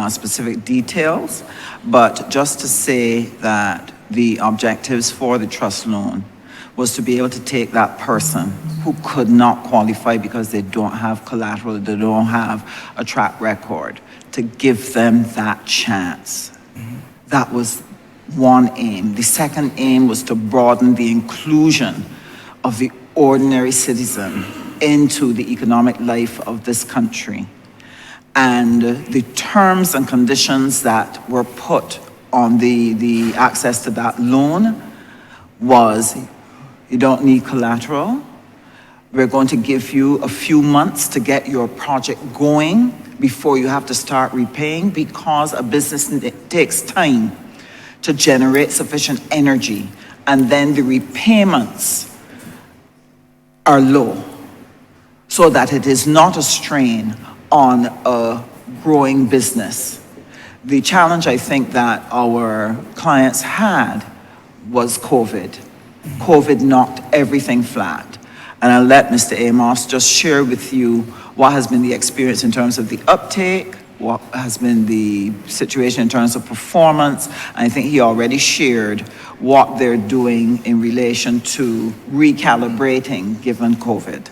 specific details, but just to say that the objectives for the trust loan was to be able to take that person who could not qualify because they don't have collateral, they don't have a track record, to give them that chance. That was one aim. The second aim was to broaden the inclusion of the ordinary citizen into the economic life of this country. And the terms and conditions that were put on the access to that loan was You don't need collateral. We're going to give you a few months to get your project going before you have to start repaying, because a business takes time to generate sufficient energy, and then the repayments are low, so that it is not a strain on a growing business. The challenge I think that our clients had was COVID. COVID knocked everything flat. And I'll let Mr. Amos just share with you what has been the experience in terms of the uptake, what has been the situation in terms of performance. And I think he already shared what they're doing in relation to recalibrating given COVID.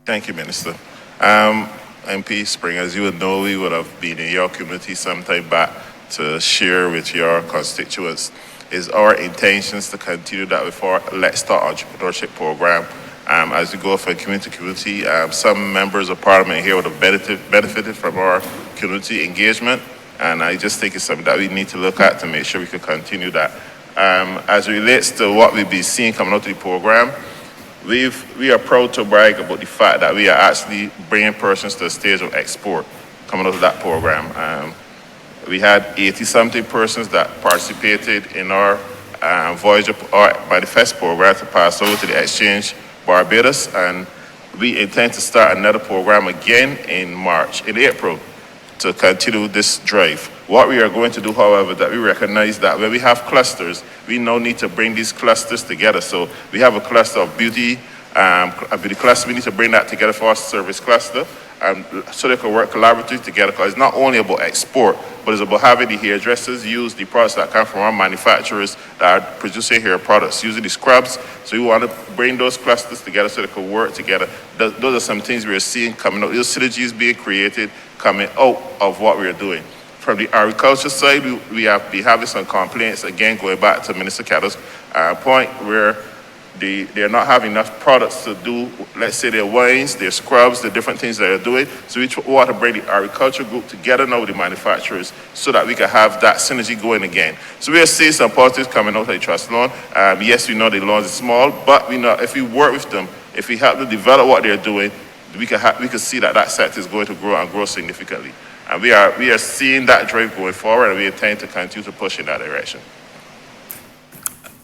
Thank you, Minister. MP Spring, as you would know, we would have been in your community some time back to share with your constituents. Is our intentions to continue that with our Let's Start Entrepreneurship program. As we go from community to community, some members of Parliament here would have benefited from our community engagement, and I just think it's something that we need to look at to make sure we can continue that. As it relates to what we've been seeing coming out of the program, we are proud to brag about the fact that we are actually bringing persons to the stage of export coming out of that program. We had 80-something persons that participated in our Voyager Manifest program to pass over to the Exchange Barbados, and we intend to start another program again in April, to continue this drive. What we are going to do, however, that we recognize that when we have clusters, we now need to bring these clusters together. So we have a cluster of beauty, a beauty cluster. We need to bring that together for our service cluster, so they can work collaboratively together, because it's not only about export, but it's about having the hairdressers use the products that come from our manufacturers that are producing hair products, using the scrubs. So we want to bring those clusters together so they can work together. Those are some things we are seeing coming out. Those synergies being created coming out of what we are doing. From the agriculture side, we have been having some complaints, again, going back to Minister Cattle's point, where they're not having enough products to do, let's say, their wines, their scrubs, the different things that they're doing. So we want to bring the agriculture group together now with the manufacturers so that we can have that synergy going again. So we are seeing some positives coming out of the trust loan. Yes, we know the loans are small, but we know if we work with them, if we help them develop what they're doing, we can see that that sector is going to grow and grow significantly. And we are seeing that drive going forward, and we intend to continue to push in that direction.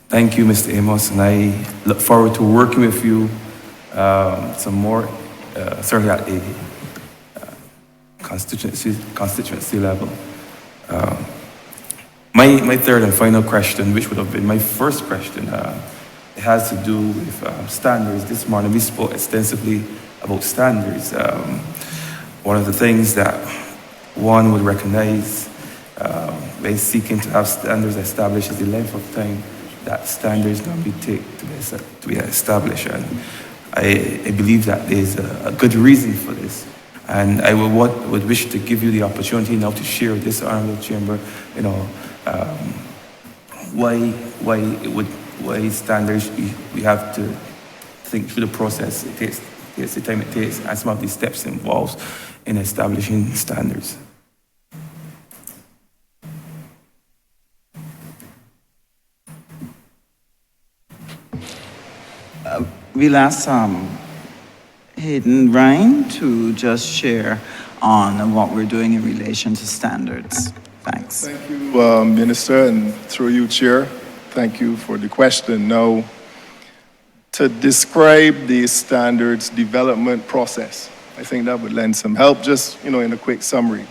Thank you, Mr. Amos, and I look forward to working with you some more, certainly at a constituency level. My third and final question, which would have been my first question, it has to do with standards. This morning we spoke extensively about standards. One of the things that one would recognize when seeking to have standards established is the length of time that standards normally take to be established. And I believe that there's a good reason for this. And I would wish to give you the opportunity now to share with this honorable chamber, why standards, we have to think through the process it takes the time it takes, and some of these steps involved in establishing standards. We'll ask Hayden Ryan to just share on what we're doing in relation to standards. Thanks. Thank you, Minister, and through you, Chair. Thank you for the question. Now, to describe the standards development process, I think that would lend some help, just in a quick summary.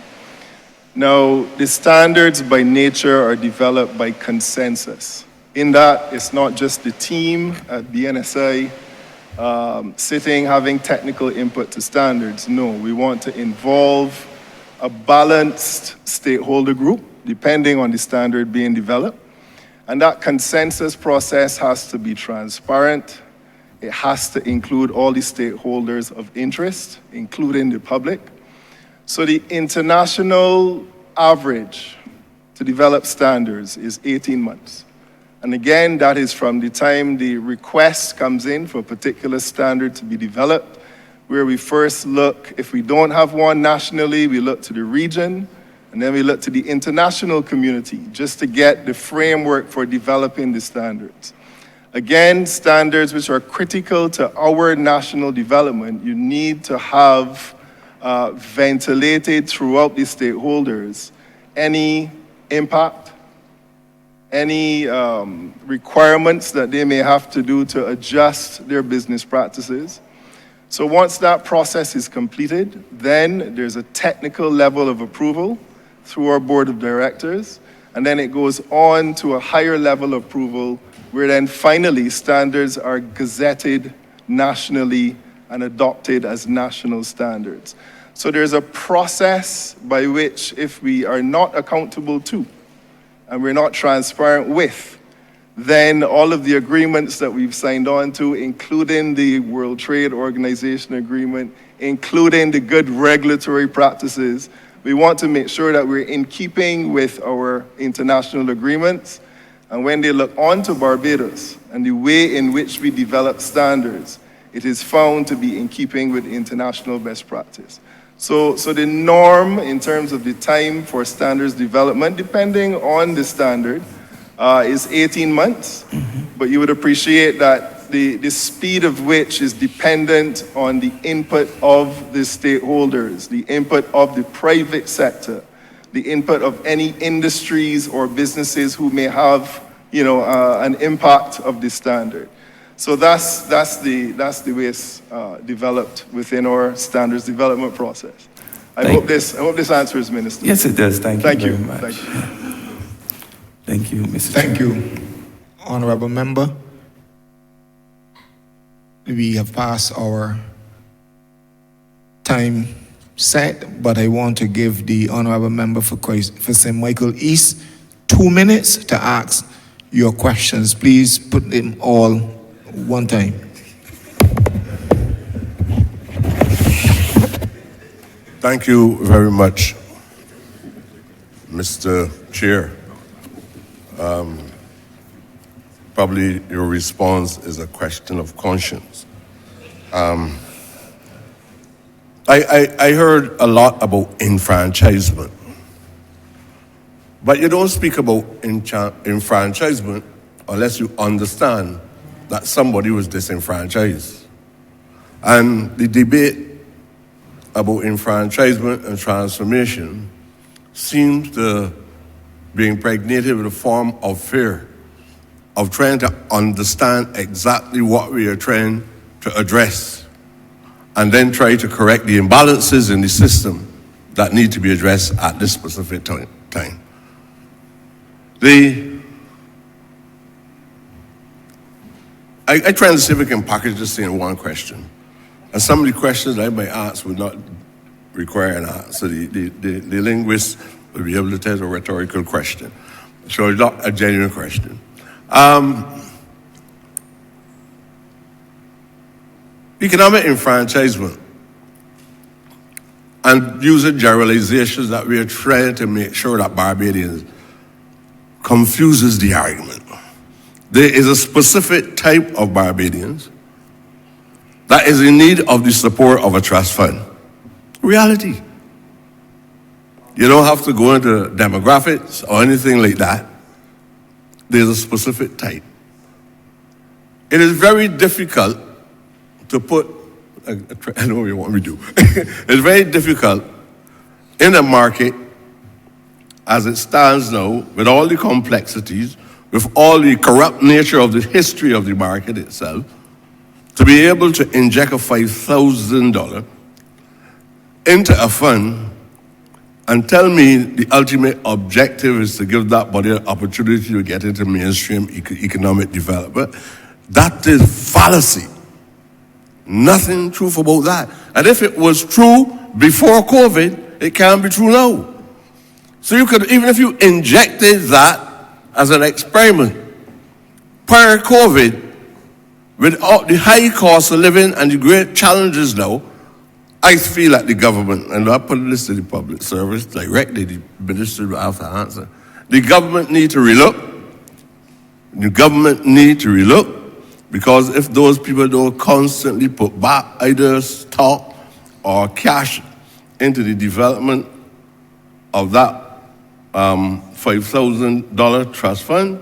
Now, the standards by nature are developed by consensus. In that, it's not just the team at BNSI sitting, having technical input to standards. No, we want to involve a balanced stakeholder group, depending on the standard being developed. And that consensus process has to be transparent. It has to include all the stakeholders of interest, including the public. So the international average to develop standards is 18 months. And again, that is from the time the request comes in for a particular standard to be developed, where we first look, if we don't have one nationally, we look to the region, and then we look to the international community just to get the framework for developing the standards. Again, standards which are critical to our national development, you need to have ventilated throughout the stakeholders any impact, any requirements that they may have to do to adjust their business practices. So once that process is completed, then there's a technical level of approval through our board of directors, and then it goes on to a higher level of approval where then finally standards are gazetted nationally and adopted as national standards. So there's a process by which, if we are not accountable to and we're not transparent with, then all of the agreements that we've signed on to, including the World Trade Organization agreement, including the good regulatory practices, we want to make sure that we're in keeping with our international agreements. And when they look onto Barbados and the way in which we develop standards, it is found to be in keeping with international best practice. So the norm in terms of the time for standards development, depending on the standard, is 18 months. But you would appreciate that the speed of which is dependent on the input of the stakeholders, the input of the private sector, the input of any industries or businesses who may have, an impact of this standard. So that's the way it's developed within our standards development process. I hope this answers, Minister. Yes, it does. Thank you very much. Thank you. Thank you, Mr. Thank Chairman. you, Honourable Member. We have passed our time set, but I want to give the Honourable Member for St. Michael East 2 minutes to ask your questions. Please put them all one time. Thank you very much, Mr. Chair. Probably your response is a question of conscience. I heard a lot about enfranchisement, but you don't speak about enfranchisement unless you understand that somebody was disenfranchised. And the debate about enfranchisement and transformation seems to be impregnated with a form of fear, of trying to understand exactly what we are trying to address, and then try to correct the imbalances in the system that need to be addressed at this specific time. I try to see if we can package this in one question. And some of the questions I might ask would not require an answer. The linguist will be able to tell a rhetorical question. So it's not a genuine question. Economic enfranchisement, and using generalizations that we are trying to make sure that Barbadians confuses the argument. There is a specific type of Barbadians that is in need of the support of a trust fund. Reality. You don't have to go into demographics or anything like that. There's a specific type. It is very difficult to put, I know what you want me to do. It's very difficult in a market as it stands now, with all the complexities, with all the corrupt nature of the history of the market itself, to be able to inject a $5,000 into a fund and tell me the ultimate objective is to give that body an opportunity to get into mainstream economic development. That is fallacy. Nothing truth about that. And if it was true before COVID, it can't be true now. So you could, even if you injected that as an experiment, prior COVID, with all the high cost of living and the great challenges now, I feel like the government, and I put this to the public service directly, the minister will have to answer. The government need to relook. The government need to relook, because if those people don't constantly put back either stock or cash into the development of that $5,000 trust fund,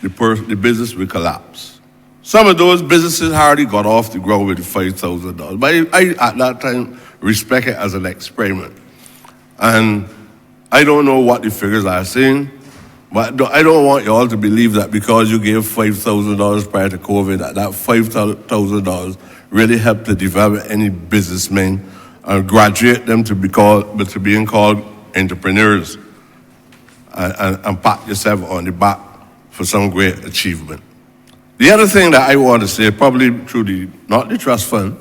the business will collapse. Some of those businesses already got off the ground with $5,000. But I, at that time, respect it as an experiment. And I don't know what the figures are saying, but I don't want you all to believe that because you gave $5,000 prior to COVID, that $5,000 really helped to develop any businessmen and graduate them to being called entrepreneurs and pat yourself on the back for some great achievement. The other thing that I want to say, probably through not the trust fund,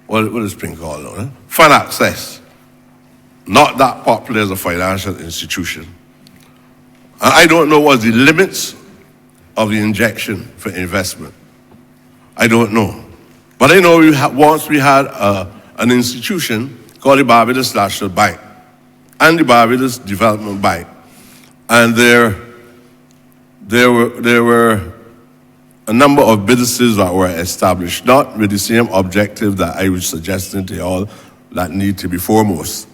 what is it called now? Fund access. Not that popular as a financial institution. And I don't know what the limits of the injection for investment. I don't know. But I know once we had an institution called the Barbados National Bank and the Barbados Development Bank. And there were a number of businesses that were established, not with the same objective that I was suggesting to you all that need to be foremost.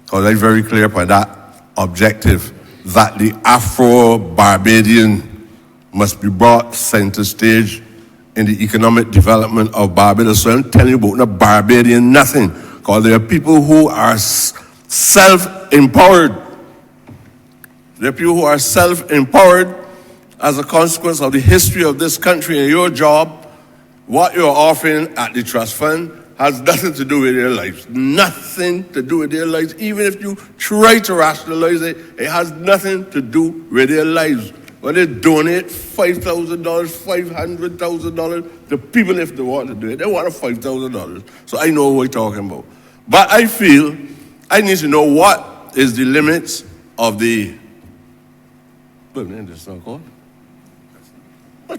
Because I'm very clear about that objective, that the Afro-Barbadian must be brought center stage in the economic development of Barbados. So I'm telling you about no Barbadian nothing, because there are people who are self-empowered. There are people who are self-empowered as a consequence of the history of this country, and your job, what you're offering at the trust fund, has nothing to do with their lives. Nothing to do with their lives. Even if you try to rationalize it, it has nothing to do with their lives. When they donate $5,000, $500,000 to people if they want to do it, they want $5,000. So I know what we're talking about. But I feel I need to know what is the limits of the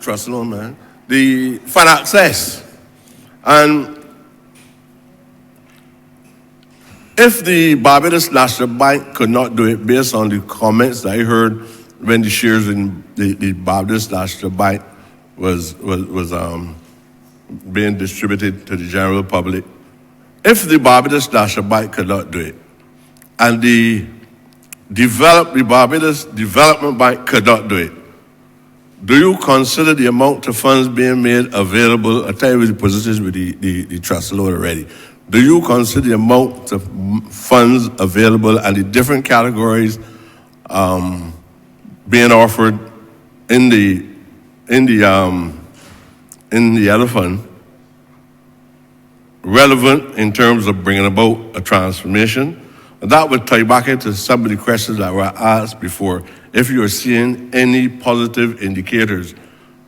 trust loan, man. The fund access. And if the Barbados National Bank could not do it based on the comments that I heard when the shares in the Barbados National Bank was being distributed to the general public, if the Barbados National Bank could not do it, and the Barbados Development Bank could not do it, do you consider the amount of funds being made available? I'll tell you the positions with the trust loan already. Do you consider the amount of funds available and the different categories being offered in the other fund relevant in terms of bringing about a transformation? And that would tie back into some of the questions that were asked before. If you're seeing any positive indicators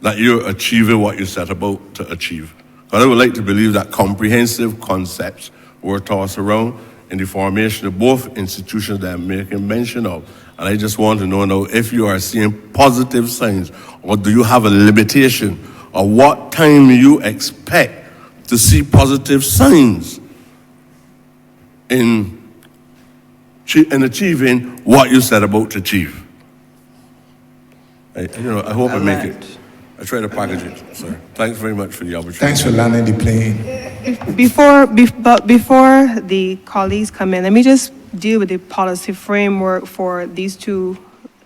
that you're achieving what you set about to achieve. But I would like to believe that comprehensive concepts were tossed around in the formation of both institutions that I'm making mention of. And I just want to know now if you are seeing positive signs, or do you have a limitation, or what time you expect to see positive signs in achieving what you set about to achieve. I hope I make it. I try to package it, sir. Thanks very much for the opportunity. Thanks for landing the plane. Before the colleagues come in, let me just deal with the policy framework for these two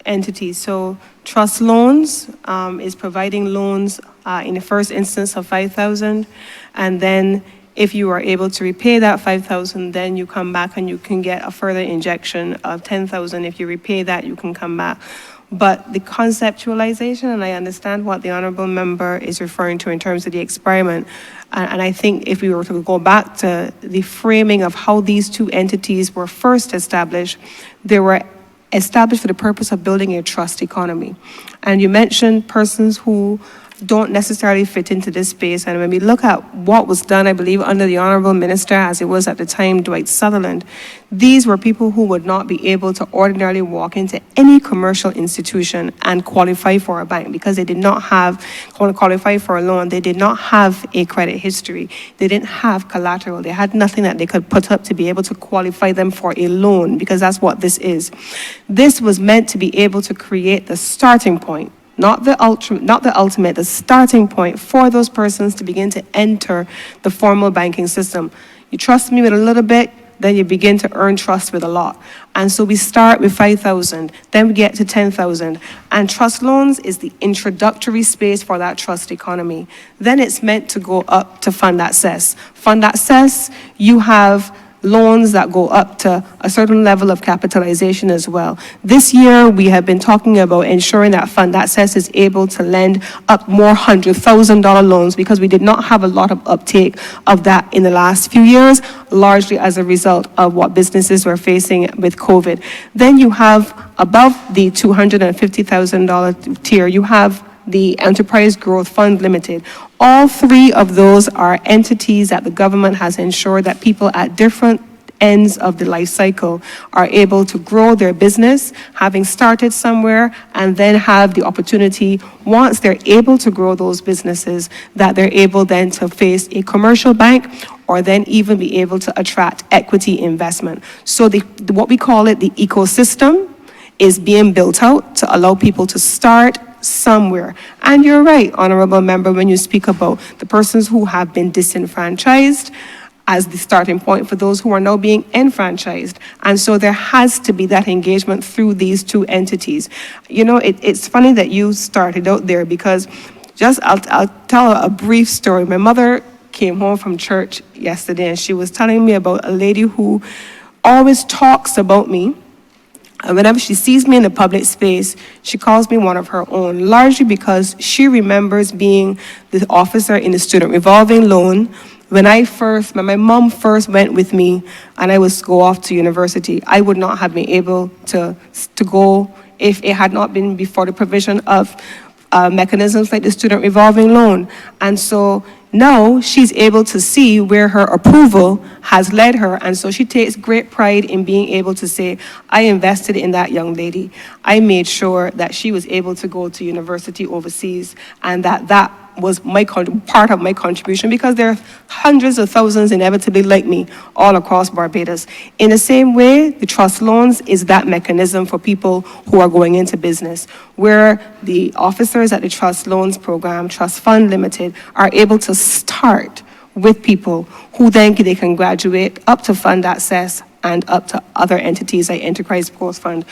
entities. So trust loans is providing loans in the first instance of $5,000, and then if you are able to repay that $5,000, then you come back and you can get a further injection of $10,000. If you repay that, you can come back. But the conceptualization, and I understand what the Honourable Member is referring to in terms of the experiment, and I think if we were to go back to the framing of how these two entities were first established, they were established for the purpose of building a trust economy. And you mentioned persons who don't necessarily fit into this space. And when we look at what was done, I believe, under the Honourable Minister, as it was at the time, Dwight Sutherland, these were people who would not be able to ordinarily walk into any commercial institution and qualify for a bank because they did not qualify for a loan. They did not have a credit history. They didn't have collateral. They had nothing that they could put up to be able to qualify them for a loan, because that's what this is. This was meant to be able to create the starting point, not the ultimate, the starting point for those persons to begin to enter the formal banking system. You trust me with a little bit, then you begin to earn trust with a lot. And so we start with 5,000, then we get to 10,000. And trust loans is the introductory space for that trust economy. Then it's meant to go up to fund access. Fund access, you have loans that go up to a certain level of capitalization as well. This year, we have been talking about ensuring that Fund Access is able to lend up more $100,000 loans because we did not have a lot of uptake of that in the last few years, largely as a result of what businesses were facing with COVID. Then you have above the $250,000 tier, you have the Enterprise Growth Fund Limited. All three of those are entities that the government has ensured that people at different ends of the life cycle are able to grow their business, having started somewhere, and then have the opportunity, once they're able to grow those businesses, that they're able then to face a commercial bank or then even be able to attract equity investment. So what we call it, the ecosystem, is being built out to allow people to start somewhere. And you're right, Honourable Member, when you speak about the persons who have been disenfranchised as the starting point for those who are now being enfranchised. And so there has to be that engagement through these two entities. You know, it's funny that you started out there because I'll tell a brief story. My mother came home from church yesterday and she was telling me about a lady who always talks about me. And whenever she sees me in the public space, she calls me one of her own, largely because she remembers being the officer in the student revolving loan when my mom first went with me and I was to go off to university. I would not have been able to go if it had not been before the provision of mechanisms like the student revolving loan. And so now she's able to see where her approval has led her. And so she takes great pride in being able to say, I invested in that young lady. I made sure that she was able to go to university overseas and that was part of my contribution because there are hundreds of thousands inevitably like me all across Barbados. In the same way, the trust loans is that mechanism for people who are going into business, where the officers at the Trust Loans Program, Trust Fund Limited, are able to start with people who then they can graduate up to Fund Access and up to other entities like Enterprise Growth Fund.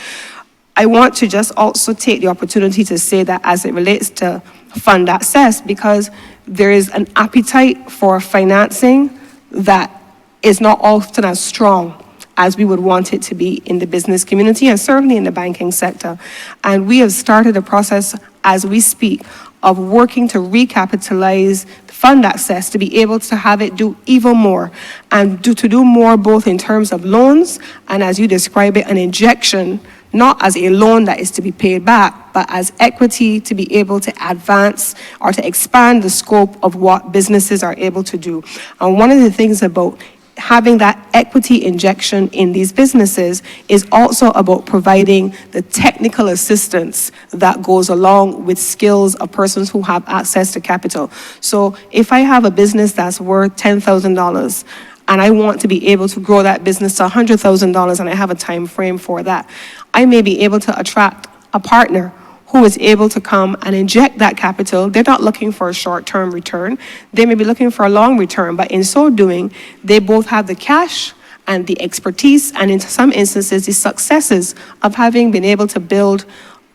I want to just also take the opportunity to say that as it relates to Fund Access, because there is an appetite for financing that is not often as strong as we would want it to be in the business community and certainly in the banking sector. And we have started a process as we speak of working to recapitalize Fund Access to be able to have it do even more and to do more both in terms of loans and, as you describe it, an injection, not as a loan that is to be paid back, but as equity to be able to advance or to expand the scope of what businesses are able to do. And one of the things about having that equity injection in these businesses is also about providing the technical assistance that goes along with skills of persons who have access to capital. So if I have a business that's worth $10,000 and I want to be able to grow that business to $100,000 and I have a time frame for that, I may be able to attract a partner who is able to come and inject that capital. They're not looking for a short-term return. They may be looking for a long return, but in so doing, they both have the cash and the expertise, and in some instances, the successes of having been able to build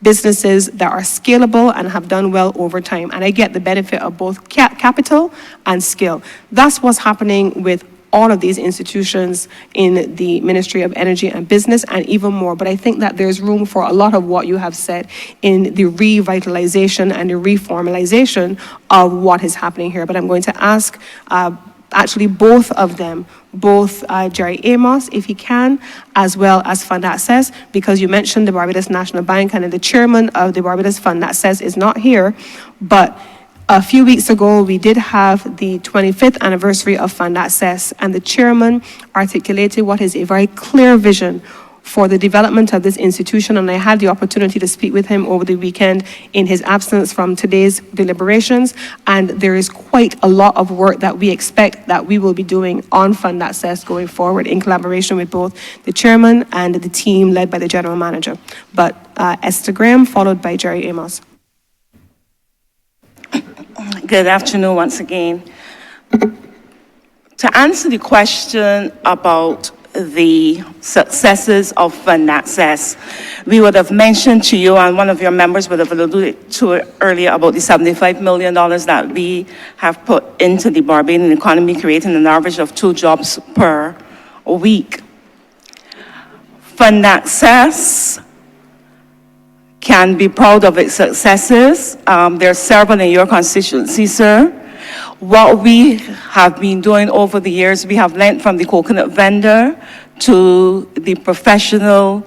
businesses that are scalable and have done well over time. And I get the benefit of both capital and skill. That's what's happening with all of these institutions in the Ministry of Energy and Business and even more. But I think that there's room for a lot of what you have said in the revitalization and the reformalization of what is happening here. But I'm going to ask actually both of them, both Jerry Amos, if he can, as well as Fund Access, because you mentioned the Barbados National Bank and the chairman of the Barbados Fund Access is not here, but a few weeks ago, we did have the 25th anniversary of Fund Access, and the chairman articulated what is a very clear vision for the development of this institution, and I had the opportunity to speak with him over the weekend in his absence from today's deliberations, and there is quite a lot of work that we expect that we will be doing on Fund Access going forward in collaboration with both the chairman and the team led by the general manager. But Esther Graham, followed by Jerry Amos. Good afternoon once again. To answer the question about the successes of fund access. We would have mentioned to you, and one of your members would have alluded to it earlier, about the $75 million that we have put into the Barbadian economy, creating an average of 2 jobs per week. Fund access can be proud of its successes. There are several in your constituency, sir. What we have been doing over the years, we have lent from the coconut vendor to the professional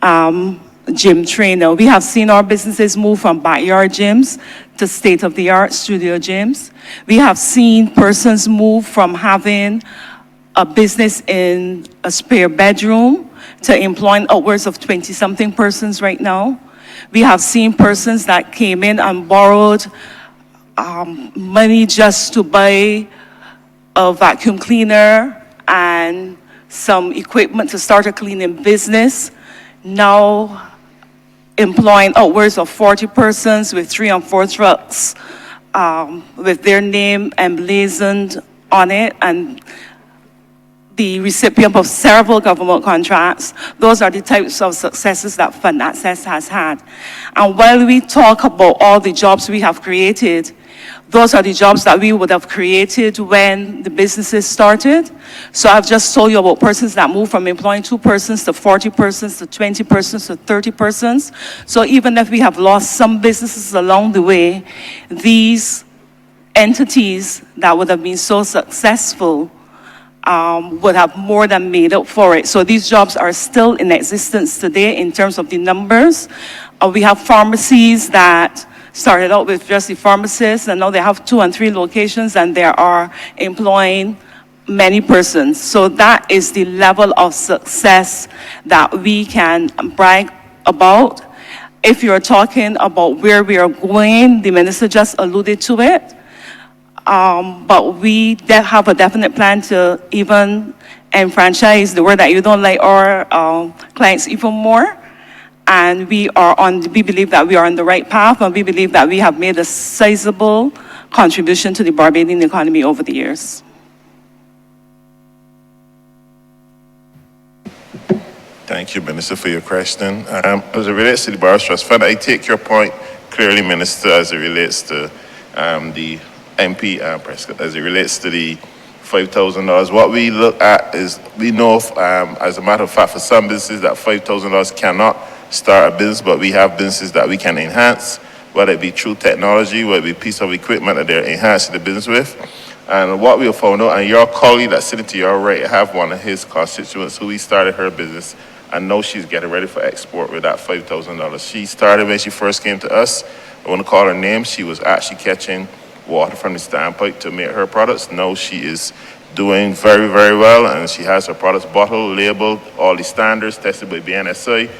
gym trainer. We have seen our businesses move from backyard gyms to state-of-the-art studio gyms. We have seen persons move from having a business in a spare bedroom to employing upwards of 20-something persons right now. We have seen persons that came in and borrowed money just to buy a vacuum cleaner and some equipment to start a cleaning business, now employing upwards of 40 persons with 3 and 4 trucks with their name emblazoned on it, and the recipient of several government contracts. Those are the types of successes that Fund Access has had. And while we talk about all the jobs we have created, those are the jobs that we would have created when the businesses started. So I've just told you about persons that move from employing 2 persons to 40 persons to 20 persons to 30 persons. So even if we have lost some businesses along the way, these entities that would have been so successful would have more than made up for it. So these jobs are still in existence today in terms of the numbers. We have pharmacies that started out with just the pharmacists, and now they have 2 and 3 locations, and they are employing many persons. So that is the level of success that we can brag about. If you're talking about where we are going, the minister just alluded to it. But we have a definite plan to even enfranchise, the word that you don't like, our clients even more. And we believe that we are on the right path, and we believe that we have made a sizable contribution to the Barbadian economy over the years. Thank you, Minister, for your question. As it relates to the Bars Trust Fund, I take your point clearly, Minister, as it relates to the MP Prescott, as it relates to the $5,000. What we look at is, we know, as a matter of fact, for some businesses that $5,000 cannot start a business, but we have businesses that we can enhance, whether it be through technology, whether it be piece of equipment that they're enhancing the business with. And what we have found out, and your colleague that's sitting to your right, have one of his constituents who he started her business, and now she's getting ready for export with that $5,000. She started when she first came to us. I want to call her name. She was actually catching water from the standpipe to make her products. Now she is doing very, very well, and she has her products bottled, labeled, all the standards tested by BNSI,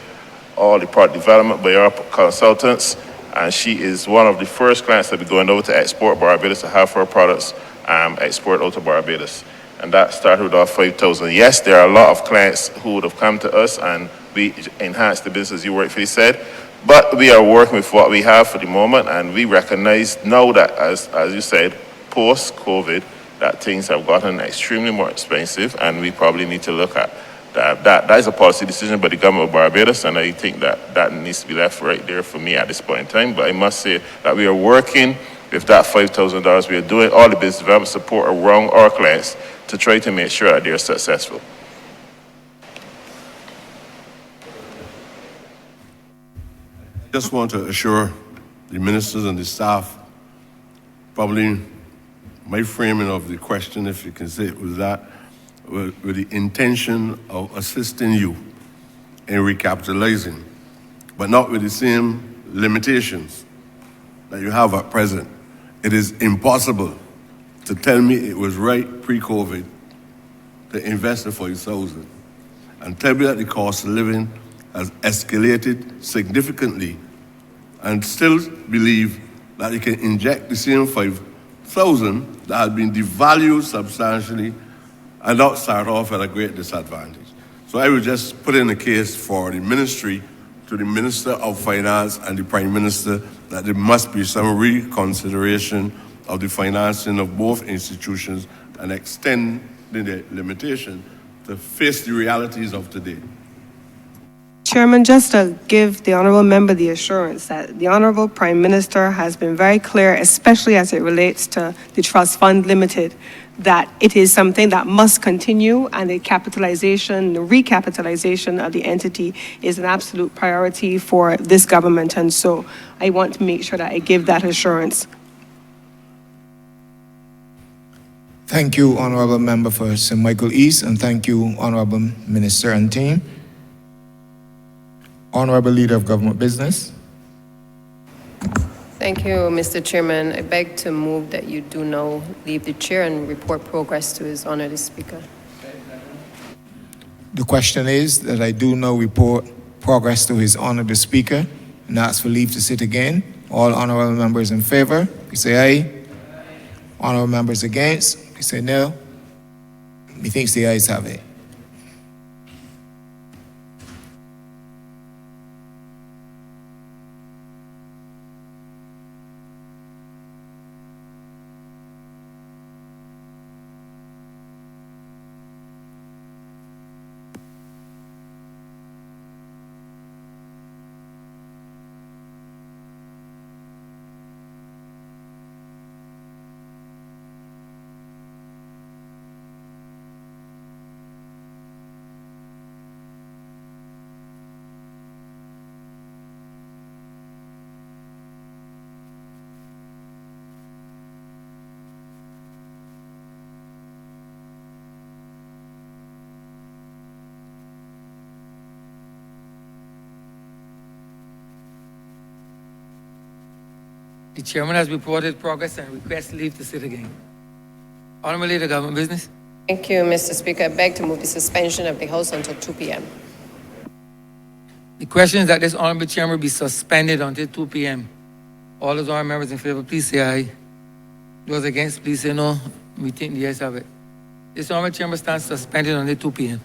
all the product development by our consultants, and she is one of the first clients that will be going over to export Barbados to have her products export out to Barbados. And that started with our 5,000. Yes, there are a lot of clients who would have come to us, and we enhanced the business, you rightfully said, but we are working with what we have for the moment, and we recognize now that, as you said, post-COVID, that things have gotten extremely more expensive, and we probably need to look at that is a policy decision by the government of Barbados, and I think that needs to be left right there for me at this point in time. But I must say that we are working with that $5,000. We are doing all the business development support around our clients to try to make sure that they're successful. Just want to assure the ministers and the staff, probably my framing of the question, if you can say it, was that with the intention of assisting you in recapitalizing, but not with the same limitations that you have at present. It is impossible to tell me it was right pre-COVID to invest in 40,000 and tell me that the cost of living has escalated significantly and still believe that you can inject the same 5,000 that had been devalued substantially and not start off at a great disadvantage. So I would just put in a case for the ministry to the Minister of Finance and the Prime Minister that there must be some reconsideration of the financing of both institutions and extending the limitation to to face the realities of today. Chairman, just to give the honourable member the assurance that the Honourable Prime Minister has been very clear, especially as it relates to the Trust Fund Limited, that it is something that must continue, and the capitalization, the recapitalization of the entity is an absolute priority for this government. And so I want to make sure that I give that assurance. Thank you, Honourable Member for St. Michael East, and thank you, Honourable Minister and team. Honourable Leader of Government Business. Thank you, Mr. Chairman. I beg to move that you do now leave the chair and report progress to His Honour the Speaker. The question is that I do now report progress to His Honour the Speaker and ask for leave to sit again. All honourable members in favour, please say aye. Honourable members against, please say no. Methinks the ayes have it. The chairman has reported progress and requests leave to sit again. Honourable Leader of Government Business. Thank you, Mr. Speaker. I beg to move the suspension of the House until 2 p.m. The question is that this honourable chamber be suspended until 2 p.m. All those honourable members in favour, please say aye. Those against, please say no. We think the ayes have it. This honourable chamber stands suspended until 2 p.m.